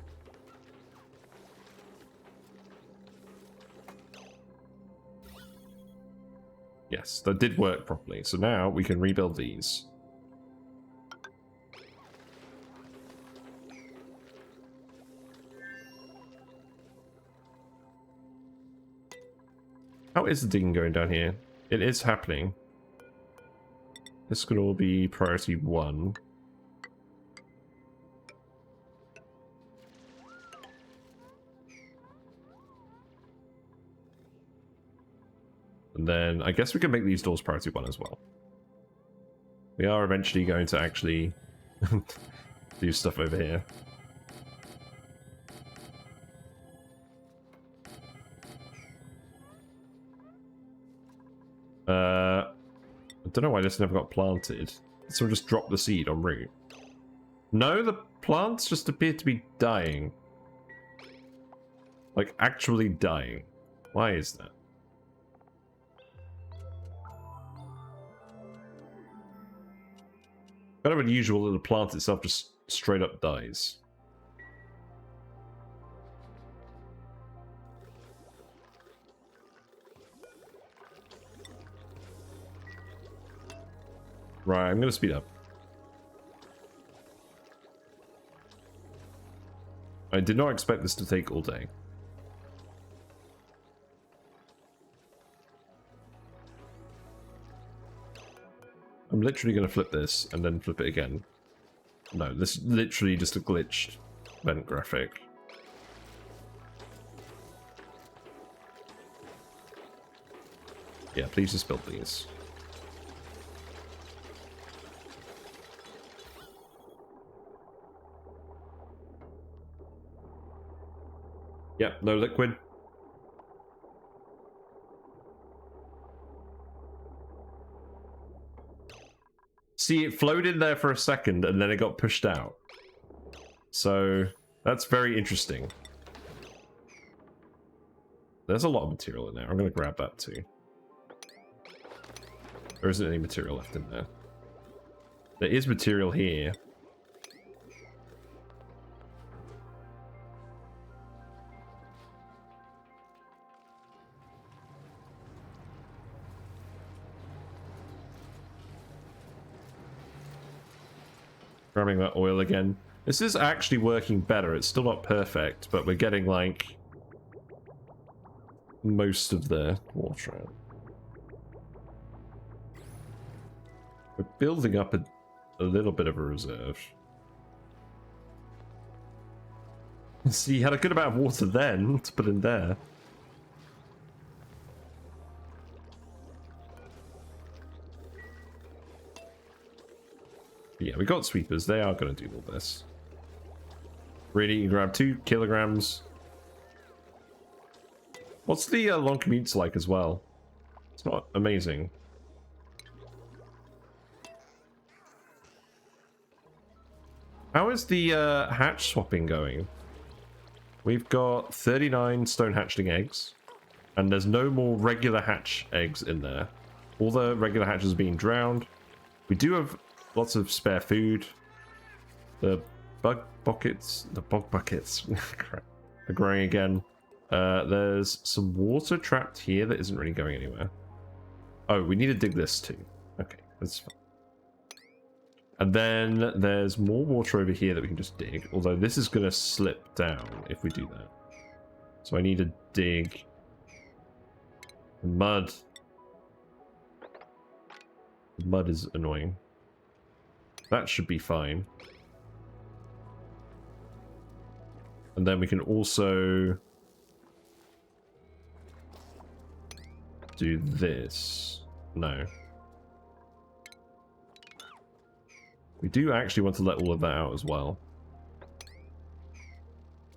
Yes, that did work properly. So now we can rebuild these. How is the digging going down here? It is happening. This could all be priority 1. And then I guess we can make these doors priority 1 as well. We are eventually going to actually do stuff over here. I don't know why this never got planted. Someone just dropped the seed en route. No, the plants just appear to be dying. Like, actually dying. Why is that? Kind of unusual that the plant itself just straight up dies. Right, I'm going to speed up. I did not expect this to take all day. I'm literally going to flip this and then flip it again. No, this is literally just a glitched event graphic. Yeah, please just build these. Yep, no liquid. See, it flowed in there for a second and then it got pushed out. So, that's very interesting. There's a lot of material in there. I'm going to grab that too. There isn't any material left in there. There is material here. Grabbing that oil again. This is actually working better. It's still not perfect, but we're getting, like, most of the water out. We're building up a little bit of a reserve. See, you had a good amount of water then to put in there. Yeah, we got sweepers. They are going to do all this. Really, you grab 2 kilograms. What's the long commutes like as well? It's not amazing. How is the hatch swapping going? We've got 39 stone hatchling eggs. And there's no more regular hatch eggs in there. All the regular hatches are being drowned. We do have lots of spare food. The bug buckets are growing again. There's some water trapped here that isn't really going anywhere. Oh, we need to dig this too. Okay, that's fine. And then there's more water over here that we can just dig. Although this is going to slip down if we do that. So I need to dig mud. The mud is annoying. That should be fine. And then we can also do this. No. We do actually want to let all of that out as well.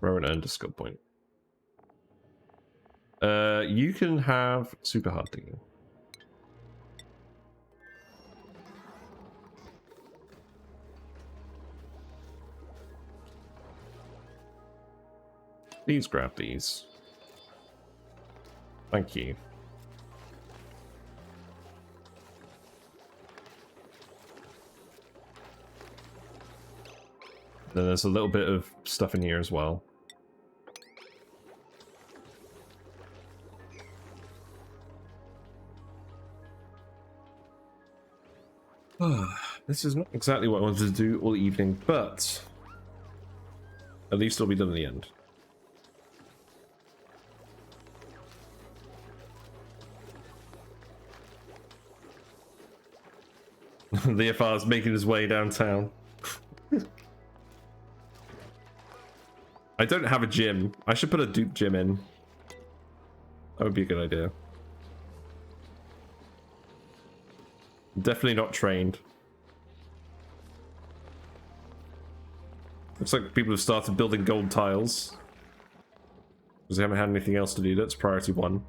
Throw an underscore point. You can have super hard digging. Please grab these. Thank you. Then there's a little bit of stuff in here as well. This is not exactly what I wanted to do all evening, but at least it'll be done in the end. The FR is making his way downtown. I don't have a gym. I should put a dupe gym in. That would be a good idea. Definitely not trained. Looks like people have started building gold tiles. Because they haven't had anything else to do. That's priority 1.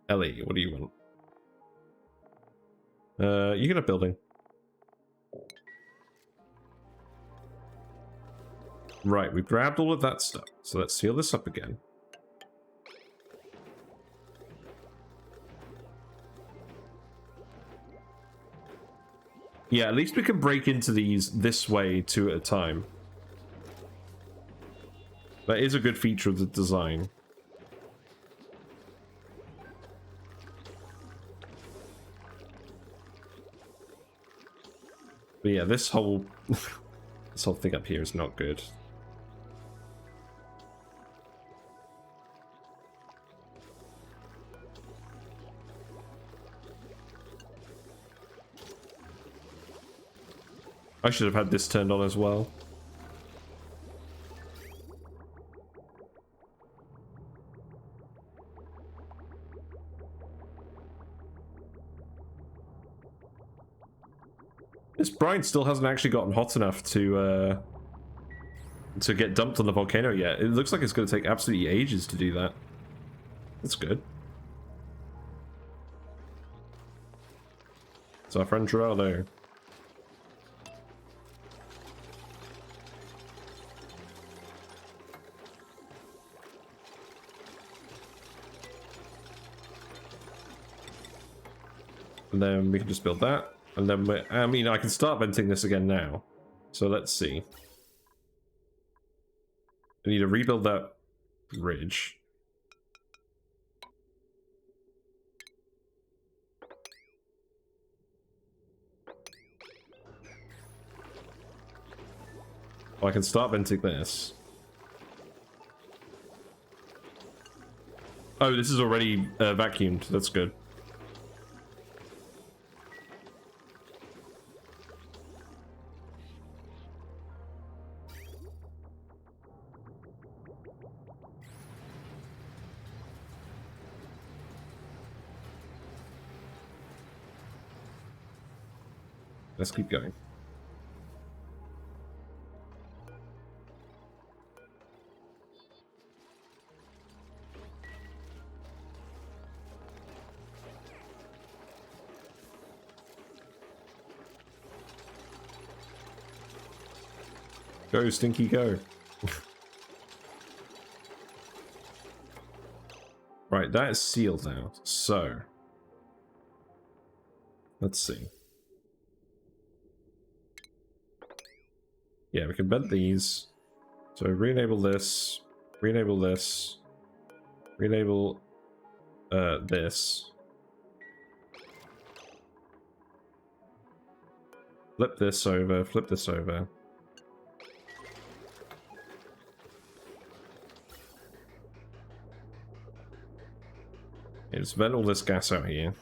Ellie, what do you want? You get a building. Right, we grabbed all of that stuff. So let's seal this up again. Yeah, at least we can break into these this way 2 at a time. That is a good feature of the design. But yeah, this whole this whole thing up here is not good. I should have had this turned on as well. This brine still hasn't actually gotten hot enough to get dumped on the volcano yet. It looks like it's going to take absolutely ages to do that. That's good. It's our friend Geraldo. And then we can just build that. And then, I mean, I can start venting this again now. So let's see. I need to rebuild that bridge. Oh, I can start venting this. Oh, this is already vacuumed. That's good. Let's keep going. Go, Stinky, go. Right, that is sealed now. So, let's see. Yeah, we can vent these. So re-enable this, re-enable this, re-enable this. Flip this over, flip this over. Yeah, just vent all this gas out here.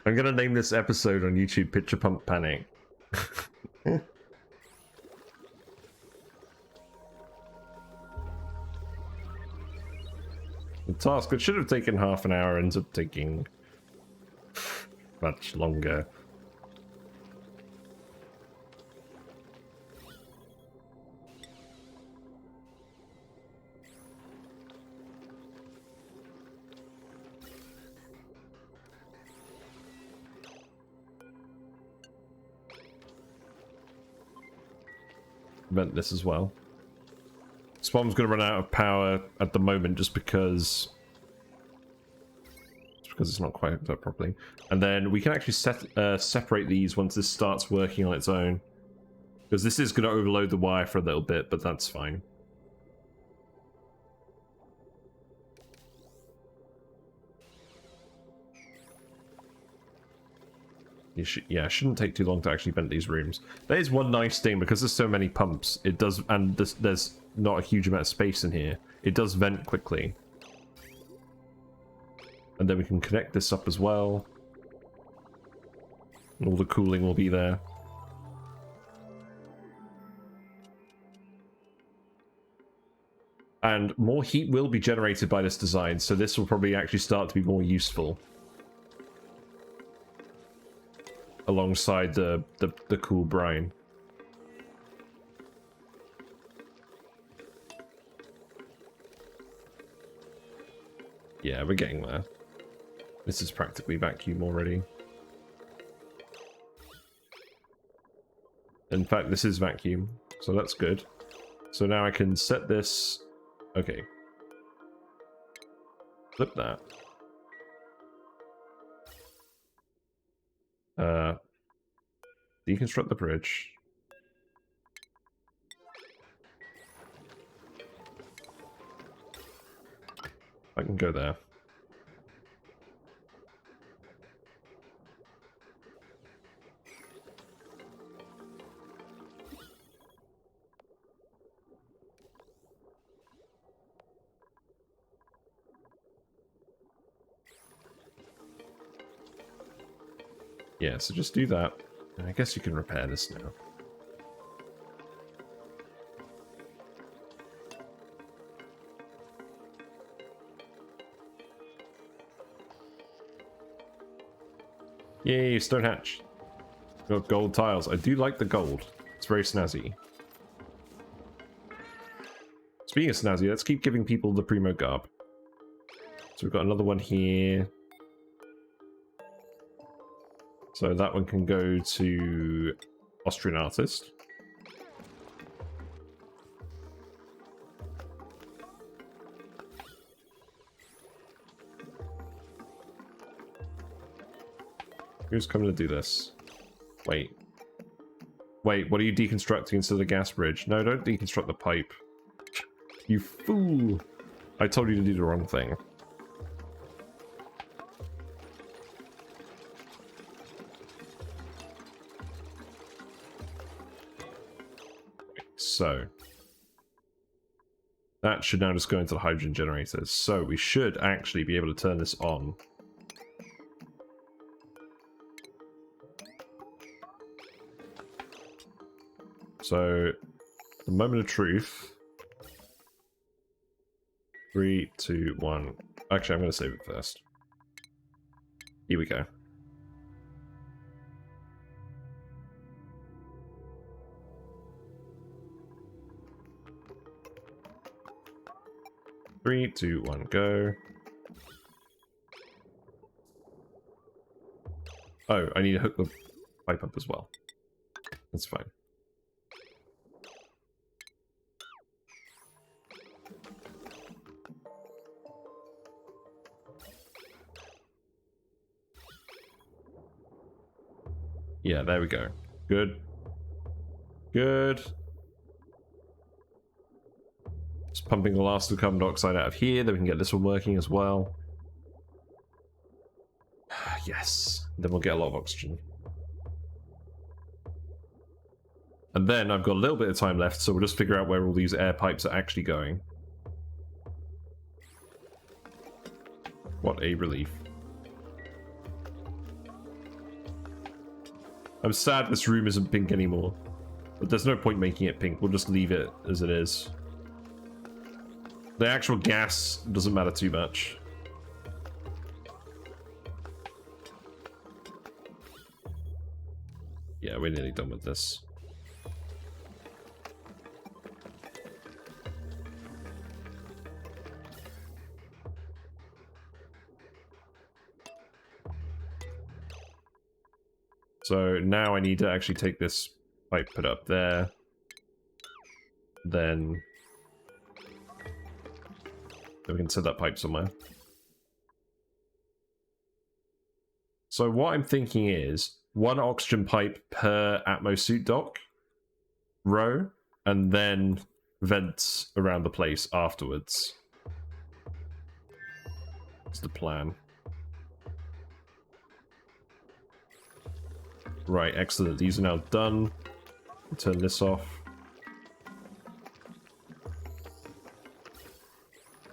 I'm gonna name this episode on YouTube Pitcher Pump Panic. The task that should have taken half an hour ends up taking much longer. Vent this as well. SPOM's going to run out of power at the moment just because it's not quite hooked up properly. And then we can actually separate these once this starts working on its own. Because this is going to overload the wire for a little bit, but that's fine. Yeah, it shouldn't take too long to actually vent these rooms. There is one nice thing, because there's so many pumps, it does, and there's not a huge amount of space in here, it does vent quickly. And then we can connect this up as well. And all the cooling will be there. And more heat will be generated by this design, so this will probably actually start to be more useful. Alongside the cool brine. Yeah, we're getting there. This is practically vacuum already. In fact, this is vacuum, so that's good. So now I can set this... Okay. Flip that. Deconstruct the bridge. I can go there. Yeah, so just do that. And I guess you can repair this now. Yay, stone hatch. Got gold tiles. I do like the gold. It's very snazzy. Speaking of snazzy, let's keep giving people the primo garb. So we've got another one here. So that one can go to Austrian artist. Who's coming to do this? Wait. Wait, what are you deconstructing instead of the gas bridge? No, don't deconstruct the pipe. You fool! I told you to do the wrong thing. So that should now just go into the hydrogen generators. So we should actually be able to turn this on. So the moment of truth. 3, 2, 1. Actually, I'm going to save it first. Here we go. Three, two, one, go. Oh, I need to hook the pipe up as well. That's fine. Yeah, there we go. Good. Good. Just pumping the last of the carbon dioxide out of here, then we can get this one working as well. Yes. Then we'll get a lot of oxygen. And then I've got a little bit of time left, so we'll just figure out where all these air pipes are actually going. What a relief. I'm sad this room isn't pink anymore. But there's no point making it pink. We'll just leave it as it is. The actual gas doesn't matter too much. Yeah, we're nearly done with this. So now I need to actually take this pipe, put it up there. Then we can set that pipe somewhere. So what I'm thinking is one oxygen pipe per atmosuit dock row, and then vents around the place afterwards. That's the plan. Right, excellent. These are now done. Turn this off.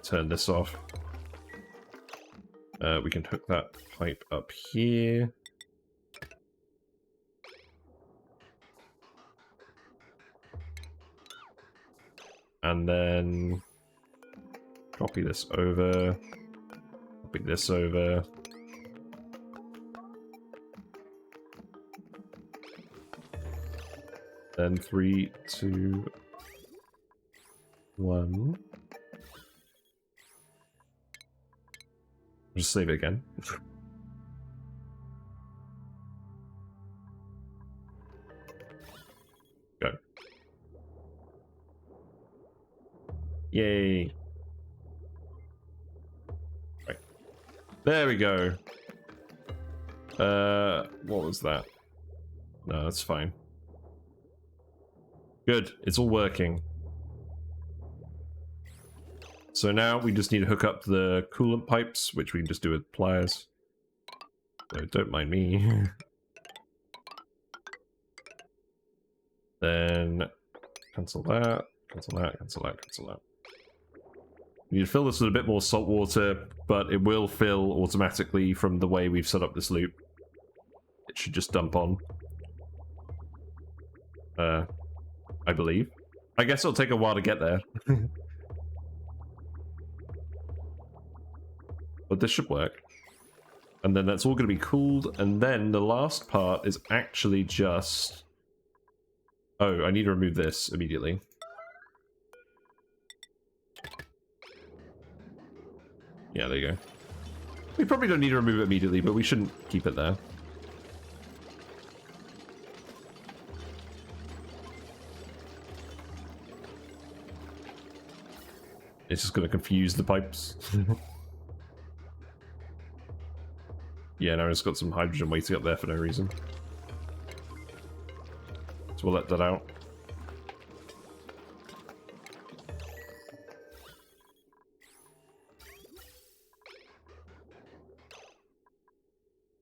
Turn this off. We can hook that pipe up here. And then copy this over. Copy this over. Then 3, 2, 1. Just save it again. Go. Yay. Right. There we go. What was that? No, that's fine. Good, it's all working. So now we just need to hook up the coolant pipes, which we can just do with pliers. So don't mind me. Then cancel that, cancel that, cancel that, cancel that. We need to fill this with a bit more salt water, but it will fill automatically from the way we've set up this loop. It should just dump on. I believe. I guess it'll take a while to get there. But this should work. And then that's all going to be cooled. And then the last part is actually just... Oh, I need to remove this immediately. Yeah, there you go. We probably don't need to remove it immediately, but we shouldn't keep it there. It's just going to confuse the pipes. Yeah, now it's got some hydrogen waiting up there for no reason. So we'll let that out.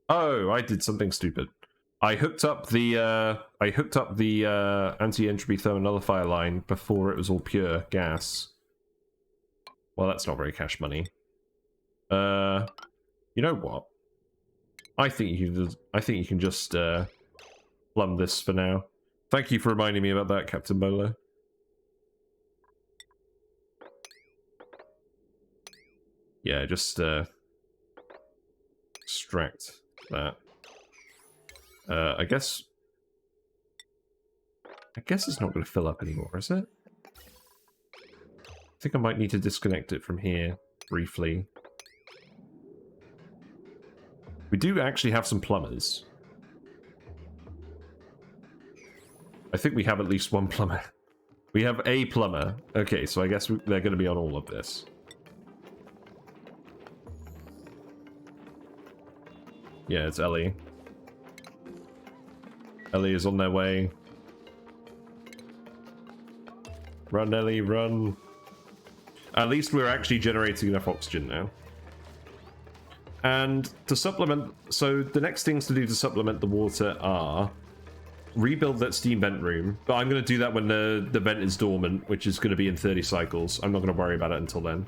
Oh, I did something stupid. I hooked up the anti-entropy thermonullifier line before it was all pure gas. Well, that's not very cash money. You know what? I think you can just plumb this for now. Thank you for reminding me about that, Captain Bolo. Yeah, just extract that. I guess it's not going to fill up anymore, is it? I think I might need to disconnect it from here briefly. We do actually have some plumbers. I think we have at least one plumber. We have a plumber. Okay, so I guess they're going to be on all of this. Yeah, it's Ellie. Ellie is on their way. Run, Ellie, run. At least we're actually generating enough oxygen now. And to supplement... So the next things to do to supplement the water are... rebuild that steam vent room. But I'm going to do that when the vent is dormant, which is going to be in 30 cycles. I'm not going to worry about it until then.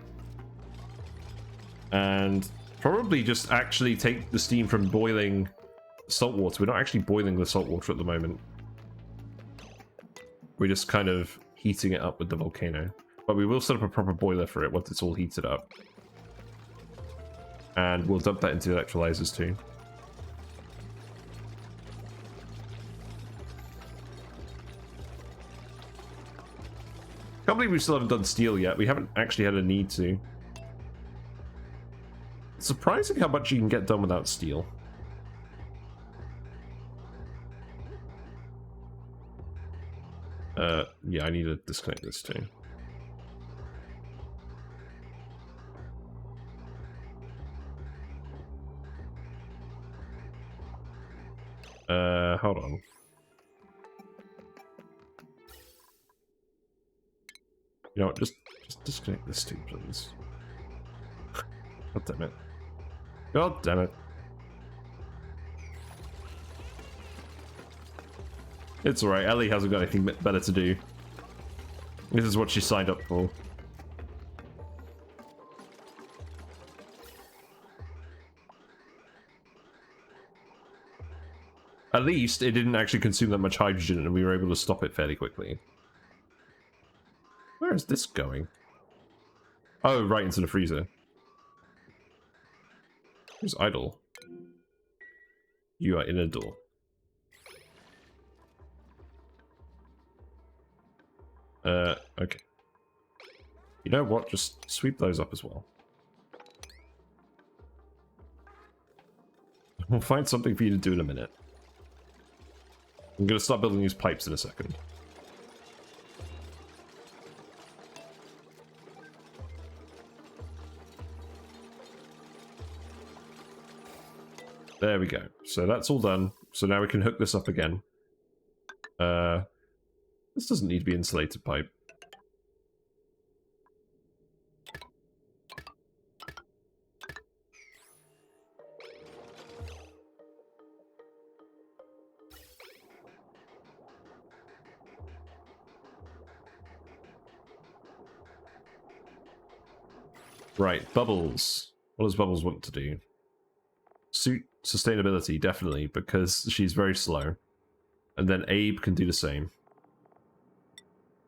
And probably just actually take the steam from boiling salt water. We're not actually boiling the salt water at the moment. We're just kind of heating it up with the volcano. But we will set up a proper boiler for it once it's all heated up. And we'll dump that into the electrolysers too. Can't believe we still haven't done steel yet. We haven't actually had a need to. It's surprising how much you can get done without steel. Yeah, I need to disconnect this too. Hold on. You know what, just disconnect this too, please. God damn it. God damn it. It's alright, Ellie hasn't got anything better to do. This is what she signed up for. At least it didn't actually consume that much hydrogen and we were able to stop it fairly quickly. Where is this going? Oh, right into the freezer. Who's idle? You are in a door. Okay. You know what? Just sweep those up as well. We'll find something for you to do in a minute. I'm gonna start building these pipes in a second. There we go. So that's all done. So now we can hook this up again. This doesn't need to be insulated pipe. Right, Bubbles. What does Bubbles want to do? Suit sustainability, definitely, because she's very slow. And then Abe can do the same.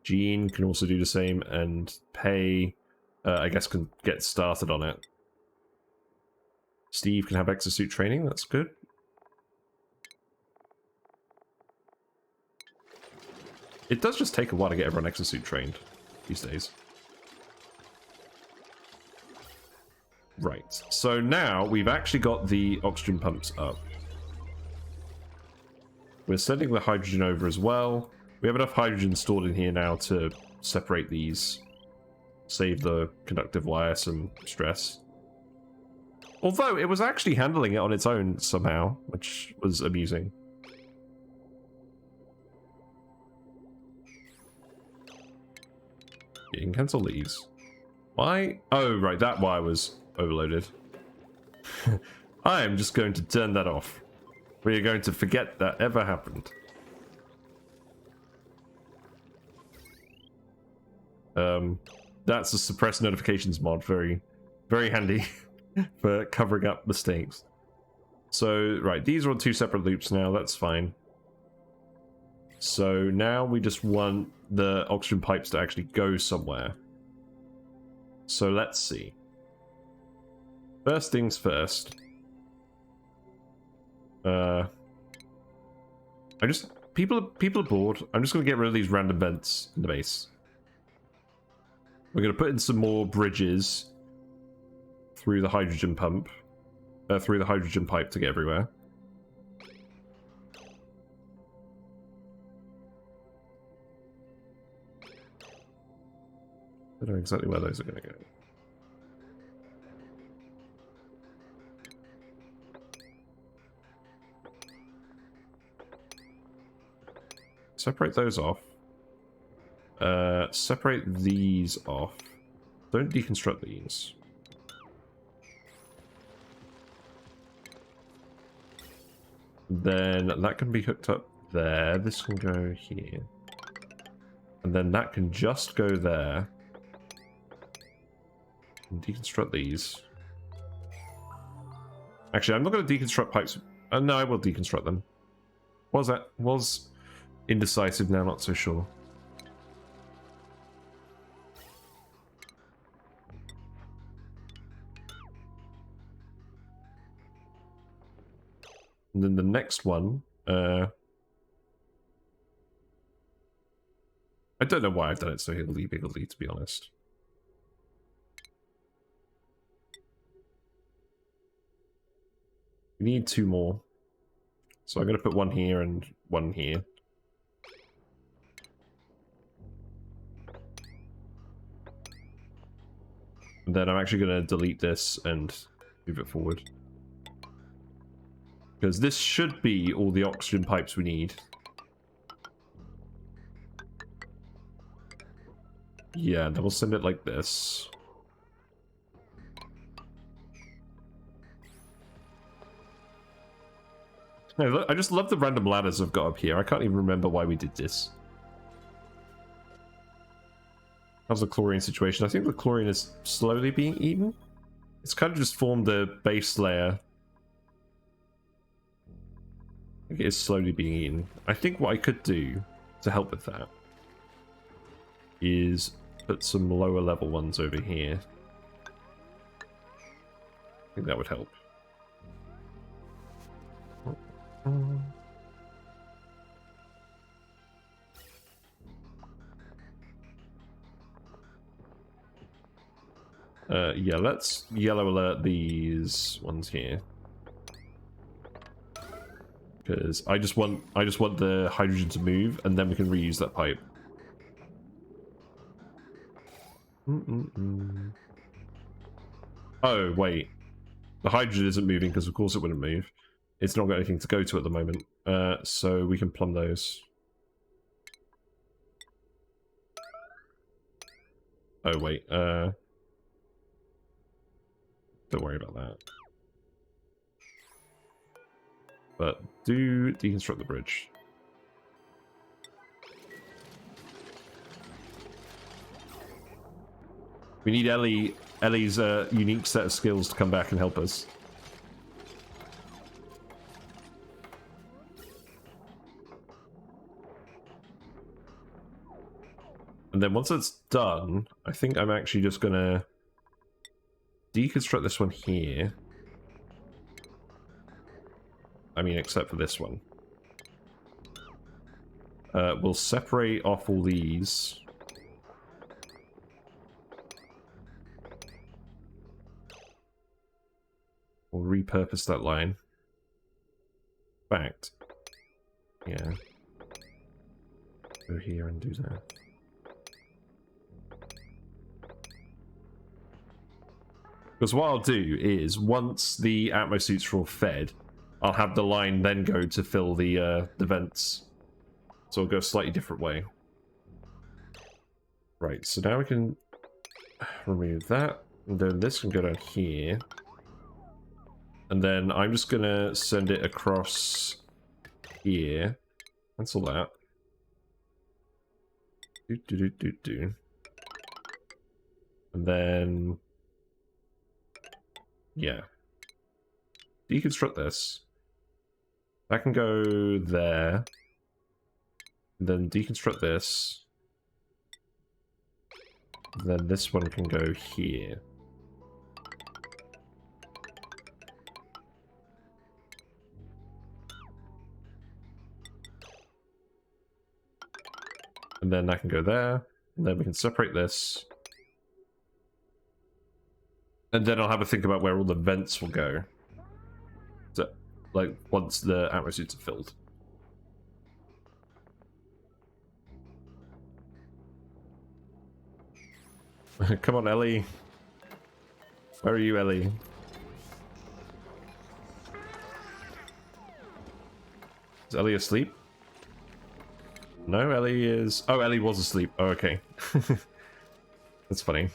Jean can also do the same, and Pei, I guess, can get started on it. Steve can have exosuit training, that's good. It does just take a while to get everyone exosuit trained these days. Right, so now we've actually got the oxygen pumps up. We're sending the hydrogen over as well. We have enough hydrogen stored in here now to separate these. Save the conductive wire some stress. Although it was actually handling it on its own somehow, which was amusing. You can cancel these. Why? Oh, right, that wire was overloaded. I am just going to turn that off. We are going to forget that ever happened. That's a suppress notifications mod. Very, very handy for covering up mistakes. So, right, these are on two separate loops now. That's fine. So now we just want the oxygen pipes to actually go somewhere. So let's see. First things first. People are bored. I'm just gonna get rid of these random vents in the base. We're gonna put in some more bridges through the hydrogen pump, through the hydrogen pipe to get everywhere. I don't know exactly where those are gonna go. Separate those off. Separate these off. Don't deconstruct these. Then that can be hooked up there. This can go here. And then that can just go there. And deconstruct these. Actually, I'm not going to deconstruct pipes No, I will deconstruct them. Was indecisive, now not so sure. And then the next one, I don't know why I've done it so higgledy-piggledy, to be honest. We need 2 more. So I'm going to put 1 here and 1 here. And then I'm actually going to delete this and move it forward. Because this should be all the oxygen pipes we need. Yeah, then we'll send it like this. No, look, I just love the random ladders I've got up here. I can't even remember why we did this. How's the chlorine situation? I think the chlorine is slowly being eaten. It's kind of just formed a base layer. I think it is slowly being eaten. I think what I could do to help with that is put some lower level ones over here. I think that would help. Yeah, let's yellow alert these ones here. Because I just want the hydrogen to move, and then we can reuse that pipe. Oh, wait. The hydrogen isn't moving because of course it wouldn't move. It's not got anything to go to at the moment. So we can plumb those. Oh, wait. Don't worry about that. But do deconstruct the bridge. We need Ellie's unique set of skills to come back and help us. And then once it's done, I think I'm actually just gonna deconstruct this one here. I mean, except for this one. We'll separate off all these. We'll repurpose that line. In fact, yeah. Go here and do that. Because what I'll do is, once the Atmo suits are all fed, I'll have the line then go to fill the vents. So it'll go a slightly different way. Right, so now we can remove that. And then this can go down here. And then I'm just going to send it across here. Cancel that. And then... yeah. Deconstruct this. That can go there. And then deconstruct this. And then this one can go here. And then that can go there. And then we can separate this. And then I'll have a think about where all the vents will go. So, like, once the Atmo suits are filled. Come on, Ellie. Where are you, Ellie? Is Ellie asleep? No, Ellie is... oh, Ellie was asleep. Oh, okay. That's funny.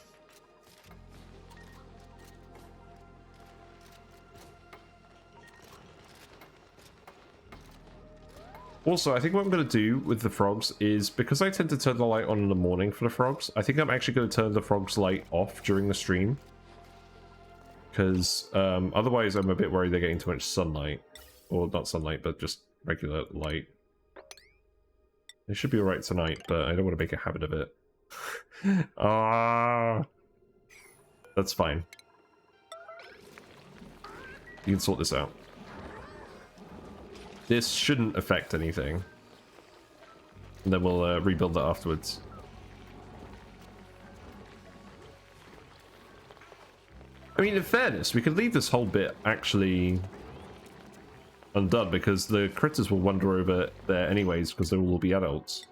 Also, I think what I'm going to do with the frogs is, because I tend to turn the light on in the morning for the frogs, I think I'm actually going to turn the frogs' light off during the stream. Because otherwise I'm a bit worried they're getting too much sunlight. Or not sunlight, but just regular light. It should be alright tonight, but I don't want to make a habit of it. Ah, that's fine. You can sort this out. This shouldn't affect anything. And then we'll rebuild that afterwards. I mean, in fairness, we could leave this whole bit actually undone because the critters will wander over there anyways because they will all be adults.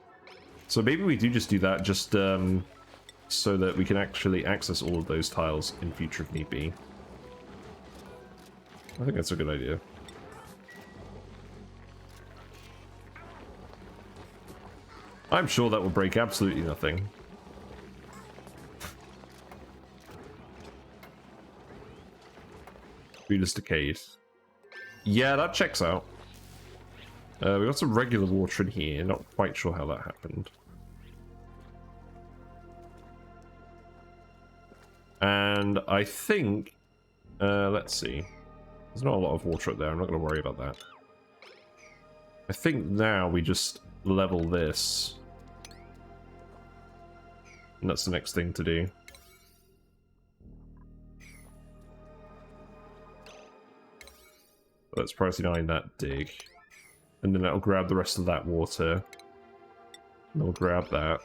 So maybe we do just do that just so that we can actually access all of those tiles in future if need be. I think that's a good idea. I'm sure that will break absolutely nothing. Food is decayed. Yeah, that checks out. We got some regular water in here. Not quite sure how that happened. And I think... let's see. There's not a lot of water up there. I'm not going to worry about that. I think now we just level this. And that's the next thing to do. Let's priority 9 that dig. And then that'll grab the rest of that water. And we'll grab that.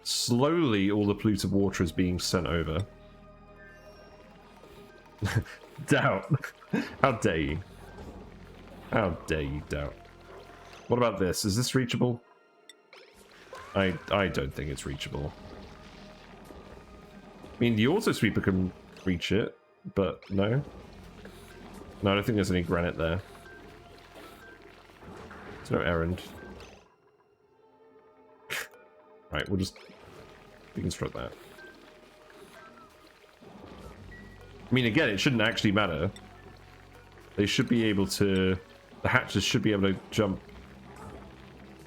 Slowly, all the polluted water is being sent over. Doubt. How dare you? How dare you, Doubt? What about this? Is this reachable? I don't think it's reachable. I mean, the auto sweeper can reach it, but no. No, I don't think there's any granite there. There's no errand. Right, we'll just deconstruct that. I mean, again, it shouldn't actually matter. They should be able to... The hatches should be able to jump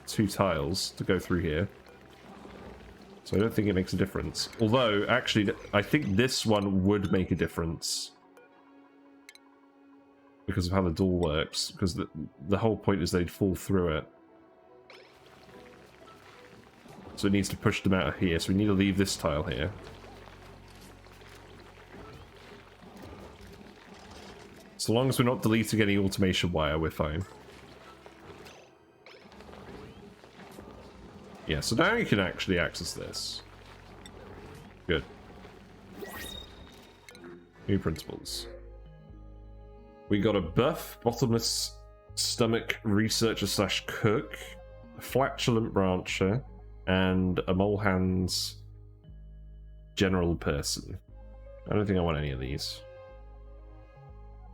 2 tiles to go through here. So I don't think it makes a difference. Although, actually, I think this one would make a difference. Because of how the door works. Because the whole point is they'd fall through it. So it needs to push them out of here. So we need to leave this tile here. So long as we're not deleting any automation wire, we're fine. Yeah, so now you can actually access this. Good. New principles. We got a buff, bottomless stomach researcher slash cook, a flatulent brancher, and a mole hands general person. I don't think I want any of these.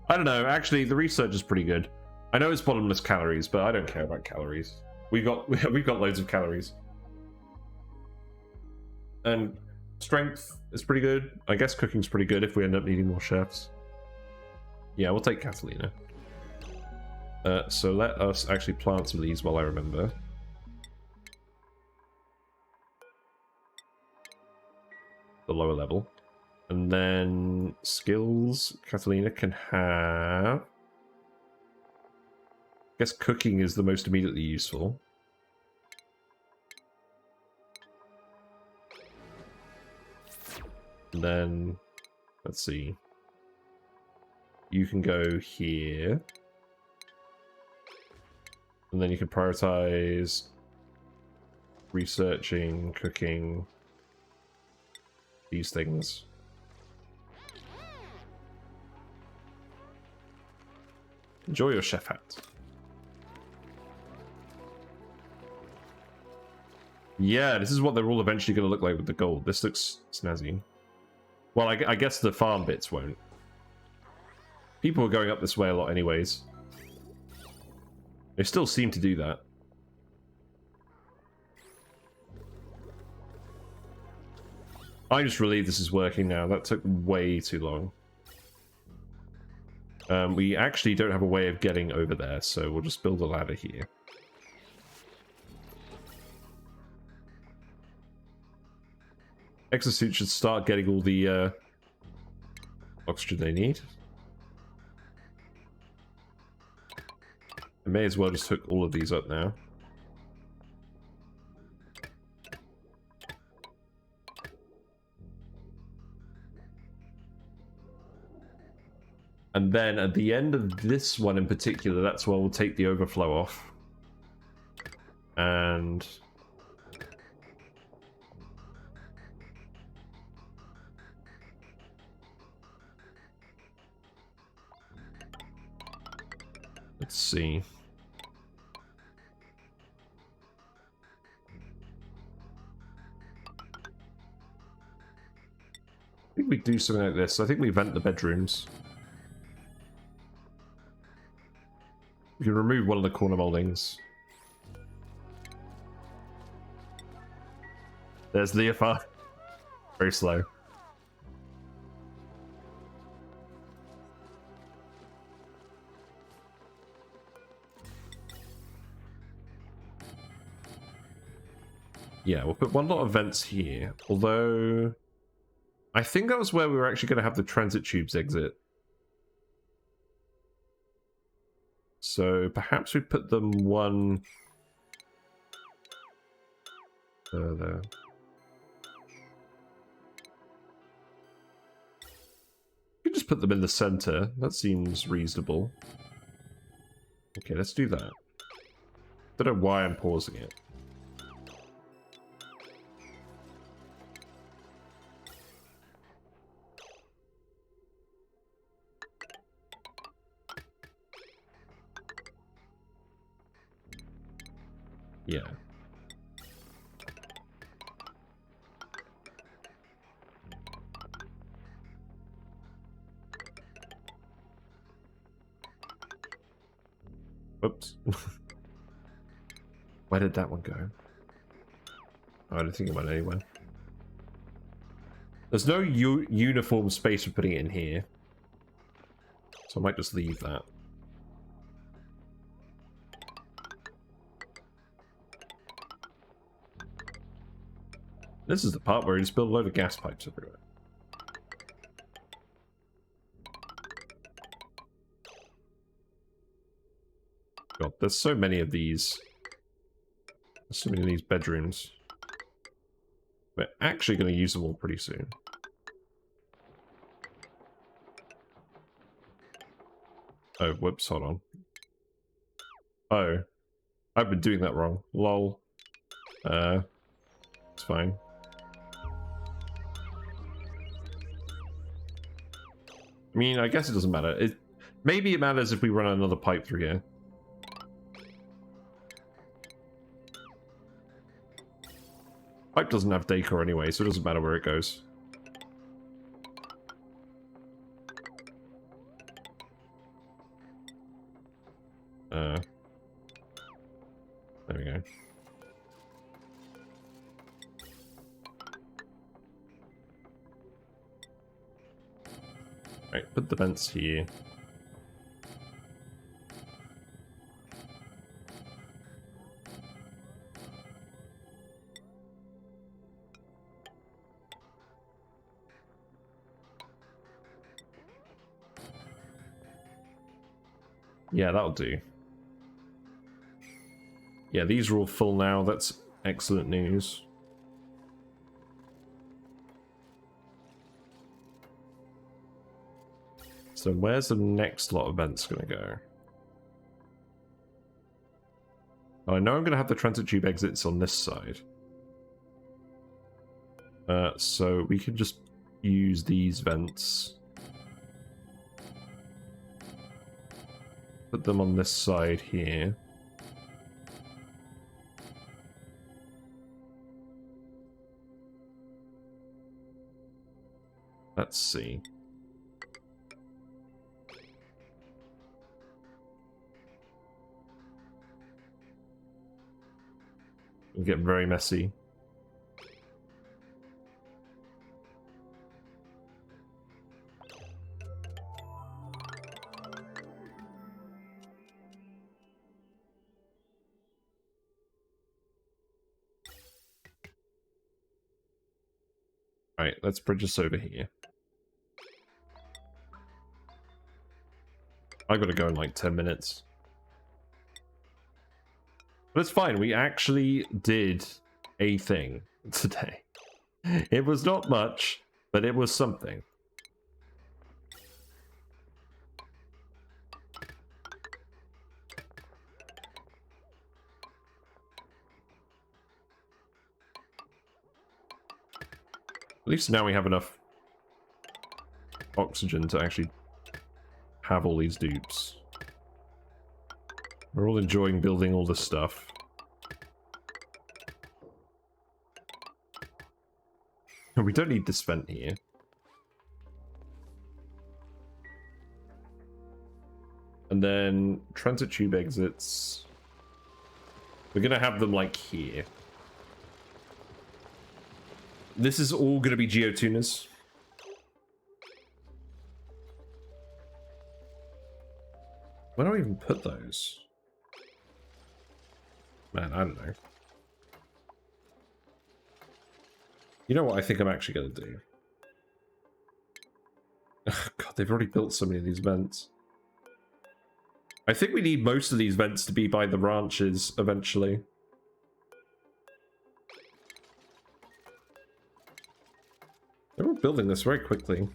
I don't know, actually the research is pretty good. I know it's bottomless calories, but I don't care about calories. We've got loads of calories. And strength is pretty good. I guess cooking's pretty good if we end up needing more chefs. Yeah, we'll take Catalina. So let us actually plant some of these while I remember. The lower level. And then skills, Catalina can have... I guess cooking is the most immediately useful. And then, let's see. You can go here. And then you can prioritize researching, cooking, these things. Enjoy your chef hat. Yeah, this is what they're all eventually going to look like with the gold. This looks snazzy. Well, I guess the farm bits won't. People are going up this way a lot anyways. They still seem to do that. I'm just relieved this is working now. That took way too long. We actually don't have a way of getting over there, so we'll just build a ladder here. Exosuit should start getting all the oxygen they need. may as well just hook all of these up now. And then at the end of this one in particular, that's where we'll take the overflow off. And let's see. I think we do something like this. I think we vent the bedrooms. We can remove one of the corner moldings. There's Leofar. Very slow. Yeah, we'll put one lot of vents here. Although, I think that was where we were actually going to have the transit tubes exit. So perhaps we put them one further. We can just put them in the center. That seems reasonable. Okay, let's do that. Don't know why I'm pausing it. Yeah. Whoops. Where did that one go? Oh, I don't think it went anywhere. There's no uniform space for putting it in here. So I might just leave that. This is the part where you just build a load of gas pipes everywhere. God, there's so many of these. There's so many of these bedrooms. We're actually going to use them all pretty soon. Oh, whoops, hold on. Oh, I've been doing that wrong. Lol. It's fine. I mean, I guess it doesn't matter. Maybe it matters if we run another pipe through here. Pipe doesn't have decor anyway, so it doesn't matter where it goes. There we go. Right, put the vents here. Yeah, that'll do. Yeah, these are all full now. That's excellent news. So where's the next lot of vents going to go? Oh, I know I'm going to have the transit tube exits on this side. So we can just use these vents. Put them on this side here. Let's see. It'll get very messy. Right, let's bridge us over here. I've got to go in like 10 minutes. But it's fine. We actually did a thing today. It was not much, but it was something. At least now we have enough oxygen to actually have all these dupes. We're all enjoying building all this stuff. We don't need this vent here. And then transit tube exits. We're gonna have them like here. This is all gonna be Geotuners. Where do I even put those? Man, I don't know. You know what I think I'm actually going to do? God, they've already built so many of these vents. I think we need most of these vents to be by the ranches eventually. They're all building this very quickly.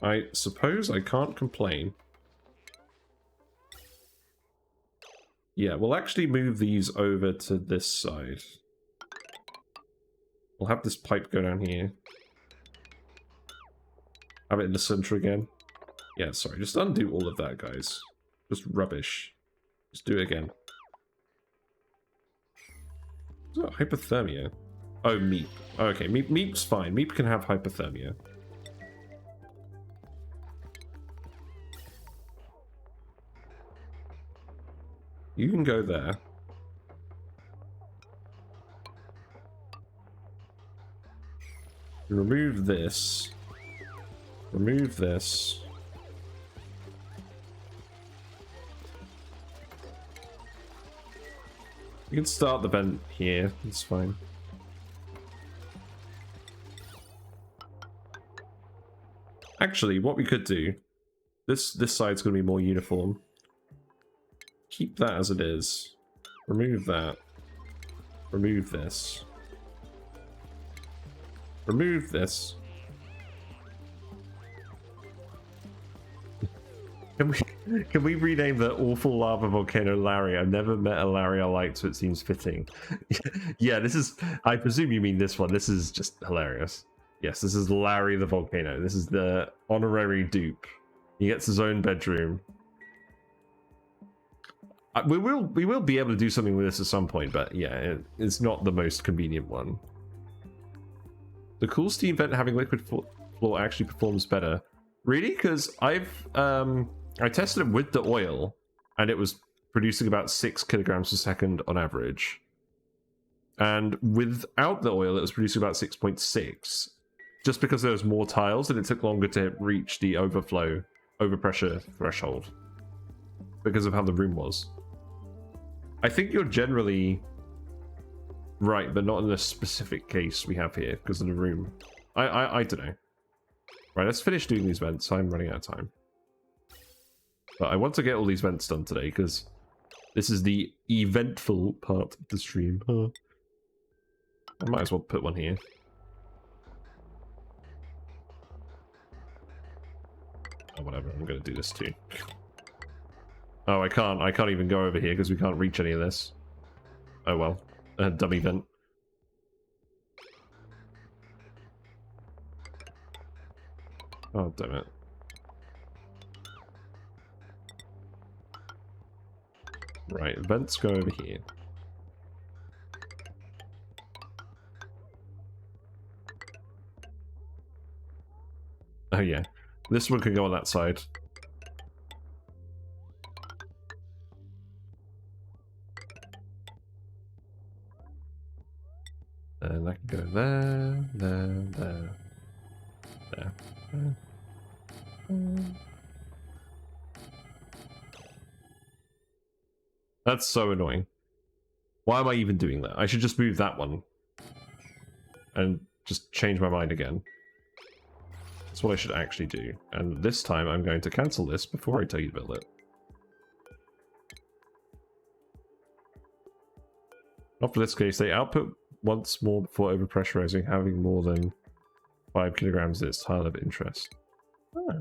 I suppose I can't complain. Yeah, we'll actually move these over to this side. We'll have this pipe go down here. Have it in the center again. Yeah, sorry, just undo all of that, guys. Just rubbish. Just do it again. Oh, hypothermia. Oh, Meep. Okay, Meep's fine. Meep can have hypothermia. You can go there. Remove this. Remove this. You can start the vent here. It's fine. Actually, what we could do... This side's going to be more uniform. Keep that as it is. Remove that. Remove this. Remove this. Can we rename the awful lava volcano Larry? I've never met a Larry I liked, so it seems fitting. Yeah, this is... I presume you mean this one. This is just hilarious. Yes, this is Larry the volcano. This is the honorary dupe. He gets his own bedroom. We will be able to do something with this at some point, but yeah, it's not the most convenient one. The cool steam vent having liquid floor actually performs better. Really? Because I tested it with the oil, and it was producing about 6 kilograms per second on average. And without the oil, it was producing about 6.6. Just because there was more tiles, and it took longer to reach the overpressure threshold. Because of how the room was. I think you're generally right, but not in the specific case we have here, because of the room. I don't know. Right, let's finish doing these vents. I'm running out of time. But I want to get all these vents done today, because this is the eventful part of the stream. Huh. I might as well put one here. Oh, whatever, I'm going to do this too. Oh, I can't even go over here because we can't reach any of this. Oh well. Dummy vent. Oh, damn it. Right, vents go over here. Oh yeah. This one can go on that side. And that can go there, there. That's so annoying. Why am I even doing that? I should just move that one. And just change my mind again. That's what I should actually do. And this time I'm going to cancel this before I tell you to build it. Not for this case, they output once more before overpressurizing, having more than 5 kilograms is tile of interest. Oh.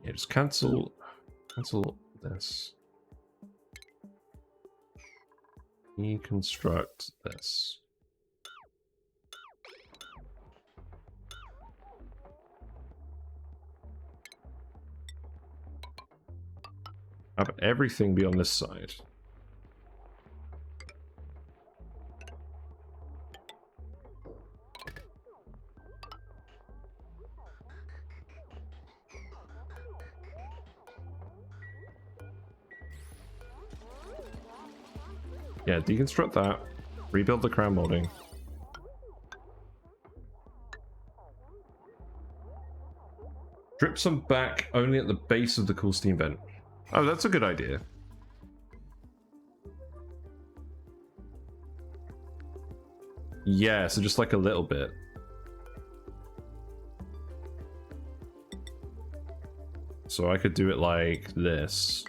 Yeah, just cancel this. Deconstruct this. Have everything be on this side. Yeah, deconstruct that. Rebuild the crown molding. Drip some back only at the base of the cool steam vent. Oh, that's a good idea. Yeah, so just like a little bit. So I could do it like this.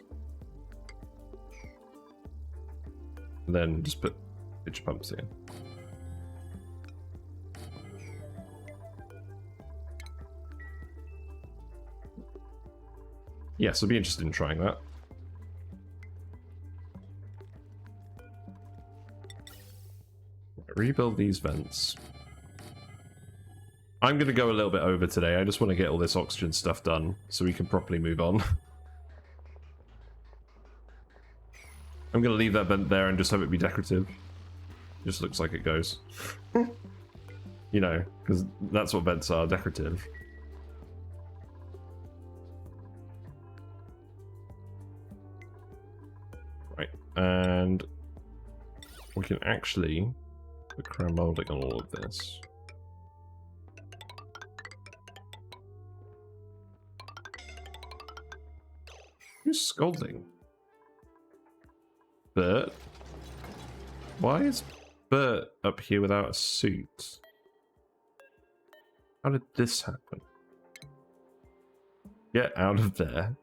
And then just put pitch pumps in. Yes, I'd be interested in trying that. Rebuild these vents. I'm going to go a little bit over today. I just want to get all this oxygen stuff done so we can properly move on. I'm going to leave that vent there and just have it be decorative. Just looks like it goes. You know, because that's what vents are, decorative. Right, and we can actually put crown molding on all of this. Who's scolding? Bert? Why is Bert up here without a suit? How did this happen? Get out of there.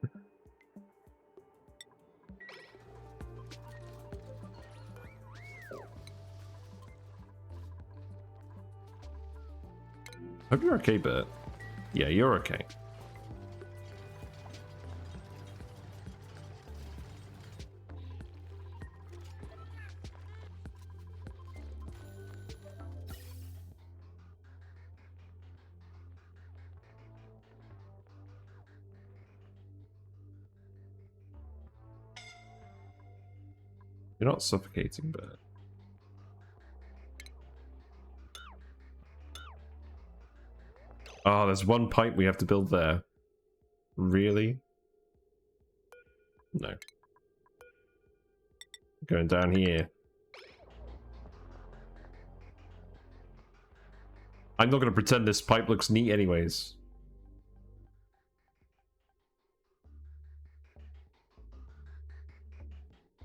Hope you're okay, Bert. Yeah, you're okay. You're not suffocating, Bert. Oh, there's one pipe we have to build there. Really? No. Going down here. I'm not going to pretend this pipe looks neat anyways.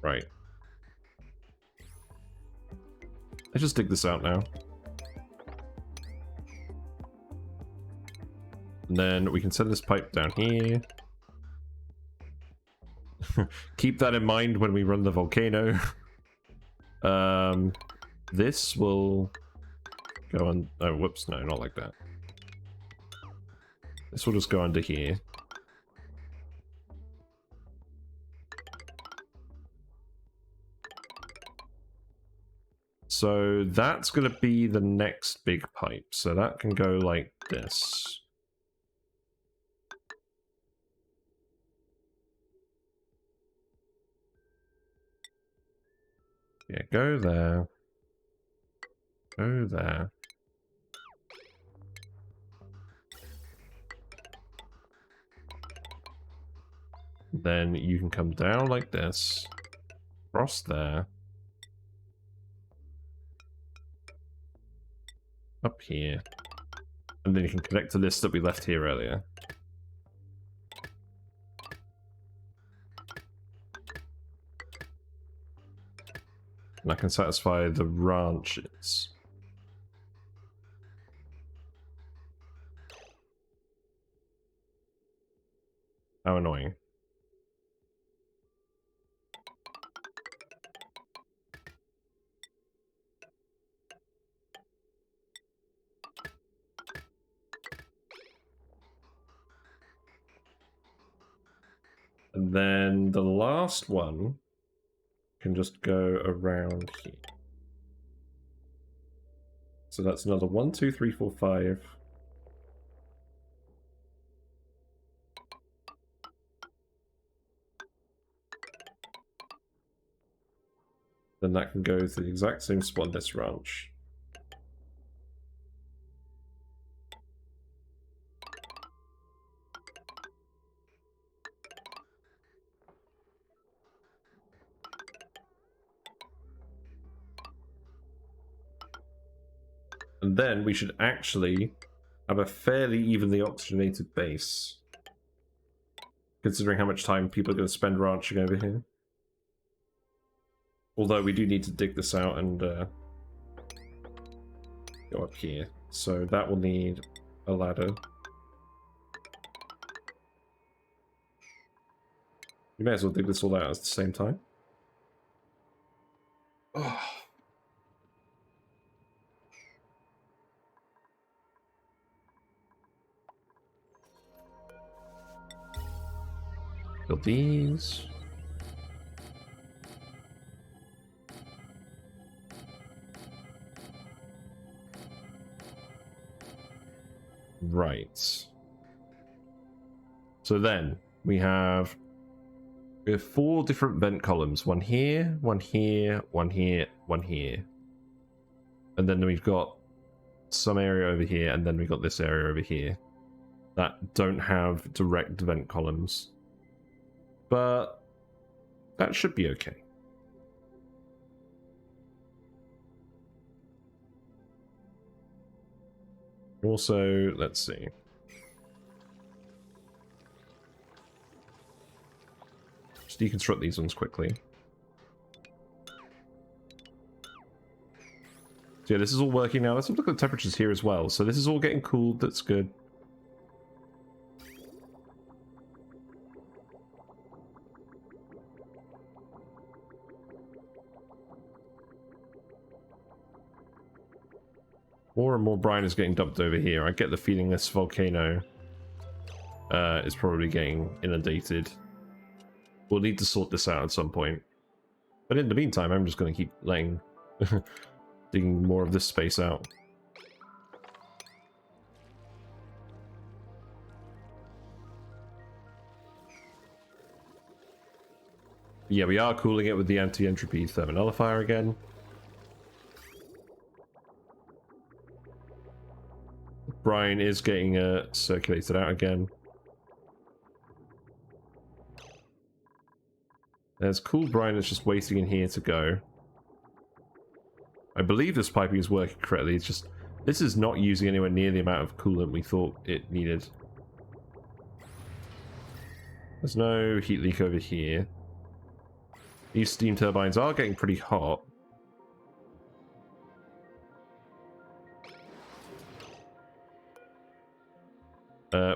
Right. Let's just dig this out now. And then we can send this pipe down here. Keep that in mind when we run the volcano. This will go on. Oh, whoops, no, not like that. This will just go under here. So that's going to be the next big pipe. So that can go like this. Yeah, go there. Go there. Then you can come down like this. Cross there. Up here. And then you can connect to this that we left here earlier. And I can satisfy the ranches. How annoying. And then the last one can just go around here. So that's another 1, 2, 3, 4, 5. Then that can go to the exact same spot in this ranch. And then we should actually have a fairly evenly oxygenated base, considering how much time people are going to spend ranching over here. Although we do need to dig this out and go up here. So that will need a ladder. You may as well dig this all out at the same time. Oh. Build these. Right. So then we have 4 different vent columns. One here, one here, one here, one here. And then we've got some area over here, and then we've got this area over here that don't have direct vent columns. But that should be okay. Also, let's see. Just deconstruct these ones quickly. So yeah, this is all working now. Let's look at the temperatures here as well. So this is all getting cooled. That's good. More and more brine is getting dumped over here. I get the feeling this volcano is probably getting inundated. We'll need to sort this out at some point. But in the meantime, I'm just going to keep letting digging more of this space out. Yeah, we are cooling it with the anti-entropy thermonullifier again. Brine is getting circulated out again. There's cooled brine that's just waiting in here to go. I believe this piping is working correctly. It's just this is not using anywhere near the amount of coolant we thought it needed. There's no heat leak over here. These steam turbines are getting pretty hot.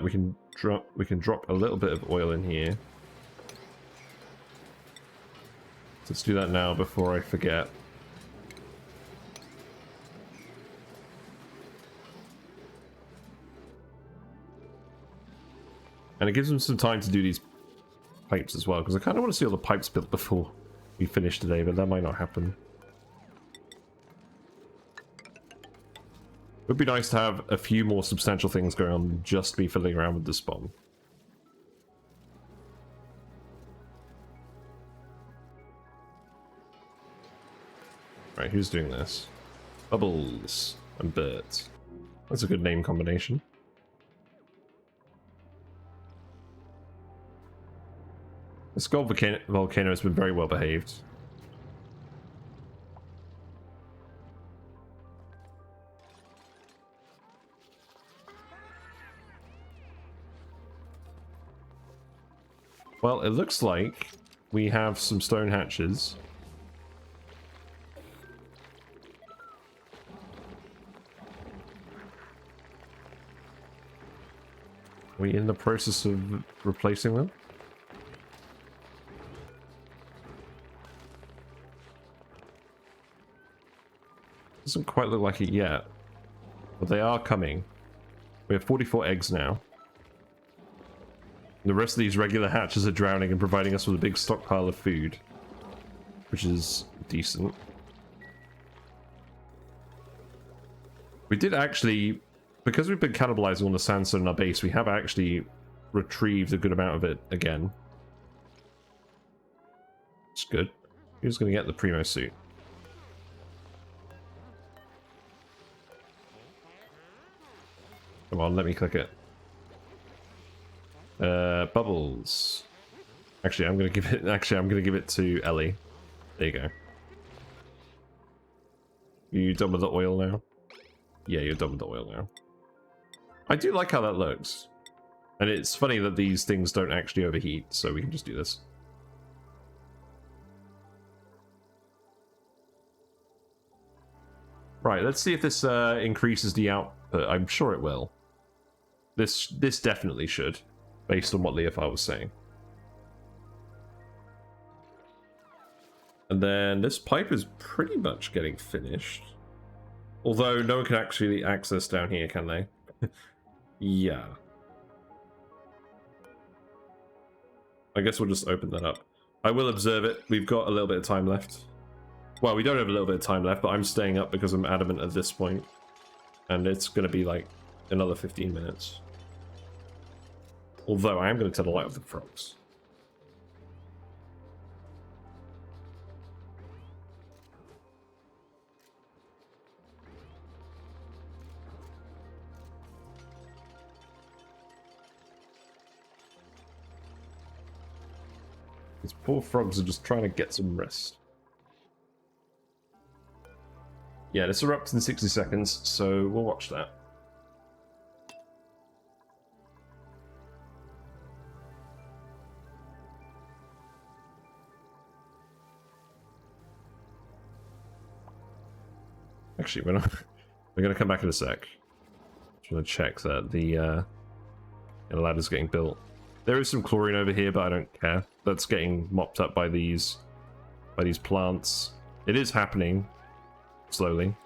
We can drop a little bit of oil in here. Let's do that now before I forget. And it gives them some time to do these pipes as well, because I kind of want to see all the pipes built before we finish today, but that might not happen. It would be nice to have a few more substantial things going on than just me fiddling around with the SPOM. Right, who's doing this? Bubbles and birds. That's a good name combination. This gold volcano has been very well behaved. Well, it looks like we have some stone hatches. we in the process of replacing them? Doesn't quite look like it yet, but they are coming. We have 44 eggs now. The rest of these regular hatches are drowning and providing us with a big stockpile of food, which is decent. We did actually, because we've been cannibalizing on the sandstone in our base, we have actually retrieved a good amount of it again. It's good. Who's going to get the Primo suit? Come on, let me click it. Bubbles. Actually, I'm gonna give it to Ellie. There you go. You done with the oil now? Yeah, you're done with the oil now. I do like how that looks. And it's funny that these things don't actually overheat, so we can just do this. Right, let's see if this increases the output. I'm sure it will. This definitely should, based on what Leofar was saying. And then this pipe is pretty much getting finished. Although no one can actually access down here, can they? Yeah. I guess we'll just open that up. I will observe it. We've got a little bit of time left. Well, we don't have a little bit of time left, but I'm staying up because I'm adamant at this point. And it's going to be like another 15 minutes. Although I am going to turn the light off the frogs. These poor frogs are just trying to get some rest. Yeah, this erupts in 60 seconds, so we'll watch that. Actually, we're going to come back in a sec. Just want to check that the ladder's getting built. There is some chlorine over here, but I don't care. That's getting mopped up by these plants. It is happening slowly.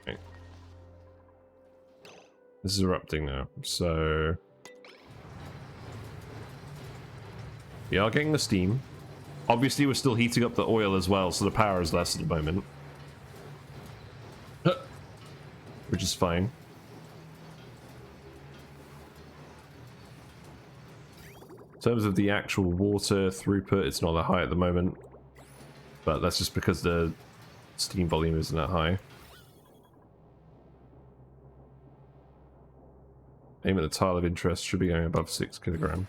Okay. This is erupting now, so we are getting the steam. Obviously, we're still heating up the oil as well, so the power is less at the moment. Which is fine. In terms of the actual water throughput, it's not that high at the moment. But that's just because the steam volume isn't that high. Aim at the tile of interest should be going above 6 kilogram.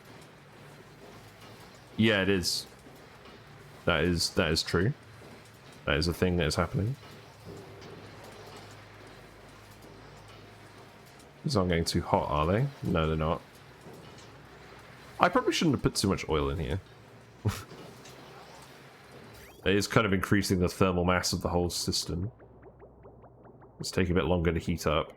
Yeah, it is. That is true. That is a thing that is happening. These aren't getting too hot, are they? No, they're not. I probably shouldn't have put too much oil in here. It is kind of increasing the thermal mass of the whole system. It's taking a bit longer to heat up.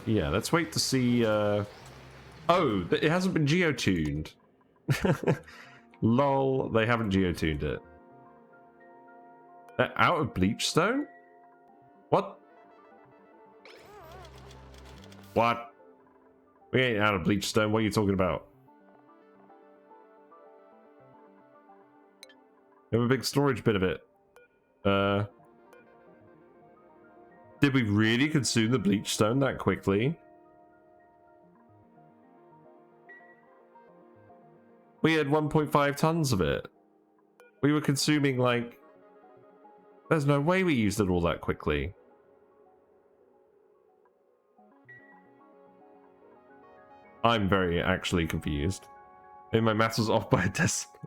Yeah, let's wait to see, Oh, it hasn't been geotuned. Lol, they haven't geotuned it. They're out of Bleach Stone? What? What? We ain't out of Bleach Stone, what are you talking about? We have a big storage bit of it. Did we really consume the Bleach Stone that quickly? We had 1.5 tons of it. We were consuming like... There's no way we used it all that quickly. I'm very actually confused. Maybe my maths was off by a decimal.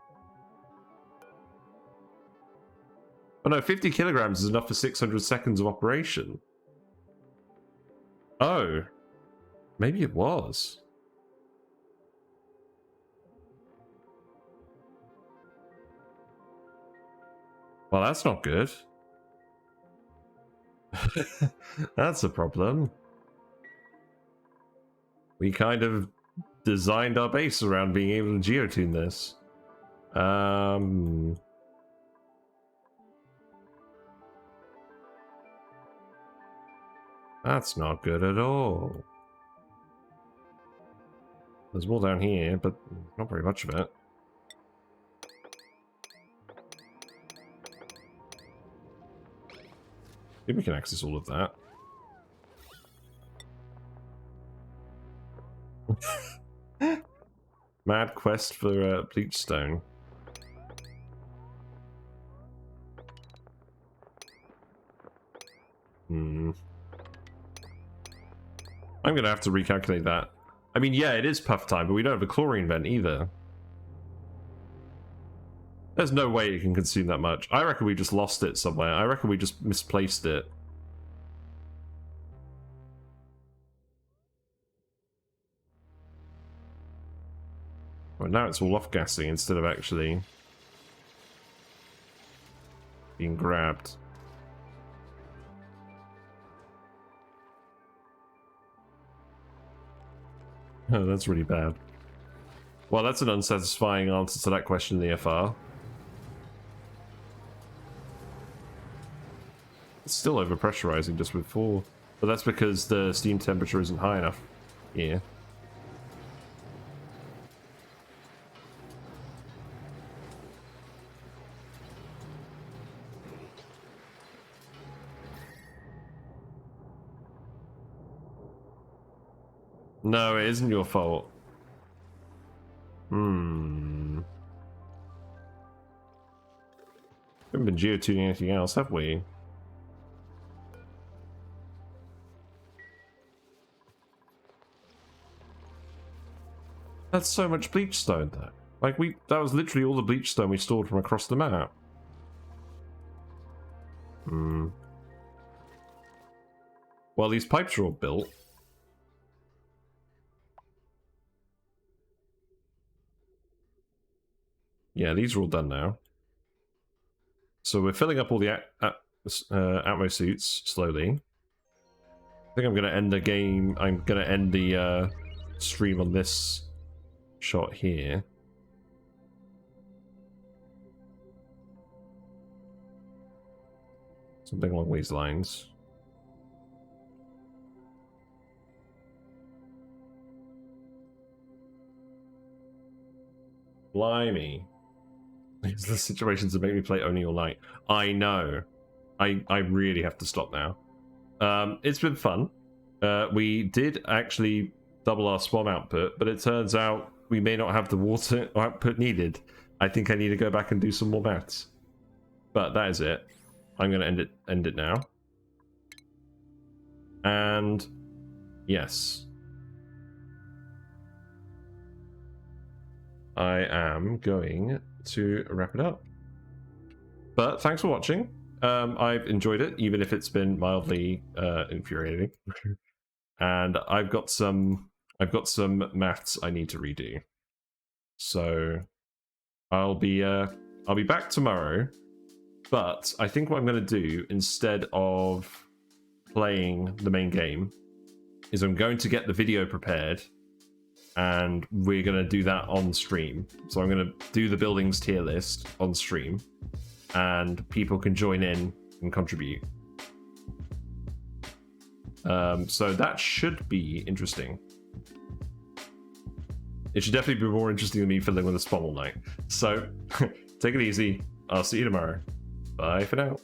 Oh no, 50 kilograms is enough for 600 seconds of operation. Oh. Maybe it was. Well, that's not good. That's a problem. We kind of designed our base around being able to geotune this. That's not good at all. There's more down here, but not very much of it. Maybe we can access all of that. Mad quest for Bleach Stone. I'm gonna have to recalculate that. I mean, yeah, it is puff time, but we don't have a chlorine vent either. There's no way it can consume that much. I reckon we just lost it somewhere. I reckon we just misplaced it. Well, now it's all off-gassing instead of actually being grabbed. Oh, that's really bad. Well, that's an unsatisfying answer to that question in the FR. It's still overpressurizing just before, but that's because the steam temperature isn't high enough here. No, it isn't your fault. We haven't been geotuning anything else, have we? That's so much bleach stone though. Like that was literally all the bleach stone we stored from across the map. Well, these pipes are all built. Yeah, these are all done now. So we're filling up all the atmo suits slowly. I think I'm going to end the game. I'm going to end the stream on this shot here. Something along these lines. Blimey. These are the situations that make me play ONI all night. I know. I really have to stop now. It's been fun. We did actually double our SPOM output, but it turns out we may not have the water output needed. I think I need to go back and do some more maths. But that is it. I'm going to end it now. And yes. I am going to wrap it up. But thanks for watching. I've enjoyed it, even if it's been mildly infuriating. And I've got some maths I need to redo. So I'll be back tomorrow. But I think what I'm going to do instead of playing the main game is I'm going to get the video prepared. And we're going to do that on stream. So I'm going to do the buildings tier list on stream. And people can join in and contribute. So that should be interesting. It should definitely be more interesting than me fiddling with a SPOM all night. So, take it easy. I'll see you tomorrow. Bye for now.